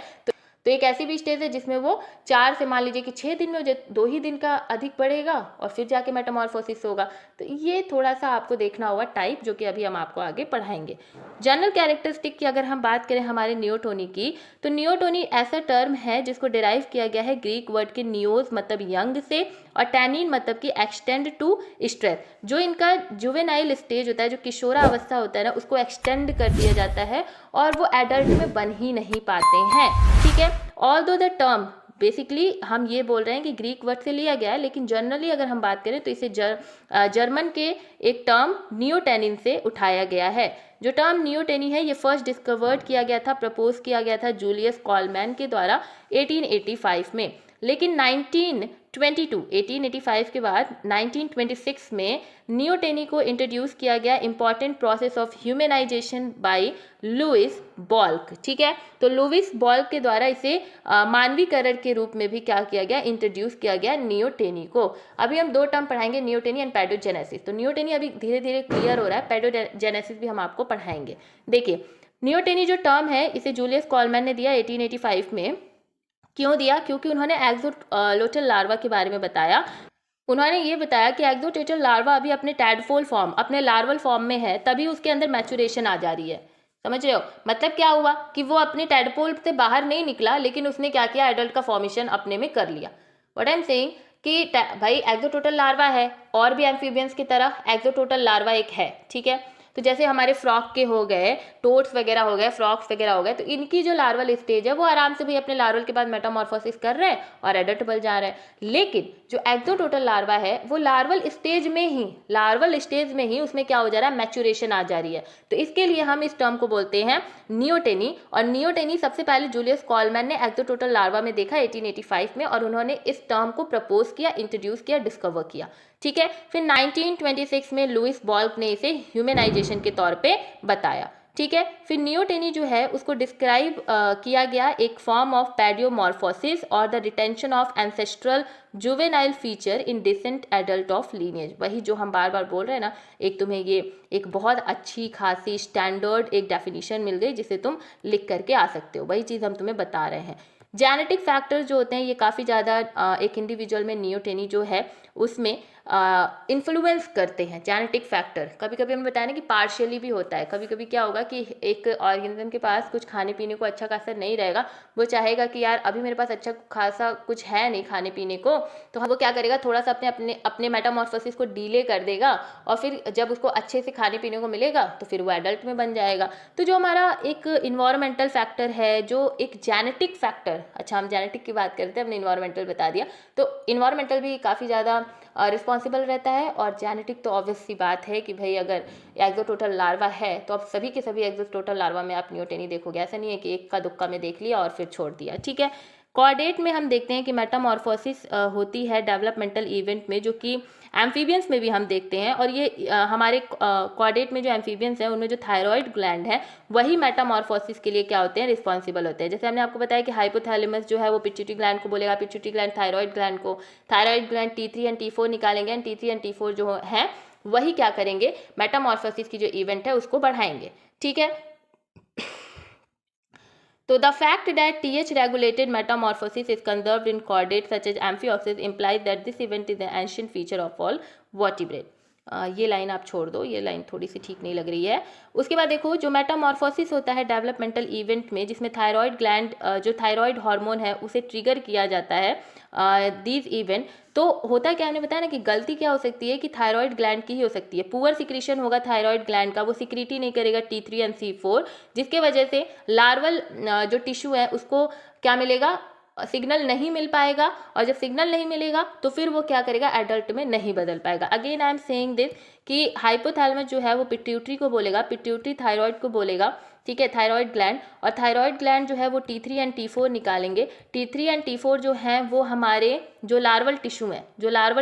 तो एक ऐसी भी स्टेज है जिसमें वो 4 से मान लीजिए कि 6 दिन में 2 ही दिन का अधिक बढ़ेगा और फिर जाके मेटामॉर्फोसिस होगा। तो ये थोड़ा सा आपको देखना होगा टाइप, जो कि अभी हम आपको आगे पढ़ाएंगे। जनरल कैरेक्टरिस्टिक की अगर हम बात करें हमारे नियोटोनी की, तो नियोटोनी ऐसा टर्म है जिसको डिराइव किया गया है ग्रीक वर्ड के नियोज मतलब यंग से, और टैनिन मतलब कि एक्सटेंड टू स्ट्रेस। जो इनका जुवेनाइल स्टेज होता है, जो किशोरावस्था होता है ना, उसको एक्सटेंड कर दिया जाता है और वो एडल्ट में बन ही नहीं पाते हैं, ठीक है। ऑल्दो द टर्म, बेसिकली हम ये बोल रहे हैं कि ग्रीक वर्ड से लिया गया है, लेकिन जनरली अगर हम बात करें तो इसे जर्मन के एक टर्म नियोटेनिन से उठाया गया है। जो टर्म नियोटेनी है ये फर्स्ट डिस्कवर्ड किया गया था, प्रपोज किया गया था जूलियस कॉलमैन के द्वारा 1885 में, लेकिन 1885 के बाद 1926 में नियोटेनी को इंट्रोड्यूस किया गया important process of humanization by Louis Bolk, ठीक है। तो लुइस बॉल्क के द्वारा इसे मानवीकरण के रूप में भी क्या किया गया, इंट्रोड्यूस किया गया नियोटेनी को। अभी हम 2 टर्म पढ़ाएंगे, नियोटेनी एंड पैडोजेनेसिस। तो नियोटेनी अभी धीरे धीरे क्लियर हो रहा है, पैडोजेनेसिस भी हम आपको पढ़ाएंगे। देखिए, नियोटेनी जो टर्म है इसे जूलियस कॉलमैन ने दिया 1885 में। क्यों दिया? क्योंकि उन्होंने एक्सोलोटल लार्वा के बारे में बताया। उन्होंने ये बताया कि एक्सोलोटल लार्वा अभी अपने टैडपोल फॉर्म, अपने लार्वल फॉर्म में है, तभी उसके अंदर मैचुरेशन आ जा रही है। समझ रहे हो? मतलब क्या हुआ कि वो अपने टैडपोल से बाहर नहीं निकला, लेकिन उसने क्या किया, एडल्ट का फॉर्मेशन अपने में कर लिया। व्हाट आई एम सेइंग कि भाई एक्सोटोटल लार्वा है, और भी एम्फीबियंस की तरह एक्सोटोटल लार्वा एक है, ठीक है। तो जैसे हमारे फ्रॉक के हो गए, टोड्स वगैरह हो गए, फ्रॉक्स वगैरह हो गए, तो इनकी जो लार्वल स्टेज है वो आराम से भी अपने लार्वल के बाद मेटामॉर्फोसिस कर रहे हैं और एडल्ट बन जा रहे हैं। लेकिन जो एक्सोटोटल लार्वा है वो लार्वल स्टेज में ही उसमें क्या हो जा रहा है, मैचुरेशन आ जा रही है। तो इसके लिए हम इस टर्म को बोलते हैं नियोटेनी। और नियोटेनी सबसे पहले जूलियस कॉलमैन ने एक्सोटोटल लार्वा में देखा 1885 में, और उन्होंने इस टर्म को प्रपोज किया, इंट्रोड्यूस किया, डिस्कवर किया, ठीक है। फिर 1926 में लुइस बॉल्क ने इसे ह्यूमनाइजेशन के तौर पे बताया, ठीक है। फिर नियोटेनी जो है उसको डिस्क्राइब किया गया एक फॉर्म ऑफ पैडियोमॉर्फोसिस और the retention of ancestral juvenile feature in descent adult of lineage. वही जो हम बार बार बोल रहे हैं ना, एक तुम्हें ये एक बहुत अच्छी खासी स्टैंडर्ड एक डेफिनेशन मिल गई जिसे तुम लिख करके आ सकते हो, वही चीज़ हम तुम्हें बता रहे हैं। जेनेटिक फैक्टर्स जो होते हैं ये काफ़ी ज़्यादा एक इंडिविजुअल में नियोटेनी जो है उसमें इन्फ्लुएंस करते हैं। जेनेटिक फैक्टर कभी कभी हमें बताया ना कि पार्शियली भी होता है। कभी कभी क्या होगा कि एक ऑर्गेनिज्म के पास कुछ खाने पीने को अच्छा खासा नहीं रहेगा, वो चाहेगा कि यार अभी मेरे पास अच्छा खासा कुछ है नहीं खाने पीने को, तो वो क्या करेगा, थोड़ा सा अपने मेटामॉर्फोसिस को डीले कर देगा, और फिर जब उसको अच्छे से खाने पीने को मिलेगा तो फिर वो एडल्ट में बन जाएगा। तो जो हमारा एक इन्वायरमेंटल फैक्टर है, जो एक जेनेटिक फैक्टर, अच्छा हम जेनेटिक की बात करते हैं, हमने इन्वायरमेंटल बता दिया, तो इन्वायरमेंटल भी काफ़ी ज़्यादा रिस्पॉन्सिबल रहता है। और जेनेटिक तो ऑब्वियस सी बात है कि भाई अगर एक्सोटोटल लार्वा है तो अब सभी के सभी एक्सोटोटल लार्वा में आप नियोटेनी देखोगे, ऐसा नहीं है कि एक का दुक्का में देख लिया और फिर छोड़ दिया, ठीक है। कॉर्डेट में हम देखते हैं कि मेटामॉर्फोसिस होती है डेवलपमेंटल इवेंट में, जो कि एम्फीबियंस में भी हम देखते हैं। और ये हमारे कॉर्डेट में जो एम्फीबियंस हैं उनमें जो थायराइड ग्लैंड है वही मेटामॉर्फोसिस के लिए क्या होते हैं, रिस्पॉन्सिबल होते हैं। जैसे हमने आपको बताया कि हाइपोथैलेमस जो है वो पिट्यूटरी ग्लैंड को बोलेगा, पिट्यूटरी ग्लैंड थायराइड ग्लैंड को, thyroid gland T3 and T4 निकालेंगे, एंड T3 एंड T4 जो है वही क्या करेंगे, मेटामॉर्फोसिस की जो इवेंट है उसको बढ़ाएंगे, ठीक है। So the fact that TH regulated metamorphosis is conserved in chordates such as Amphioxus implies that this event is an ancient feature of all vertebrates. ये लाइन आप छोड़ दो, ये लाइन थोड़ी सी ठीक नहीं लग रही है। उसके बाद देखो जो मेटामॉर्फोसिस होता है डेवलपमेंटल इवेंट में, जिसमें थायराइड ग्लैंड जो थायराइड हार्मोन है उसे ट्रिगर किया जाता है दीज इवेंट। तो होता क्या, हमने बताया ना कि गलती क्या हो सकती है कि थायराइड ग्लैंड की ही हो सकती है। पुअर सिक्रीशन होगा थायराइड ग्लैंड का, वो सिक्रीट ही नहीं करेगा T3 एंड C4, जिसके वजह से लार्वल जो टिश्यू है उसको क्या मिलेगा, सिग्नल नहीं मिल पाएगा। और जब सिग्नल नहीं मिलेगा तो फिर वो क्या करेगा, एडल्ट में नहीं बदल पाएगा। Again I am saying this कि हाइपोथैलेमस जो है वो पिट्यूटरी को बोलेगा, पिट्यूटरी थायराइड को बोलेगा, ठीक है, थायराइड ग्लैंड। और थायराइड ग्लैंड जो है वो T3 एंड T4 निकालेंगे। T3 एंड T4 जो हैं वो हमारे जो लार्वल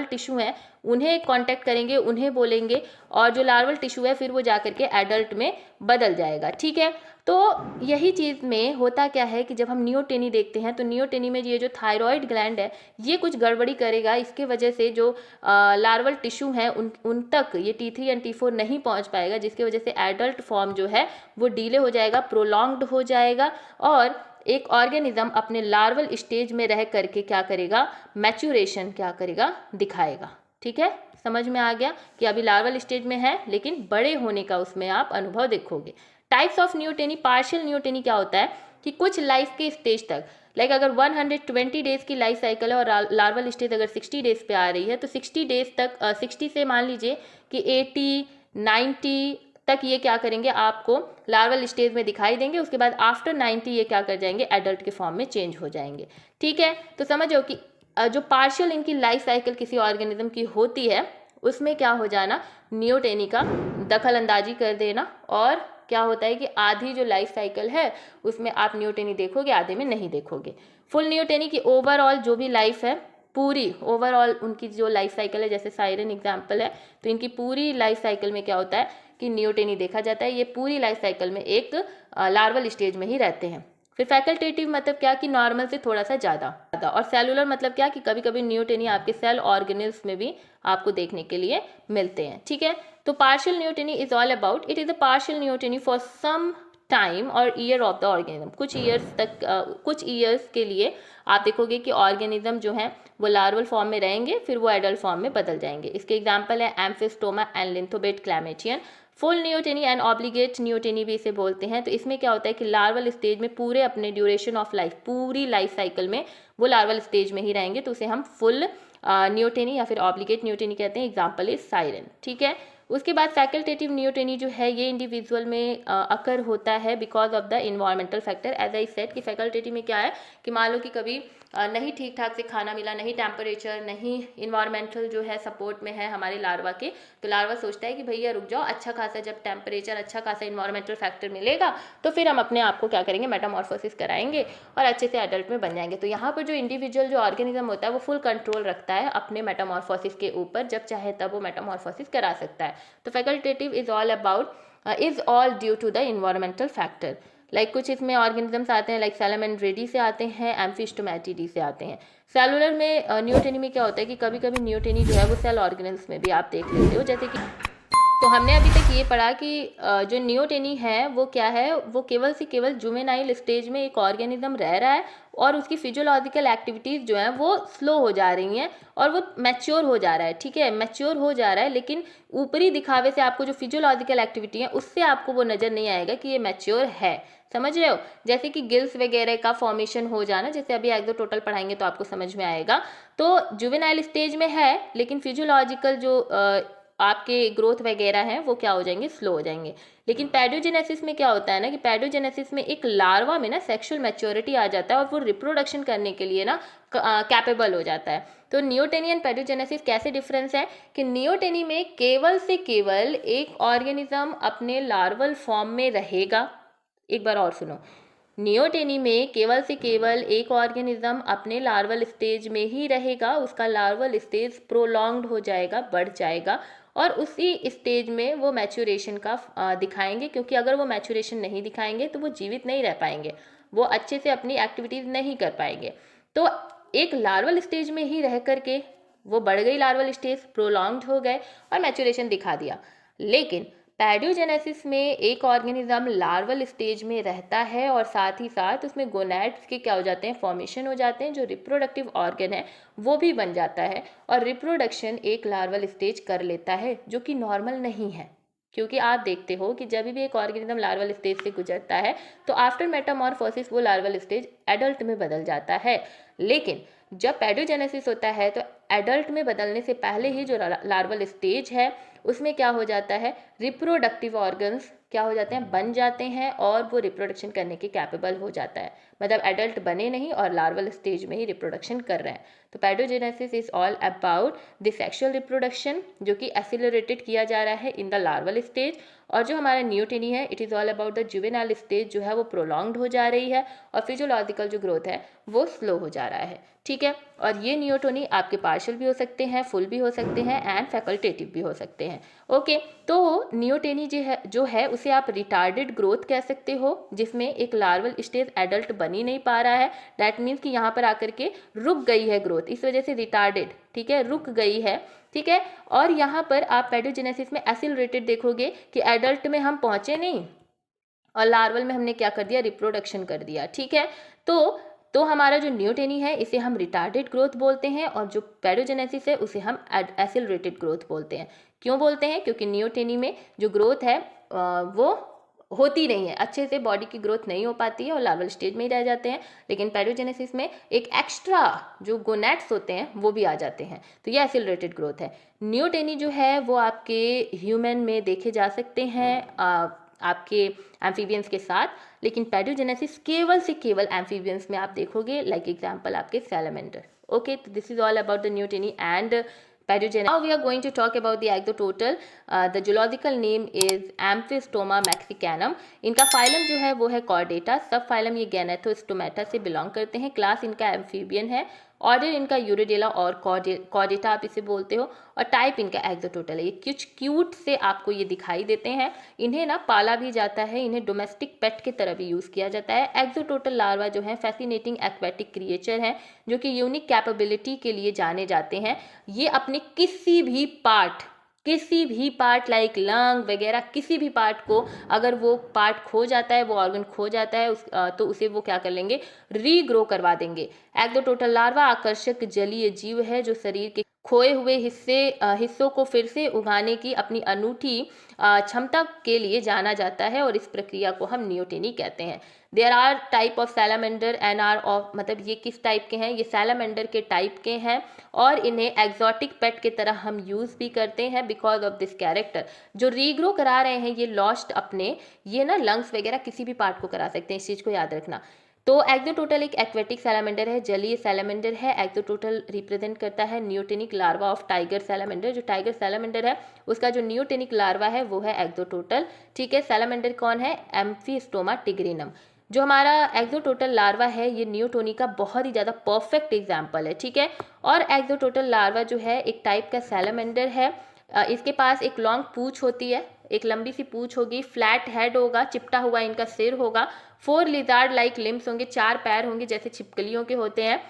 टिश्यू हैं उन्हें कांटेक्ट करेंगे, उन्हें बोलेंगे, और जो लार्वल टिश्यू है फिर वो जा करके एडल्ट में बदल जाएगा, ठीक है। तो यही चीज़ में होता क्या है कि जब हम नियोटेनी देखते हैं तो नियोटेनी में ये जो थायराइड ग्लैंड है ये कुछ गड़बड़ी करेगा। इसके वजह से जो लार्वल टिश्यू हैं उन तक ये T3 एंड T4 नहीं पहुंच पाएगा, जिसकी वजह से एडल्ट फॉर्म जो है वो डिले हो जाएगा, प्रोलॉन्ग्ड हो जाएगा, और एक ऑर्गेनिज्म अपने लार्वल स्टेज में रह करके क्या करेगा, मैच्योरेशन क्या करेगा, दिखाएगा, ठीक है। समझ में आ गया कि अभी लार्वल स्टेज में है लेकिन बड़े होने का उसमें आप अनुभव देखोगे। Types of neoteny, partial neoteny क्या होता है कि कुछ लाइफ के स्टेज तक, लाइक अगर 120 डेज की लाइफ साइकिल है और लार्वल स्टेज अगर 60 डेज पे आ रही है तो 60 डेज तक 60 से मान लीजिए कि 80 90 तक ये क्या करेंगे, आपको लार्वल स्टेज में दिखाई देंगे। उसके बाद आफ्टर 90 ये क्या कर जाएंगे, एडल्ट के फॉर्म में चेंज हो जाएंगे, ठीक है। तो समझो कि जो पार्शियल इनकी लाइफ साइकिल किसी ऑर्गेनिज्म की होती है उसमें क्या हो जाना, नियोटेनी का दखल अंदाजी कर देना। और क्या होता है कि आधी जो लाइफ साइकिल है उसमें आप नियोटेनी देखोगे, आधे में नहीं देखोगे। फुल नियोटेनी की ओवरऑल जो भी लाइफ है, पूरी ओवरऑल उनकी जो लाइफ साइकिल है, जैसे साइरन एग्जाम्पल है, तो इनकी पूरी लाइफ साइकिल में क्या होता है कि नियोटेनी देखा जाता है। ये पूरी लाइफ साइकिल में एक लार्वल स्टेज में ही रहते हैं। फिर फैकल्टेटिव मतलब क्या कि नॉर्मल से थोड़ा सा ज़्यादा। और सेलुलर मतलब क्या कि कभी कभी नियोटेनी आपके सेल ऑर्गेनेल्स में भी आपको देखने के लिए मिलते हैं, ठीक है। तो partial neoteny is all about, it is a partial neoteny for some time और ईयर ऑफ द ऑर्गेनिज्म। कुछ ईयर्स तक कुछ ईयर्स के लिए आप देखोगे कि ऑर्गेनिज्म जो है वो लार्वल फॉर्म में रहेंगे, फिर वो एडल्ट फॉर्म में बदल जाएंगे। इसके एग्जाम्पल है एम्फिस्टोमा and लिंथोबेट क्लैमेटियन। Full neoteny and obligate neoteny भी इसे बोलते हैं। तो इसमें क्या होता है कि लार्वल स्टेज में पूरे अपने ड्यूरेशन ऑफ लाइफ, पूरी लाइफ साइकिल में वो लार्वल स्टेज में ही रहेंगे, तो उसे हम फुल नियोटेनी या फिर ऑब्लिगेट नियोटेनी कहते हैं। एग्जाम्पल इज साइरन, ठीक है। उसके बाद फैकल्टेटिव नियोटेनी जो है ये इंडिविजुअल में अकर होता है because of the environmental factor. As I said कि फैकल्टेटिव में क्या है कि मान लो कि कभी नहीं ठीक ठाक से खाना मिला, नहीं टेम्परेचर, नहीं इन्वायरमेंटल जो है सपोर्ट में है हमारे लार्वा के, तो लार्वा सोचता है कि भैया रुक जाओ, अच्छा खासा जब टेम्परेचर, अच्छा खासा इन्वायरमेंटल फैक्टर मिलेगा तो फिर हम अपने आप को क्या करेंगे, मेटामॉर्फोसिस कराएंगे और अच्छे से एडल्ट में बन जाएंगे। तो यहाँ पर जो इंडिविजुअल जो ऑर्गेनिज्म होता है वो फुल कंट्रोल रखता है अपने मेटामॉर्फोसिस के ऊपर, जब चाहे तब वो मेटामॉर्फोसिस करा सकता है। तो facultative is all about is all due to the environmental factor. Like कुछ इसमें ऑर्गेनिजम्स आते हैं, लाइक सैलमेंड्रेडी से आते हैं, एम्फिस्टोमेटिडी से आते हैं। सेलुलर में नियोटेनी में क्या होता है कि कभी कभी नियोटेनी जो है वो सेल ऑर्गेनिल्स में भी आप देख लेते हो, जैसे कि तो हमने अभी तक ये पढ़ा कि जो नियोटेनी है वो क्या है, वो केवल से केवल जुवेनाइल स्टेज में एक ऑर्गेनिज्म रह रहा है और उसकी फिजियोलॉजिकल एक्टिविटीज़ जो हैं वो स्लो हो जा रही हैं और वो मैच्योर हो जा रहा है, ठीक है, मैच्योर हो जा रहा है। लेकिन ऊपरी दिखावे से आपको जो फिजियोलॉजिकल एक्टिविटी है उससे आपको वो नज़र नहीं आएगा कि ये मैच्योर है, समझ रहे हो। जैसे कि गिल्स वगैरह का फॉर्मेशन हो जाना, जैसे अभी एक्सोटोटल पढ़ाएंगे तो आपको समझ में आएगा। तो जुवेनाइल स्टेज में है लेकिन फिजियोलॉजिकल जो आपके ग्रोथ वगैरह हैं वो क्या हो जाएंगे, स्लो हो जाएंगे। लेकिन पैडोजेनेसिस में क्या होता है ना कि पैडोजेनेसिस में एक लार्वा में ना सेक्सुअल मैच्योरिटी आ जाता है और वो रिप्रोडक्शन करने के लिए ना कैपेबल हो जाता है। तो नियोटेनी एंड पैडोजेनेसिस कैसे डिफरेंस है कि नियोटेनी में केवल से केवल एक ऑर्गेनिज्म अपने लार्वल फॉर्म में रहेगा। एक बार और सुनो, नियोटेनी में केवल से केवल एक ऑर्गेनिज्म अपने लार्वल स्टेज में ही रहेगा, उसका लार्वल स्टेज प्रोलॉन्ग्ड हो जाएगा, बढ़ जाएगा और उसी स्टेज में वो मैच्योरेशन का दिखाएंगे, क्योंकि अगर वो मैच्योरेशन नहीं दिखाएंगे तो वो जीवित नहीं रह पाएंगे, वो अच्छे से अपनी एक्टिविटीज़ नहीं कर पाएंगे। तो एक लार्वल स्टेज में ही रह करके वो बढ़ गई लार्वल स्टेज, प्रोलॉन्ग्ड हो गए और मैच्योरेशन दिखा दिया। लेकिन पैडोजेनेसिस में एक ऑर्गेनिज्म लार्वल स्टेज में रहता है और साथ ही साथ उसमें गोनैड्स के क्या हो जाते हैं, फॉर्मेशन हो जाते हैं, जो रिप्रोडक्टिव ऑर्गन है वो भी बन जाता है और रिप्रोडक्शन एक लार्वल स्टेज कर लेता है, जो कि नॉर्मल नहीं है। क्योंकि आप देखते हो कि जब भी एक ऑर्गेनिज्म लार्वल स्टेज से गुजरता है तो आफ्टर मेटामॉर्फोसिस वो लार्वल स्टेज एडल्ट में बदल जाता है। लेकिन जब पैडोजेनेसिस होता है तो एडल्ट में बदलने से पहले ही जो लार्वल स्टेज है उसमें क्या हो जाता है, रिप्रोडक्टिव ऑर्गन्स क्या हो जाते हैं, बन जाते हैं और वो रिप्रोडक्शन करने के कैपेबल हो जाता है। मतलब एडल्ट बने नहीं और लार्वल स्टेज में ही रिप्रोडक्शन कर रहे हैं। तो paedogenesis is all about the sexual reproduction, जो कि एक्सीलरेटेड किया जा रहा है इन द लार्वल स्टेज। और जो हमारा न्यूटेनी है, it is all about the juvenile stage, जो है वो प्रोलॉन्ग्ड हो जा रही है और फिजियोलॉजिकल जो ग्रोथ है वो स्लो हो जा रहा है। ठीक है, और ये नियोटोनी आपके पार्शियल भी हो सकते हैं, फुल भी हो सकते हैं एंड फैकल्टेटिव भी हो सकते हैं। ओके, तो नियोटेनी जो है उसे आप रिटार्डेड ग्रोथ कह सकते हो, जिसमें एक लार्वल स्टेज एडल्ट बन ही नहीं पा रहा है। दैट मीन्स कि यहाँ पर आकर के रुक गई है ग्रोथ, इस वजह से रिटार्डेड, ठीक है, रुक गई है। ठीक है, और यहाँ पर आप पैडोजेनेसिस में एक्सीलरेटेड देखोगे कि एडल्ट में हम पहुँचे नहीं और लार्वल में हमने क्या कर दिया, रिप्रोडक्शन कर दिया। ठीक है, तो हमारा जो नियोटेनी है इसे हम रिटार्डेड ग्रोथ बोलते हैं और जो पैडोजेनेसिस है उसे हम एक्सीलरेटेड ग्रोथ बोलते हैं। क्यों बोलते हैं, क्योंकि नियोटेनी में जो ग्रोथ है वो होती नहीं है, अच्छे से बॉडी की ग्रोथ नहीं हो पाती है और लार्वल स्टेज में ही रह जाते हैं। लेकिन पैडोजेनेसिस में एक एक्स्ट्रा जो गोनैड्स होते हैं वो भी आ जाते हैं, तो ये एक्सीलरेटेड ग्रोथ है। नियोटेनी जो है वो आपके ह्यूमन में देखे जा सकते हैं आपके एम्फीबियंस के साथ, लेकिन पैडोजेनेसिस केवल से केवल एम्फीबियंस में आप देखोगे, लाइक एग्जांपल आपके सैलमेंडर। ओके, तो this is all about the neoteny and paedogenesis. Now we are going to talk about the Ectototal. The zoological name is Amphistoma mexicanum. इनका फाइलम जो है वो है कॉर्डेटा, सब फाइलम ये गैनेथोस्टोमेटा से बिलोंग करते हैं। क्लास इनका एम्फीबियन है, ऑर्डर इनका यूरिडेला और कॉर्डेटा आप इसे बोलते हो, और टाइप इनका एक्सोटोटल है। ये कुछ क्यूट से आपको ये दिखाई देते हैं। इन्हें ना पाला भी जाता है, इन्हें डोमेस्टिक पेट की तरह भी यूज़ किया जाता है। एक्सोटोटल लार्वा जो है फैसिनेटिंग एक्वेटिक क्रिएचर हैं जो कि यूनिक कैपेबिलिटी के लिए जाने जाते हैं। ये अपने किसी भी पार्ट लाइक लंग वगैरह किसी भी पार्ट को अगर वो पार्ट खो जाता है, वो ऑर्गन खो जाता है तो उसे वो क्या कर लेंगे, रीग्रो करवा देंगे। एक्सोटोटल लार्वा आकर्षक जलीय जीव है जो शरीर के खोए हुए हिस्सों को फिर से उगाने की अपनी अनूठी क्षमता के लिए जाना जाता है और इस प्रक्रिया को हम नियोटेनी कहते हैं। There are type of salamander and are of, मतलब ये किस टाइप के हैं, ये सैलामेंडर के टाइप के हैं और इन्हें एग्जॉटिक पेट की तरह हम यूज़ भी करते हैं बिकॉज ऑफ दिस कैरेक्टर। जो रीग्रो करा रहे हैं ये लॉस्ट अपने ये ना लंग्स वगैरह किसी भी पार्ट को करा सकते हैं, इस चीज़ को याद रखना। तो एक्सोटोटल एक एक्वेटिक सैलामेंडर है, जलीय सैलामेंडर है। एक्सोटोटल रिप्रेजेंट करता है नियोटेनिक लार्वा ऑफ टाइगर सैलामेंडर। जो टाइगर सैलामेंडर है उसका जो नियोटेनिक लार्वा है वो है एक्सोटोटल। ठीक है, सैलामेंडर कौन है, एम्फीस्टोमा टिग्रिनम। जो हमारा एक्सोटोटल लार्वा है ये नियोटोनी का बहुत ही ज़्यादा परफेक्ट एग्जाम्पल है। ठीक है, और एक्सोटोटल लार्वा जो है एक टाइप का सैलामेंडर है। इसके पास एक लॉन्ग पूंछ होती है, एक लंबी सी पूंछ होगी, फ्लैट हेड होगा, चिपटा हुआ इनका सिर होगा, 4 लिजार्ड लाइक लिम्स होंगे, 4 पैर होंगे जैसे छिपकलियों के होते हैं,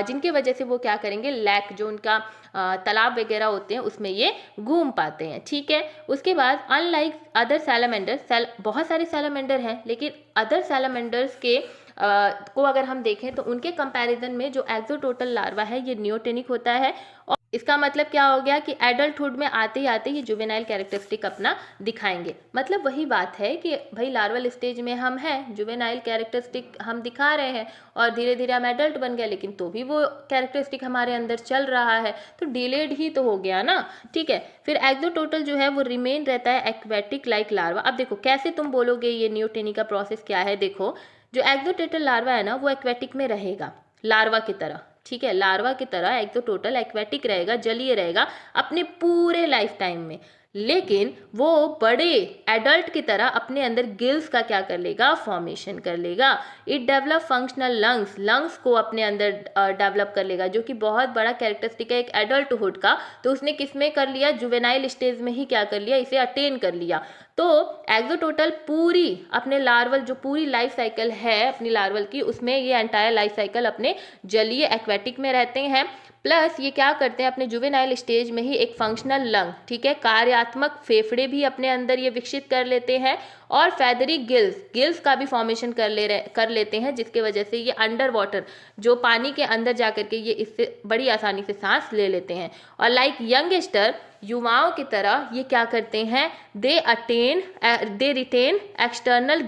जिनके वजह से वो क्या करेंगे, लैक जो उनका तालाब वगैरह होते हैं उसमें ये घूम पाते हैं। ठीक है, उसके बाद अनलाइक अदर सैलामेंडर, बहुत सारे सैलामेंडर हैं लेकिन अदर सैलामेंडर्स के को अगर हम देखें तो उनके कंपैरिजन में जो एक्सोटोटल लार्वा है ये नियोटेनिक होता है। और इसका मतलब क्या हो गया कि एडल्टहुड में आते ही ये जुवेनाइल कैरेक्टरिस्टिक अपना दिखाएंगे। मतलब वही बात है कि भाई लार्वल स्टेज में हम हैं, जुवेनाइल कैरेक्टरिस्टिक हम दिखा रहे हैं और धीरे धीरे हम एडल्ट बन गए, लेकिन तो भी वो कैरेक्टरिस्टिक हमारे अंदर चल रहा है, तो डिलेड ही तो हो गया ना। ठीक है, फिर एक्सोटोटल जो है वो रिमेन रहता है एक्वेटिक लाइक लार्वा। अब देखो कैसे तुम बोलोगे ये नियोटेनी का प्रोसेस क्या है। देखो जो एक्सोटोटल लार्वा है ना वो एक्वेटिक में रहेगा लार्वा की तरह। ठीक है, लार्वा की तरह एक्सोटोटल एक्वेटिक रहेगा, जलीय रहेगा अपने पूरे लाइफ टाइम में, लेकिन वो बड़े एडल्ट की तरह अपने अंदर गिल्स का क्या कर लेगा, फॉर्मेशन कर लेगा। इट डेवलप फंक्शनल लंग्स को अपने अंदर डेवलप कर लेगा, जो कि बहुत बड़ा कैरेक्टरिस्टिक है एक एडल्टहुड का। तो उसने किस में कर लिया, जुवेनाइल स्टेज में ही क्या कर लिया, इसे अटेन कर लिया। तो एक्सोटोटल पूरी अपने लार्वल जो पूरी लाइफ साइकिल है अपनी लार्वल की, उसमें ये एंटायर लाइफ साइकिल अपने जलीय एक्वेटिक में रहते हैं। प्लस ये क्या करते हैं अपने जुवेनाइल स्टेज में ही एक फंक्शनल लंग, ठीक है, कार्यात्मक फेफड़े भी अपने अंदर ये विकसित कर लेते हैं और फेदरी गिल्स का भी फॉर्मेशन कर लेते हैं, जिसके वजह से ये अंडर वाटर जो पानी के अंदर जा करके ये इससे बड़ी आसानी से सांस ले लेते हैं। और लाइक यंगस्टर युवाओं की तरह ये क्या करते हैं, दे रिटेन एक्सटर्नल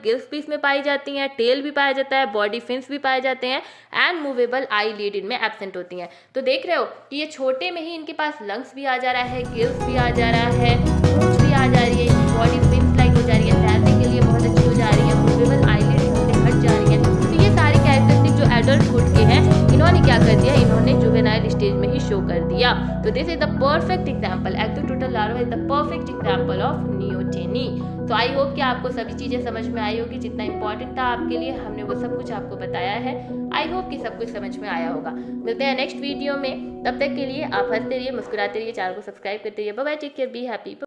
गिल्स भी इसमें पाई जाती हैं, टेल भी पाया जाता है, बॉडी फिन्स भी पाए जाते हैं एंड मूवेबल आई लिड इनमें एब्सेंट होती हैं। तो देख रहे हो कि ये छोटे में ही इनके पास लंग्स भी आ जा रहा है, गिल्स भी आ जा रहा है, पूंछ भी आ जा रही है, बॉडी फिन्स लाइक हो जा रही है, तैरने के लिए बहुत अच्छी हो जा रही है, मूवेबल आई लिड इनसे हट जा रही है। तो ये सारी कैरेक्टरिस्टिक जो एडल्टहुड के हैं इन्होंने क्या कर दिया, इन्होंने जुवेनाइल स्टेज में ही शो कर दिया। तो this is the perfect example, axolotl larva is the perfect example of neoteny. तो आई होप कि आपको सभी चीज़ें समझ में आई होगी, जितना इंपॉर्टेंट था आपके लिए हमने वो सब कुछ आपको बताया है। आई होप कि सब कुछ समझ में आया होगा। मिलते हैं नेक्स्ट वीडियो में, तब तक के लिए आप हंसते रहिए, मुस्कुराते रहिए, चैनल को सब्सक्राइब करते रहिए। Bye bye, take care, be happy.